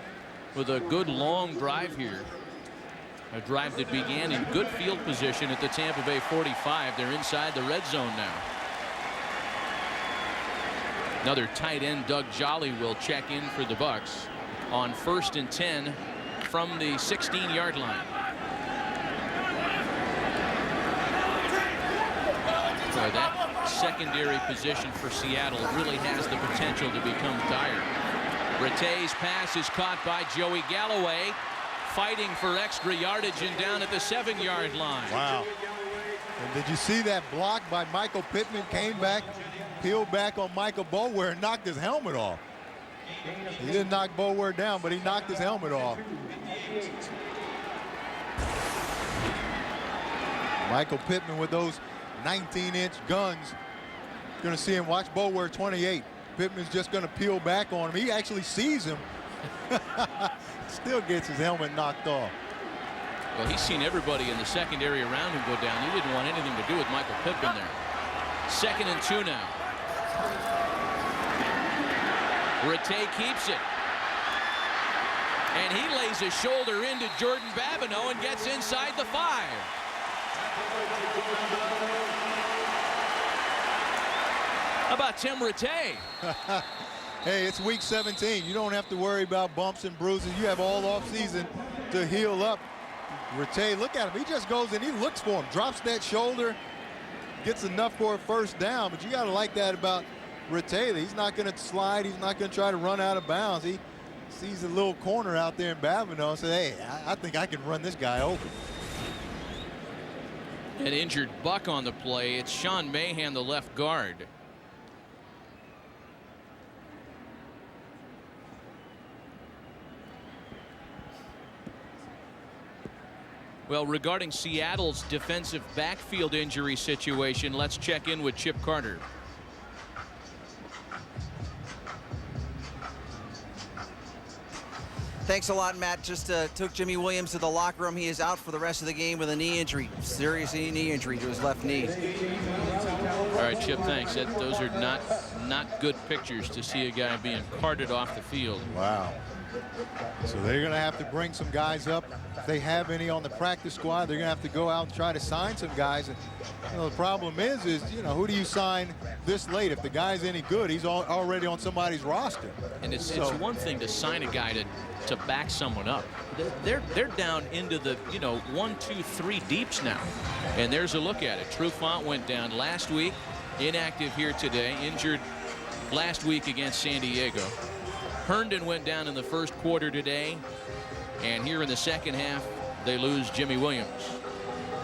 Speaker 2: with a good long drive here. A drive that began in good field position at the Tampa Bay 45. They're inside the red zone now. Another tight end, Doug Jolly, will check in for the Bucs on 1st and 10 from the 16-yard line. So that secondary position for Seattle really has the potential to become dire. Rattay's pass is caught by Joey Galloway, fighting for extra yardage and down at the 7-yard line.
Speaker 3: Wow. And did you see that block by Michael Pittman? Came back, peeled back on Michael Boulware and knocked his helmet off. He didn't knock Boulware down, but he knocked his helmet off. Michael Pittman with those 19-inch guns. Going to see him. Watch Boulware 28. Pittman's just going to peel back on him. He actually sees him. Still gets his helmet knocked off.
Speaker 2: Well, he's seen everybody in the secondary around him go down. He didn't want anything to do with Michael Pittman there. 2nd and 2 now. Rattay keeps it. And he lays a shoulder into Jordan Babineau and gets inside the 5. How about Tim Rattay?
Speaker 3: Hey, it's week 17. You don't have to worry about bumps and bruises. You have all off season to heal up. Rattay, look at him. He just goes and he looks for him, drops that shoulder, gets enough for a first down. But you got to like that about Rattay. He's not going to slide. He's not going to try to run out of bounds. He sees a little corner out there in Babineau and says, hey, I think I can run this guy over.
Speaker 2: An injured Buck on the play. It's Sean Mahan, the left guard. Well, regarding Seattle's defensive backfield injury situation, let's check in with Chip Carter.
Speaker 6: Thanks a lot, Matt. Just took Jimmy Williams to the locker room. He is out for the rest of the game with a knee injury, serious knee injury to his left knee.
Speaker 2: All right, Chip, thanks. Those are not good pictures to see a guy being carted off the field.
Speaker 3: Wow. So they're going to have to bring some guys up. If they have any on the practice squad, they're going to have to go out and try to sign some guys. And the problem is, who do you sign this late? If the guy's any good, he's already on somebody's roster.
Speaker 2: And it's one thing to sign a guy to back someone up. They're down into the 1, 2, 3 deeps now. And there's a look at it. Trufant went down last week, inactive here today, injured last week against San Diego. Herndon went down in the first quarter today, and here in the second half they lose Jimmy Williams.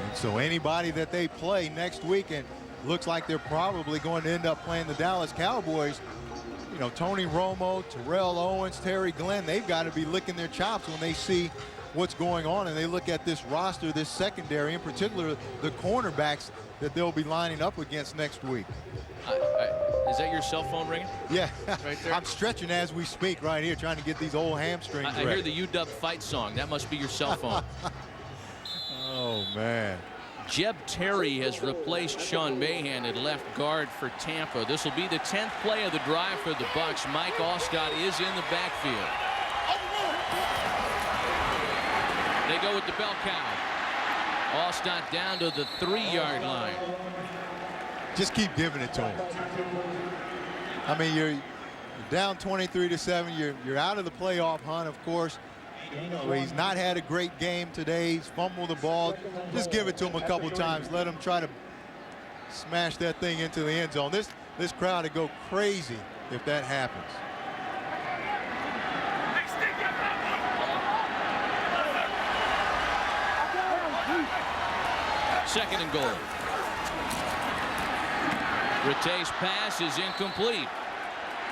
Speaker 3: And so anybody that they play next week, and looks like they're probably going to end up playing the Dallas Cowboys, you know, Tony Romo, Terrell Owens, Terry Glenn, they've got to be licking their chops when they see what's going on and they look at this roster, this secondary, in particular the cornerbacks that they'll be lining up against next week.
Speaker 2: Is that your cell phone ringing?
Speaker 3: Yeah,
Speaker 2: right there.
Speaker 3: I'm stretching as we speak right here, trying to get these old hamstrings
Speaker 2: I hear the UW fight song. That must be your cell phone.
Speaker 3: Oh, man.
Speaker 2: Jeb Terry has replaced Sean Mahan at left guard for Tampa. This will be the 10th play of the drive for the Bucs. Mike Allstott is in the backfield. They go with the bell cow. Allstott down to the 3-yard line.
Speaker 3: Just keep giving it to him. I mean, you're down 23-7. You're out of the playoff hunt, of course. Well, he's not had a great game today. He's fumbled the ball. Just give it to him a couple times. Let him try to smash that thing into the end zone. This crowd would go crazy if that happens.
Speaker 2: Second and goal. Rattay's pass is incomplete.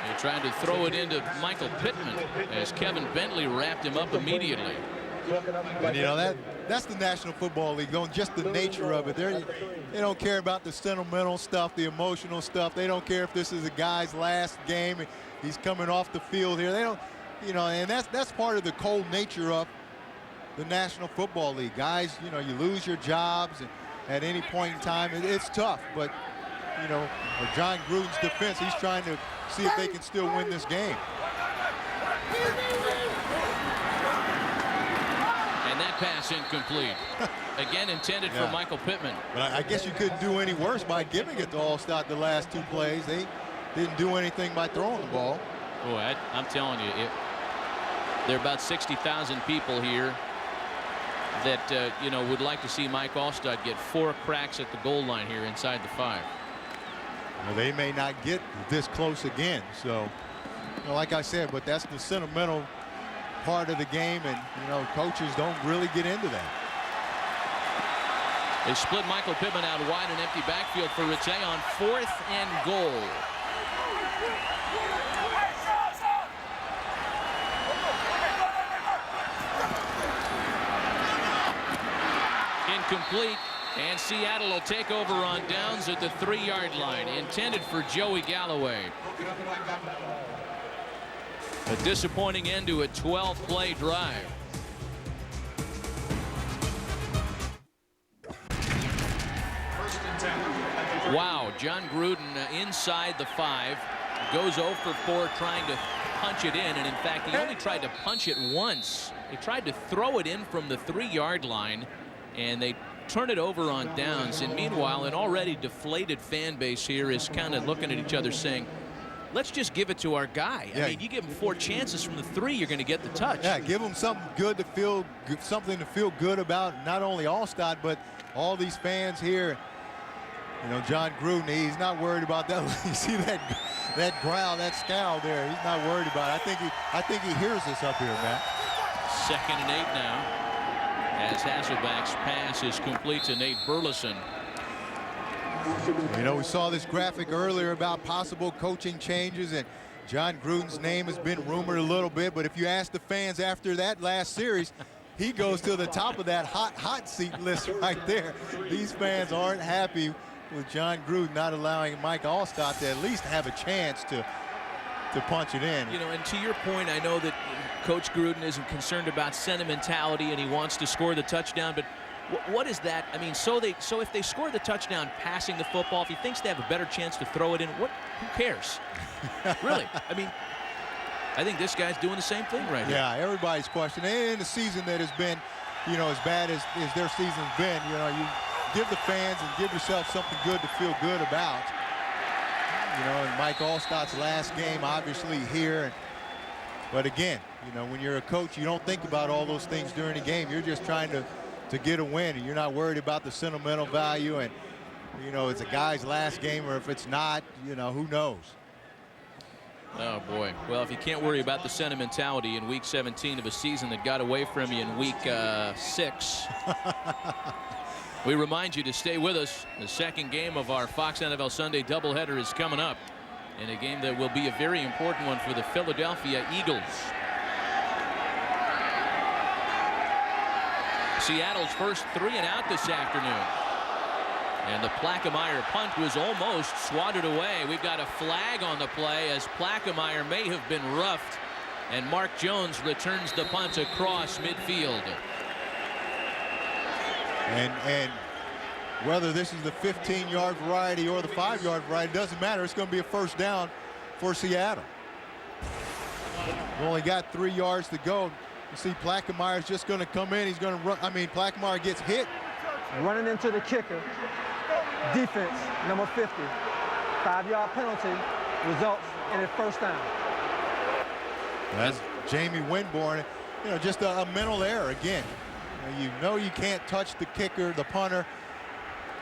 Speaker 2: They tried to throw it into Michael Pittman as Kevin Bentley wrapped him up immediately.
Speaker 3: And you know, that's the National Football League, though, just the nature of it. They don't care about the sentimental stuff, the emotional stuff. They don't care if this is a guy's last game and he's coming off the field here. They don't, you know, and that's part of the cold nature of the National Football League. Guys, you know, you lose your jobs and at any point in time. It's tough, but you know, for John Gruden's defense, he's trying to see if they can still win this game.
Speaker 2: And that pass incomplete. Again intended for Michael Pittman.
Speaker 3: But I guess you couldn't do any worse by giving it to Allstott the last 2 plays. They didn't do anything by throwing the ball.
Speaker 2: Boy, I'm telling you, there are about 60,000 people here that you know, would like to see Mike Allstott get 4 cracks at the goal line here inside the 5.
Speaker 3: Well, they may not get this close again. So, you know, like I said, but that's the sentimental part of the game, and you know, coaches don't really get into that.
Speaker 2: They split Michael Pittman out wide and empty backfield for Rattay on 4th and goal. Incomplete, and Seattle will take over on downs at the 3-yard line, intended for Joey Galloway. A disappointing end to a 12-play drive. Wow, John Gruden inside the 5, goes 0 for 4 trying to punch it in, and in fact he only tried to punch it once. He tried to throw it in from the 3-yard line, and they turn it over on downs. And meanwhile, an already deflated fan base here is kind of looking at each other saying, let's just give it to our guy. I mean, you give him 4 chances from the 3, you're going to get the touch.
Speaker 3: Yeah, give him something good to feel, something to feel good about, not only Allstott, but all these fans here. You know, John Gruden, he's not worried about that. You see that growl, that scowl there. He's not worried about it. I think he hears us up here, Matt.
Speaker 2: 2nd and 8 now, as Hasselback's pass is complete to Nate Burleson.
Speaker 3: You know, we saw this graphic earlier about possible coaching changes, and John Gruden's name has been rumored a little bit, but if you ask the fans after that last series, he goes to the top of that hot seat list right there. These fans aren't happy with John Gruden not allowing Mike Allstott to at least have a chance to punch it in.
Speaker 2: You know, and to your point, I know that Coach Gruden isn't concerned about sentimentality and he wants to score the touchdown, but what is that? I mean, so if they score the touchdown passing the football, if he thinks they have a better chance to throw it in, who cares? Really? I mean, I think this guy's doing the same thing right now.
Speaker 3: Yeah, everybody's questioning. And in the season that has been, you know, as bad as their season's been, you know, you give the fans and give yourself something good to feel good about. You know, and Mike Allstott's last game, obviously, here. But again, you know, when you're a coach, you don't think about all those things during the game. You're just trying to get a win, and you're not worried about the sentimental value. And, you know, it's a guy's last game, or if it's not, you know, who knows?
Speaker 2: Oh, boy. Well, if you can't worry about the sentimentality in Week 17 of a season that got away from you in Week 6, we remind you to stay with us. The second game of our Fox NFL Sunday doubleheader is coming up, in a game that will be a very important one for the Philadelphia Eagles. Seattle's first 3 and out this afternoon. And the Plaquemire punt was almost swatted away. We've got a flag on the play as Plaquemire may have been roughed. And Mark Jones returns the punt across midfield.
Speaker 3: And whether this is the 15-yard variety or the 5-yard variety, doesn't matter. It's going to be a first down for Seattle. We've only got 3 yards to go. You see Plaquemire's just going to come in. He's going to run. I mean, Plaquemire gets hit.
Speaker 4: Running into the kicker. Defense, number 50. 5-yard penalty results in a first down.
Speaker 3: That's Jamie Winborn. You know, just a mental error again. You know you can't touch the kicker, the punter.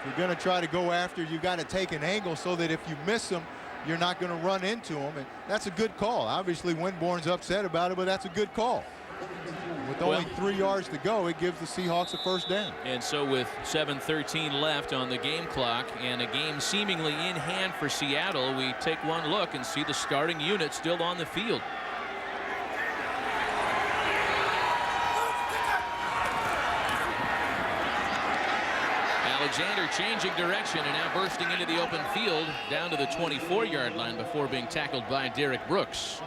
Speaker 3: If you're going to try to go after, you've got to take an angle so that if you miss him, you're not going to run into him. And that's a good call. Obviously, Winborn's upset about it, but that's a good call. With only 3 yards to go, it gives the Seahawks a first down.
Speaker 2: And so with 7:13 left on the game clock and a game seemingly in hand for Seattle, we take one look and see the starting unit still on the field. Alexander changing direction and now bursting into the open field down to the 24-yard line before being tackled by Derek Brooks.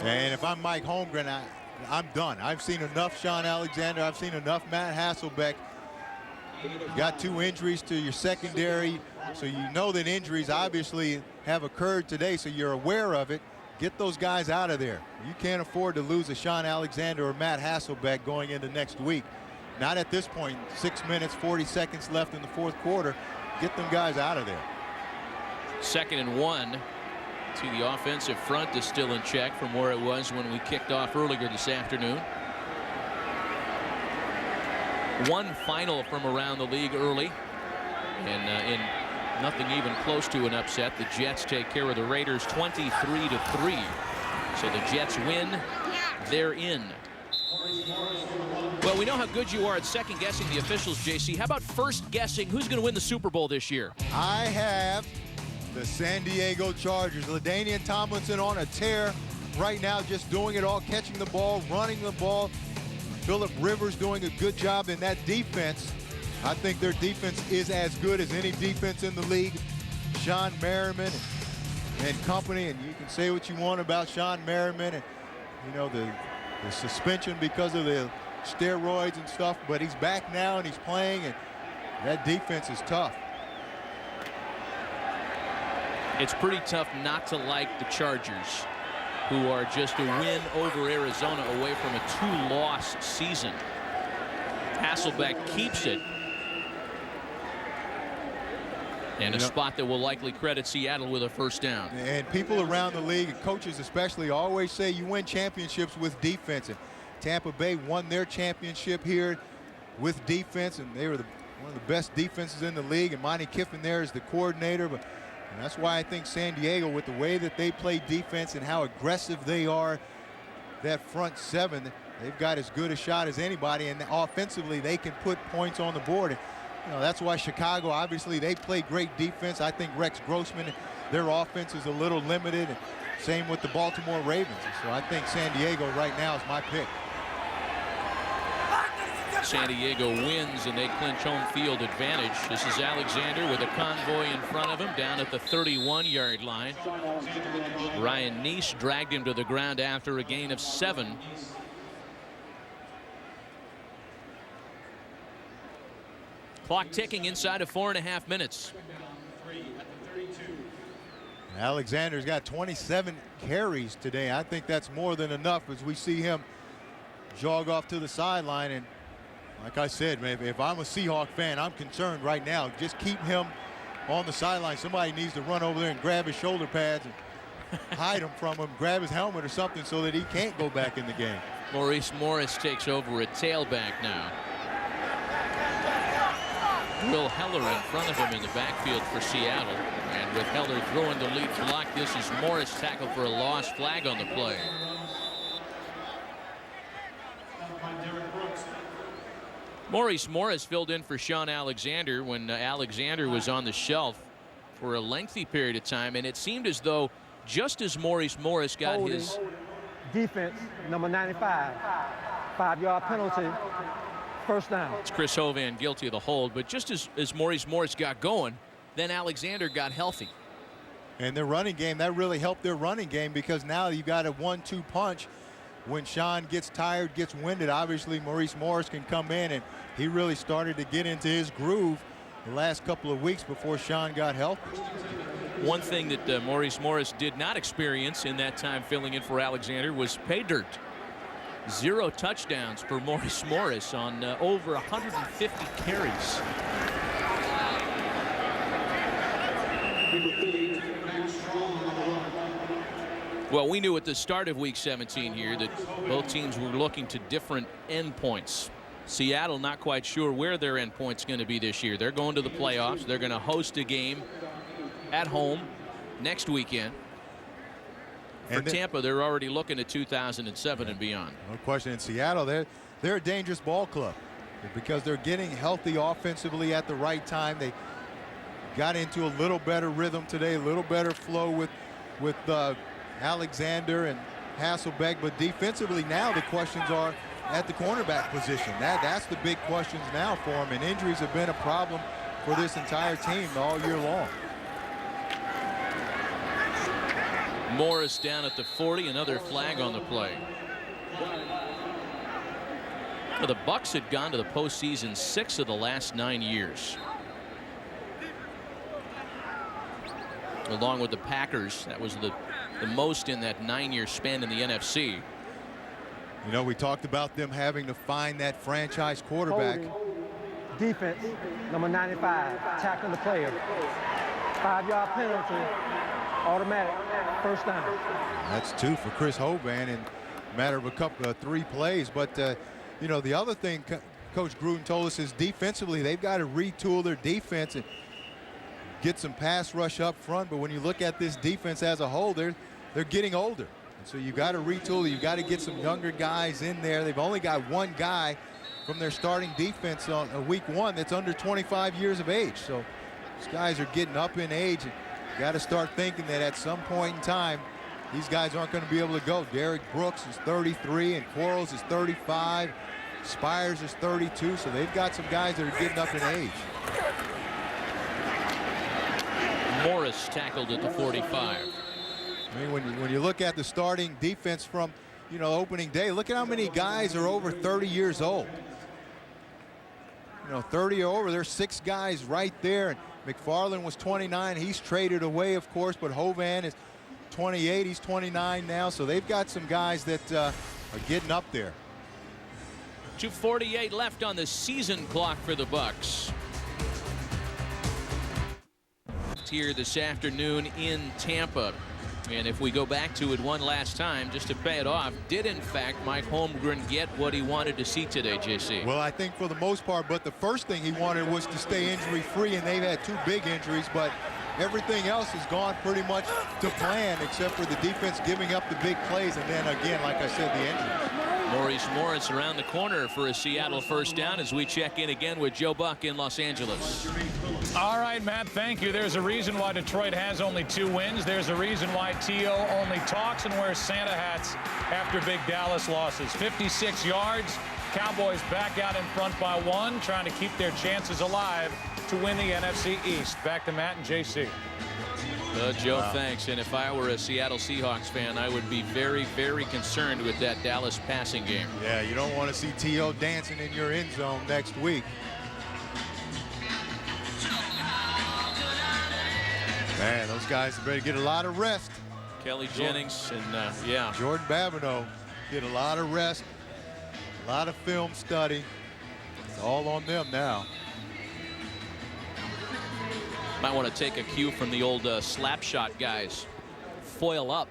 Speaker 3: And if I'm Mike Holmgren, I'm done. I've seen enough Shaun Alexander. I've seen enough Matt Hasselbeck. You got 2 injuries to your secondary, so you know that injuries obviously have occurred today, so you're aware of it. Get those guys out of there. You can't afford to lose a Shaun Alexander or Matt Hasselbeck going into next week. Not at this point. 6 minutes, 40 seconds left in the 4th quarter. Get them guys out of there.
Speaker 2: 2nd and 1. See, the offensive front is still in check from where it was when we kicked off earlier this afternoon. One final from around the league early, and in nothing even close to an upset, the Jets take care of the Raiders 23-3. So the Jets win. They're in. Well, we know how good you are at second guessing the officials, JC. How about first guessing who's going to win the Super Bowl this year?
Speaker 3: I have the San Diego Chargers. LaDainian Tomlinson on a tear right now, just doing it all, catching the ball, running the ball. Phillip Rivers doing a good job in that defense. I think their defense is as good as any defense in the league. Sean Merriman and company, and you can say what you want about Sean Merriman and, you know, the suspension because of the steroids and stuff, but he's back now and he's playing, and that defense is tough.
Speaker 2: It's pretty tough not to like the Chargers, who are just a win over Arizona away from a 2-loss season. Hasselbeck keeps it. And a spot that will likely credit Seattle with a first down.
Speaker 3: And people around the league, and coaches especially, always say you win championships with defense. And Tampa Bay won their championship here with defense, and they were one of the best defenses in the league. And Monty Kiffin there is the coordinator. And that's why I think San Diego, with the way that they play defense and how aggressive they are, that front seven, they've got as good a shot as anybody. And offensively, they can put points on the board. You know, that's why Chicago, obviously, they play great defense. I think Rex Grossman, their offense is a little limited. And same with the Baltimore Ravens. So I think San Diego right now is my pick.
Speaker 2: San Diego wins and they clinch home field advantage. This is Alexander with a convoy in front of him down at the 31-yard line. Ryan Neese dragged him to the ground after a gain of 7. Clock ticking inside of 4.5 minutes.
Speaker 3: Alexander's got 27 carries today. I think that's more than enough as we see him jog off to the sideline. And like I said, man, if I'm a Seahawk fan, I'm concerned right now. Just keep him on the sideline. Somebody needs to run over there and grab his shoulder pads and hide him from him, grab his helmet or something so that he can't go back in the game. Maurice
Speaker 2: Morris takes over at tailback now. Will Heller in front of him in the backfield for Seattle. And with Heller throwing the lead block, this is Morris tackled for a loss. Flag on the play. Maurice Morris filled in for Sean Alexander when Alexander was on the shelf for a lengthy period of time, and it seemed as though just as Maurice Morris got his
Speaker 4: defense, number 95, 5-yard penalty, first down.
Speaker 2: It's Chris Hovan guilty of the hold, but just as Maurice Morris got going, then Alexander got healthy.
Speaker 3: And their running game, that really helped their running game, because now you got a 1-2 punch. When Sean gets tired, gets winded, obviously Maurice Morris can come in, and he really started to get into his groove the last couple of weeks before Sean got healthy.
Speaker 2: One thing that Maurice Morris did not experience in that time filling in for Alexander was pay dirt. 0 touchdowns for Maurice Morris on over 150 carries. Well, we knew at the start of week 17 here that both teams were looking to different endpoints. Seattle not quite sure where their endpoint's going to be this year. They're going to the playoffs. They're going to host a game at home next weekend. For Tampa, they're already looking at 2007 and beyond.
Speaker 3: No question. In Seattle, they're a dangerous ball club because they're getting healthy offensively at the right time. They got into a little better rhythm today, a little better flow with Alexander and Hasselbeck, but defensively now the questions are at the cornerback position. That's the big questions now for them, and injuries have been a problem for this entire team all year long.
Speaker 2: Morris down at the 40, another flag on the play. Well, the Bucs had gone to the postseason 6 of the last 9 years. Along with the Packers, that was the most in that 9-year span in the NFC.
Speaker 3: You know, we talked about them having to find that franchise quarterback.
Speaker 4: Defense, number 95, tackling the player. 5-yard penalty, automatic, first down.
Speaker 3: That's 2 for Chris Hovan in a matter of a couple of 3 plays. But, you know, the other thing Coach Gruden told us is defensively they've got to retool their defense and get some pass rush up front. But when you look at this defense as a whole, they're getting older. And so you got to retool. You got to get some younger guys in there. They've only got 1 guy from their starting defense on week 1 that's under 25 years of age. So these guys are getting up in age. And you got to start thinking that at some point in time, these guys aren't going to be able to go. Derek Brooks is 33 and Quarles is 35. Spires is 32. So they've got some guys that are getting up in age.
Speaker 2: Morris tackled at the 45.
Speaker 3: I mean, when you look at the starting defense from, you know, opening day, look at how many guys are over 30 years old. You know, 30 or over. There's 6 guys right there. And McFarland was 29. He's traded away, of course, but Hovan is 28. He's 29 now. So they've got some guys that are getting up there.
Speaker 2: 2:48 left on the season clock for the Bucs. Here this afternoon in Tampa. And if we go back to it one last time, just to pay it off, did in fact Mike Holmgren get what he wanted to see today, JC?
Speaker 3: Well, I think for the most part, but the first thing he wanted was to stay injury-free, and they've had 2 big injuries, but everything else has gone pretty much to plan, except for the defense giving up the big plays, and then again, like I said, the injuries.
Speaker 2: Maurice Morris around the corner for a Seattle first down as we check in again with Joe Buck in Los Angeles.
Speaker 5: All right, Matt, thank you. There's a reason why Detroit has only 2 wins. There's a reason why T.O. only talks and wears Santa hats after big Dallas losses. 56 yards. Cowboys back out in front by 1, trying to keep their chances alive to win the NFC East. Back to Matt and JC.
Speaker 2: Joe, thanks. And if I were a Seattle Seahawks fan, I would be very, very concerned with that Dallas passing game.
Speaker 3: Yeah, you don't want to see T.O. dancing in your end zone next week. Man, those guys better get a lot of rest.
Speaker 2: Kelly Jennings and, yeah.
Speaker 3: Jordan Babineau get a lot of rest, a lot of film study. It's all on them now.
Speaker 2: Might want to take a cue from the old slap shot guys. Foil up.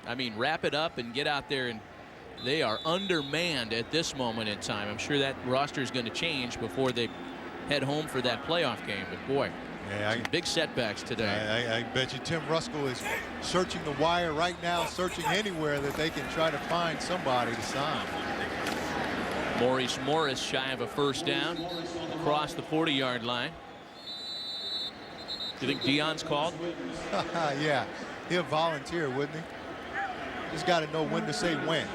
Speaker 2: I mean, wrap it up and get out there, and they are undermanned at this moment in time. I'm sure that roster is going to change before they head home for that playoff game. But boy,
Speaker 3: yeah,
Speaker 2: big setbacks today.
Speaker 3: I bet you Tim Ruskell is searching the wire right now, searching anywhere that they can try to find somebody to sign.
Speaker 2: Maurice Morris shy of a first down across the 40-yard line. Do you think Dion's called?
Speaker 3: Yeah, he'll volunteer, wouldn't he? Just got to know when to say when.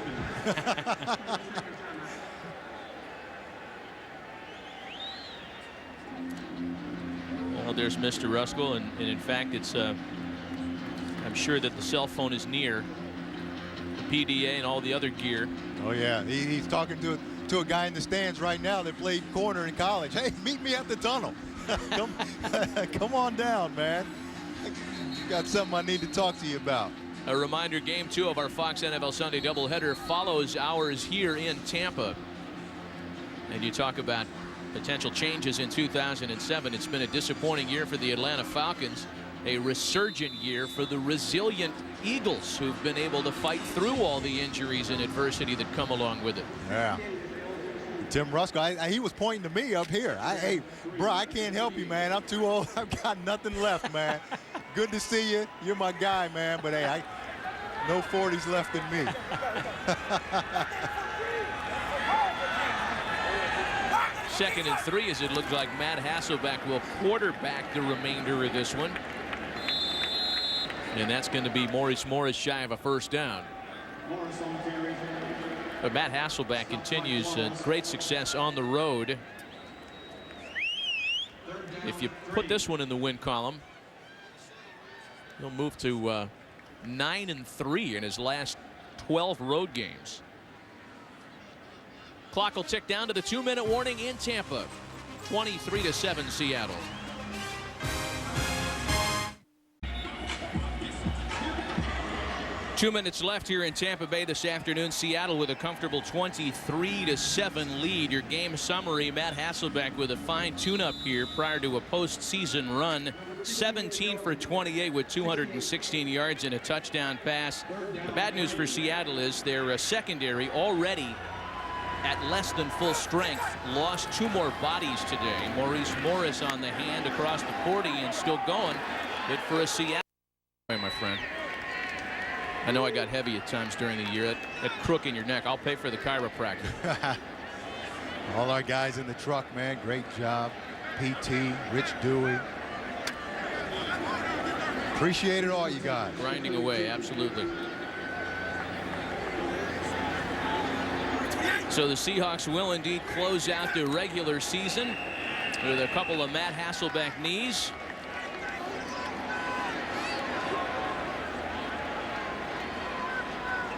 Speaker 2: Well, there's Mr. Ruskell, and in fact, it's I'm sure that the cell phone is near the PDA and all the other gear.
Speaker 3: Oh yeah, he's talking to a guy in the stands right now that played corner in college. Hey, meet me at the tunnel. Come on down, man. Got something I need to talk to you about.
Speaker 2: A reminder, Game 2 of our Fox NFL Sunday doubleheader follows ours here in Tampa. And you talk about potential changes in 2007. It's been a disappointing year for the Atlanta Falcons, a resurgent year for the resilient Eagles, who've been able to fight through all the injuries and adversity that come along with it.
Speaker 3: Yeah. Tim Ruskell, he was pointing to me up here. Hey, bro, I can't help you, man. I'm too old. I've got nothing left, man. Good to see you. You're my guy, man. But hey, no 40s left in me.
Speaker 2: Second and 3, as it looks like Matt Hasselbeck will quarterback the remainder of this one. And that's going to be Maurice Morris shy of a first down. But Matt Hasselbeck continues great success on the road. If you put this one in the win column, he'll move to 9-3 in his last 12 road games. Clock will tick down to the 2-minute warning in Tampa. 23-7 Seattle. Two minutes left here in Tampa Bay this afternoon. Seattle with a comfortable 23-7 lead. Your game summary, Matt Hasselbeck with a fine tune-up here prior to a postseason run. 17 for 28 with 216 yards and a touchdown pass. The bad news for Seattle is their secondary already at less than full strength. Lost 2 more bodies today. Maurice Morris on the hand across the 40 and still going. But for a Seattle, my friend, I know I got heavy at times during the year. That crook in your neck, I'll pay for the chiropractor.
Speaker 3: All our guys in the truck, man, great job. PT, Rich Dewey. Appreciate it all, you guys.
Speaker 2: Grinding away, absolutely. So the Seahawks will indeed close out the regular season with a couple of Matt Hasselbeck knees.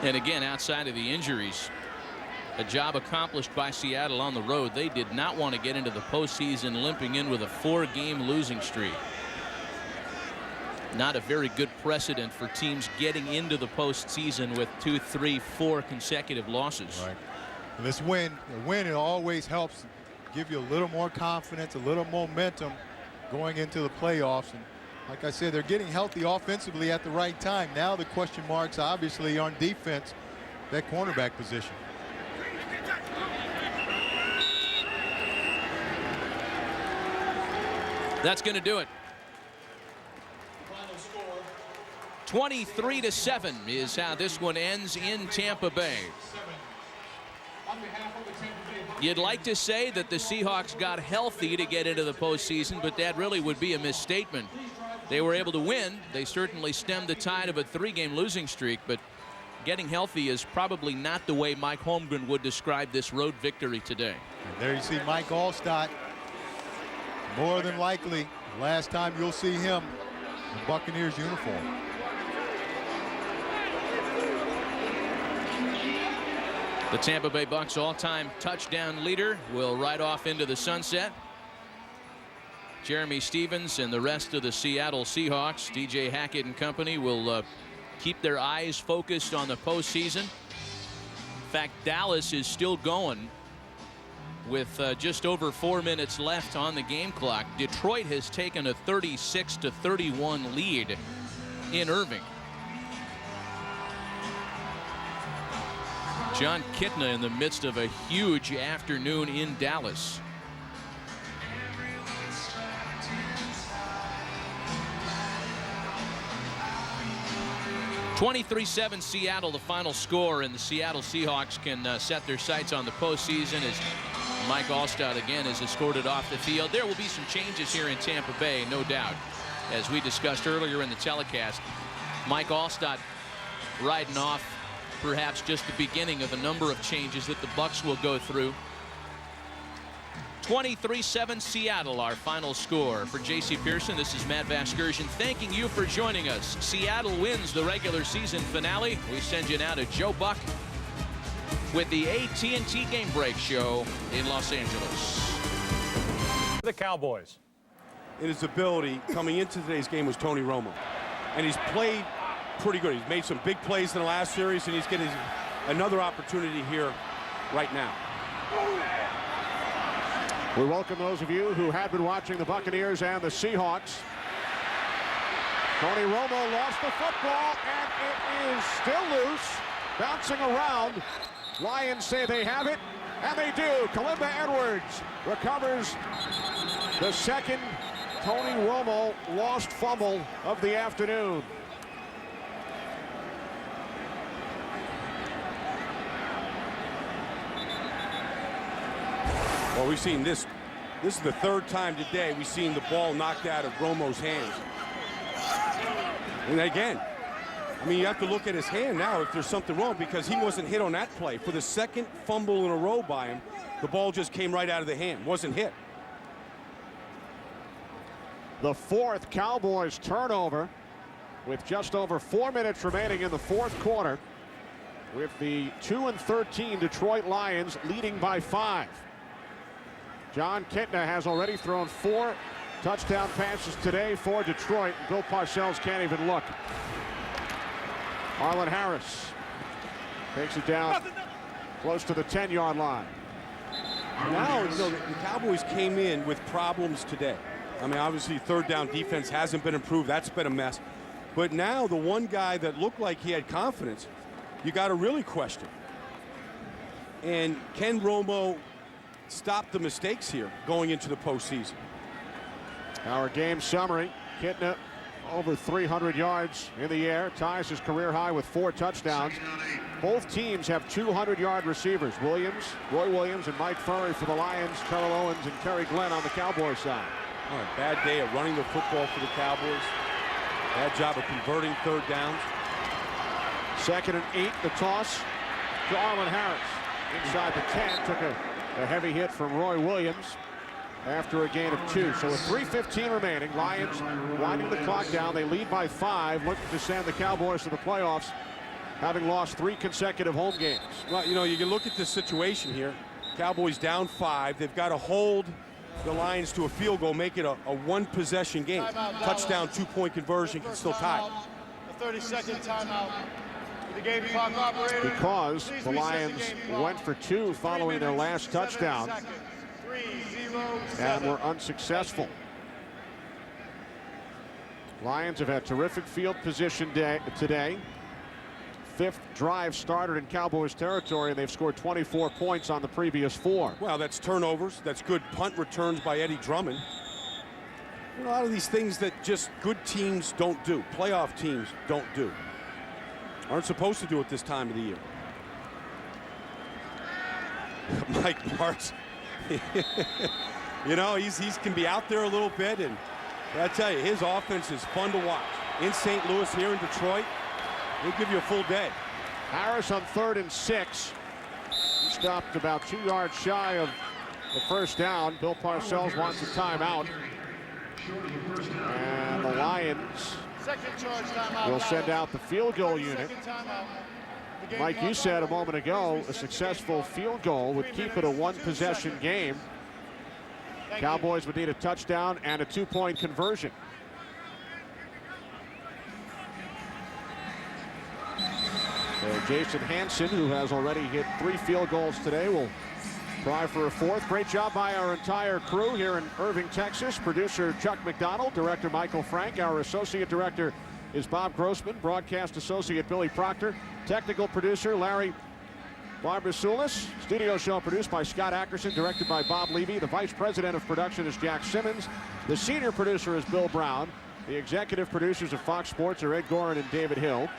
Speaker 2: And again, outside of the injuries, a job accomplished by Seattle on the road. They did not want to get into the postseason limping in with a 4-game losing streak. Not a very good precedent for teams getting into the postseason with 2, 3, 4 consecutive losses.
Speaker 3: Right. And this win, it always helps give you a little more confidence, a little momentum going into the playoffs. And like I said, they're getting healthy offensively at the right time. Now the question marks obviously on defense, that cornerback position.
Speaker 2: That's going to do it. 23-7 is how this one ends in Tampa Bay. You'd like to say that the Seahawks got healthy to get into the postseason, but that really would be a misstatement. They were able to win. They certainly stemmed the tide of a 3-game losing streak, but getting healthy is probably not the way Mike Holmgren would describe this road victory today.
Speaker 3: And there you see Mike Allstott. More than likely, last time you'll see him in Buccaneers uniform.
Speaker 2: The Tampa Bay Bucs all-time touchdown leader will ride off into the sunset. Jeremy Stevens and the rest of the Seattle Seahawks, DJ Hackett and company, will keep their eyes focused on the postseason. In fact, Dallas is still going with just over 4 minutes left on the game clock. Detroit has taken a 36-31 lead in Irving. John Kitna in the midst of a huge afternoon in Dallas. 23-7 Seattle, the final score, and the Seattle Seahawks can set their sights on the postseason as Mike Allstott again is escorted off the field. There will be some changes here in Tampa Bay, no doubt. As we discussed earlier in the telecast, Mike Allstott riding off perhaps just the beginning of a number of changes that the Bucs will go through. 23-7 Seattle, our final score. For J.C. Pearson, this is Matt Vasgersian thanking you for joining us. Seattle wins the regular season finale. We send you now to Joe Buck with the AT&T Game Break Show in Los Angeles.
Speaker 5: The Cowboys.
Speaker 10: In his ability coming into today's game was Tony Romo. And he's played pretty good. He's made some big plays in the last series, and he's getting another opportunity here right now.
Speaker 11: We welcome those of you who have been watching the Buccaneers and the Seahawks. Tony Romo lost the football, and it is still loose, bouncing around. Lions say they have it, and they do. Kalimba Edwards recovers the second Tony Romo lost fumble of the afternoon.
Speaker 10: Well, we've seen this. This is the third time today we've seen the ball knocked out of Romo's hands. And again, I mean, you have to look at his hand now if there's something wrong, because he wasn't hit on that play. For the second fumble in a row by him, the ball just came right out of the hand, wasn't hit.
Speaker 11: The fourth Cowboys turnover with just over 4 minutes remaining in the fourth quarter, with the 2-13 Detroit Lions leading by 5. John Kitna has already thrown 4 touchdown passes today for Detroit. Bill Parcells can't even look. Marlon Harris takes it down close to the 10-yard line.
Speaker 10: Now, you know, the Cowboys came in with problems today. I mean, obviously, third down defense hasn't been improved. That's been a mess. But now the one guy that looked like he had confidence, you got to really question. And can Romo stop the mistakes here going into the postseason?
Speaker 11: Our game summary: Kitna over 300 yards in the air, ties his career high with 4 touchdowns. Both teams have 200-yard receivers. Roy Williams and Mike Furry for the Lions, Terrell Owens and Kerry Glenn on the Cowboys side.
Speaker 10: Oh, a bad day of running the football for the Cowboys. Bad job of converting third downs.
Speaker 11: 2nd and 8, the toss to Marlon Harris. Inside the 10, took a heavy hit from Roy Williams after a gain of 2. So with 3:15 remaining, Lions winding the clock down. They lead by 5, looking to send the Cowboys to the playoffs, having lost 3 consecutive home games.
Speaker 10: Well, you know, you can look at this situation here. Cowboys down 5. They've got to hold the Lions to a field goal, make it a 1-possession game. Touchdown, 2-point conversion, can still tie.
Speaker 7: A 30-second timeout. The game clock operator.
Speaker 11: Because the Lions went for 2 following their last touchdown and were unsuccessful. Lions have had terrific field position today. 5th drive started in Cowboys territory, and they've scored 24 points on the previous 4.
Speaker 10: Well, that's turnovers. That's good punt returns by Eddie Drummond. A lot of these things that just good teams don't do, playoff teams don't do. Aren't supposed to do it this time of the year. Mike Martz, you know, he can be out there a little bit, and I tell you, his offense is fun to watch. In St. Louis, here in Detroit, he'll give you a full day.
Speaker 11: Harris on 3rd and 6. He stopped about 2 yards shy of the first down. Bill Parcells wants a timeout. And the Lions will send out the field goal unit. Mike, you said a moment ago, a successful field goal would keep it a 1-possession game. Cowboys would need a touchdown and a 2-point conversion. So Jason Hansen, who has already hit 3 field goals today, will try for a 4th. Great job by our entire crew here in Irving, Texas. Producer Chuck McDonald, director Michael Frank. Our associate director is Bob Grossman, broadcast associate Billy Proctor, technical producer Larry Barbasulis. Studio show produced by Scott Ackerson, directed by Bob Levy. The vice president of production is Jack Simmons. The senior producer is Bill Brown. The executive producers of Fox Sports are Ed Gorin and David Hill.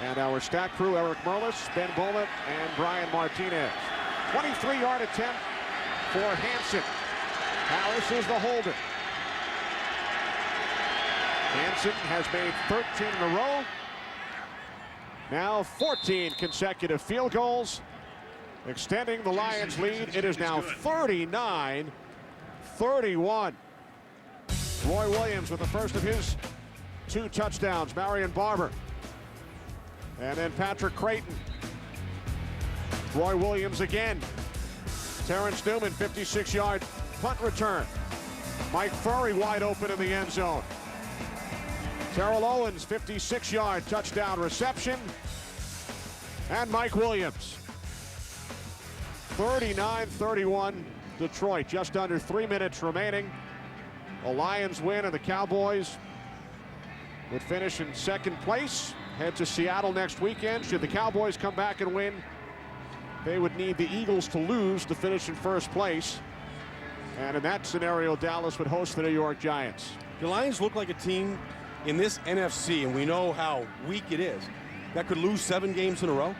Speaker 11: And our stat crew, Eric Merlis, Ben Bowman, and Brian Martinez. 23-yard attempt for Hansen. Harris is the holder. Hansen has made 13 in a row. Now 14 consecutive field goals, extending the Lions' lead. It is now 39-31. Roy Williams with the first of his 2 touchdowns. Marion Barber. And then Patrick Creighton. Roy Williams again. Terrence Newman, 56-yard punt return. Mike Furry wide open in the end zone. Terrell Owens, 56-yard touchdown reception. And Mike Williams. 39-31 Detroit. Just under 3 minutes remaining. The Lions win and the Cowboys would finish in second place. Head to Seattle next weekend. Should the Cowboys come back and win, they would need the Eagles to lose to finish in first place. And in that scenario, Dallas would host the New York Giants.
Speaker 10: The Lions look like a team in this NFC, and we know how weak it is, that could lose 7 games in a row.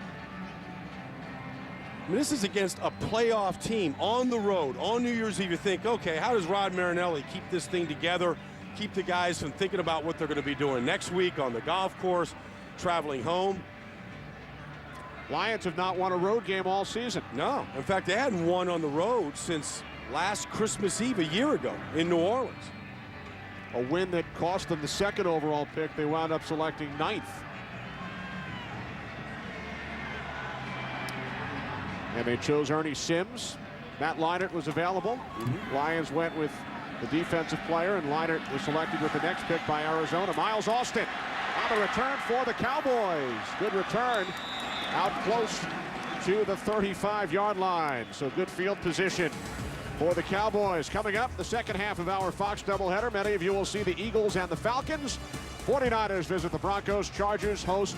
Speaker 10: I mean, this is against a playoff team on the road on New Year's Eve. You think, okay, how does Rod Marinelli keep this thing together, keep the guys from thinking about what they're going to be doing next week on the golf course, traveling home?
Speaker 11: Lions have not won a road game all season.
Speaker 10: No. In fact, they hadn't won on the road since last Christmas Eve a year ago in New Orleans.
Speaker 11: A win that cost them the 2nd overall pick. They wound up selecting 9th. And they chose Ernie Sims. Matt Leinart was available. Lions went with the defensive player, and Leinart was selected with the next pick by Arizona. Miles Austin on the return for the Cowboys. Good return out close to the 35-yard line. So good field position for the Cowboys. Coming up, the second half of our Fox doubleheader. Many of you will see the Eagles and the Falcons. 49ers visit the Broncos. Chargers host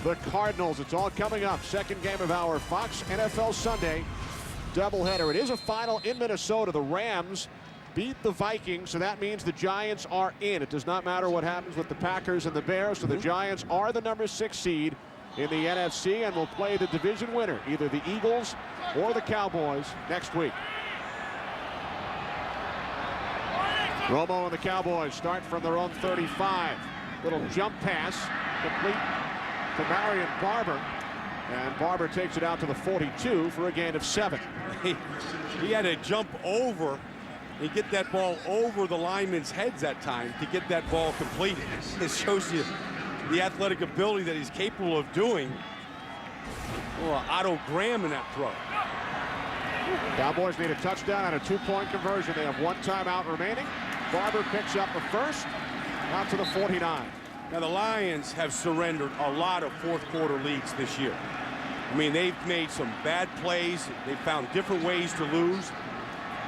Speaker 11: the Cardinals. It's all coming up. Second game of our Fox NFL Sunday doubleheader. It is a final in Minnesota. The Rams beat the Vikings, so that means the Giants are in. It does not matter what happens with the Packers and the Bears, so the Giants are the number 6 seed in the NFC and will play the division winner, either the Eagles or the Cowboys, next week. Romo and the Cowboys start from their own 35. Little jump pass complete to Marion Barber, and Barber takes it out to the 42 for a gain of 7.
Speaker 10: He had to jump over and get that ball over the linemen's heads that time to get that ball completed. It shows you the athletic ability that he's capable of doing. Well, Otto Graham in that throw.
Speaker 11: Cowboys need a touchdown and a 2-point conversion. They have 1 timeout remaining. Barber picks up the first out to the 49.
Speaker 10: Now the Lions have surrendered a lot of fourth-quarter leads this year. I mean, they've made some bad plays. They've found different ways to lose.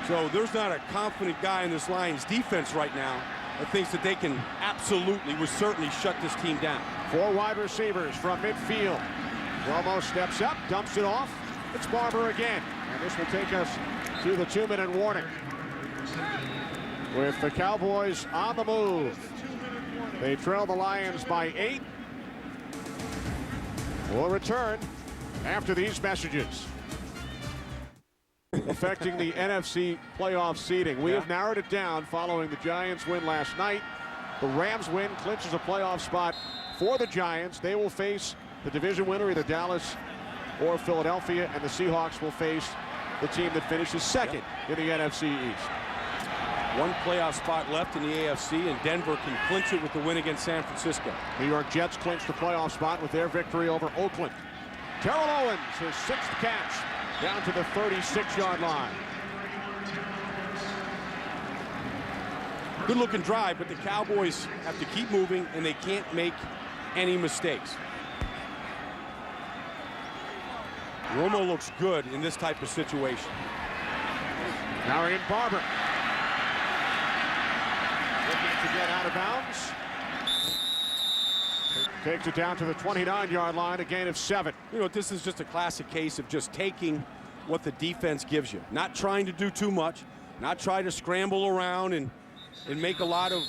Speaker 10: So there's not a confident guy in this Lions defense right now that thinks that they can absolutely, with certainty, shut this team down.
Speaker 11: 4 wide receivers from midfield. Romo steps up, dumps it off. It's Barber again. And this will take us to the 2-minute warning. With the Cowboys on the move. They trail the Lions by 8. We'll return after these messages. Affecting the NFC playoff seeding. We have narrowed it down following the Giants win last night. The Rams win clinches a playoff spot for the Giants. They will face the division winner, either Dallas or Philadelphia, and the Seahawks will face the team that finishes second in the NFC East.
Speaker 10: 1 playoff spot left in the AFC, and Denver can clinch it with the win against San Francisco.
Speaker 11: New York Jets clinched the playoff spot with their victory over Oakland. Terrell Owens, his 6th catch, down to the 36-yard line.
Speaker 10: Good looking drive, but the Cowboys have to keep moving and they can't make any mistakes. Romo looks good in this type of situation.
Speaker 11: Marion Barber looking to get out of bounds. Takes it down to the 29-yard line, a gain of 7.
Speaker 10: You know, this is just a classic case of just taking what the defense gives you. Not trying to do too much, not try to scramble around and make a lot of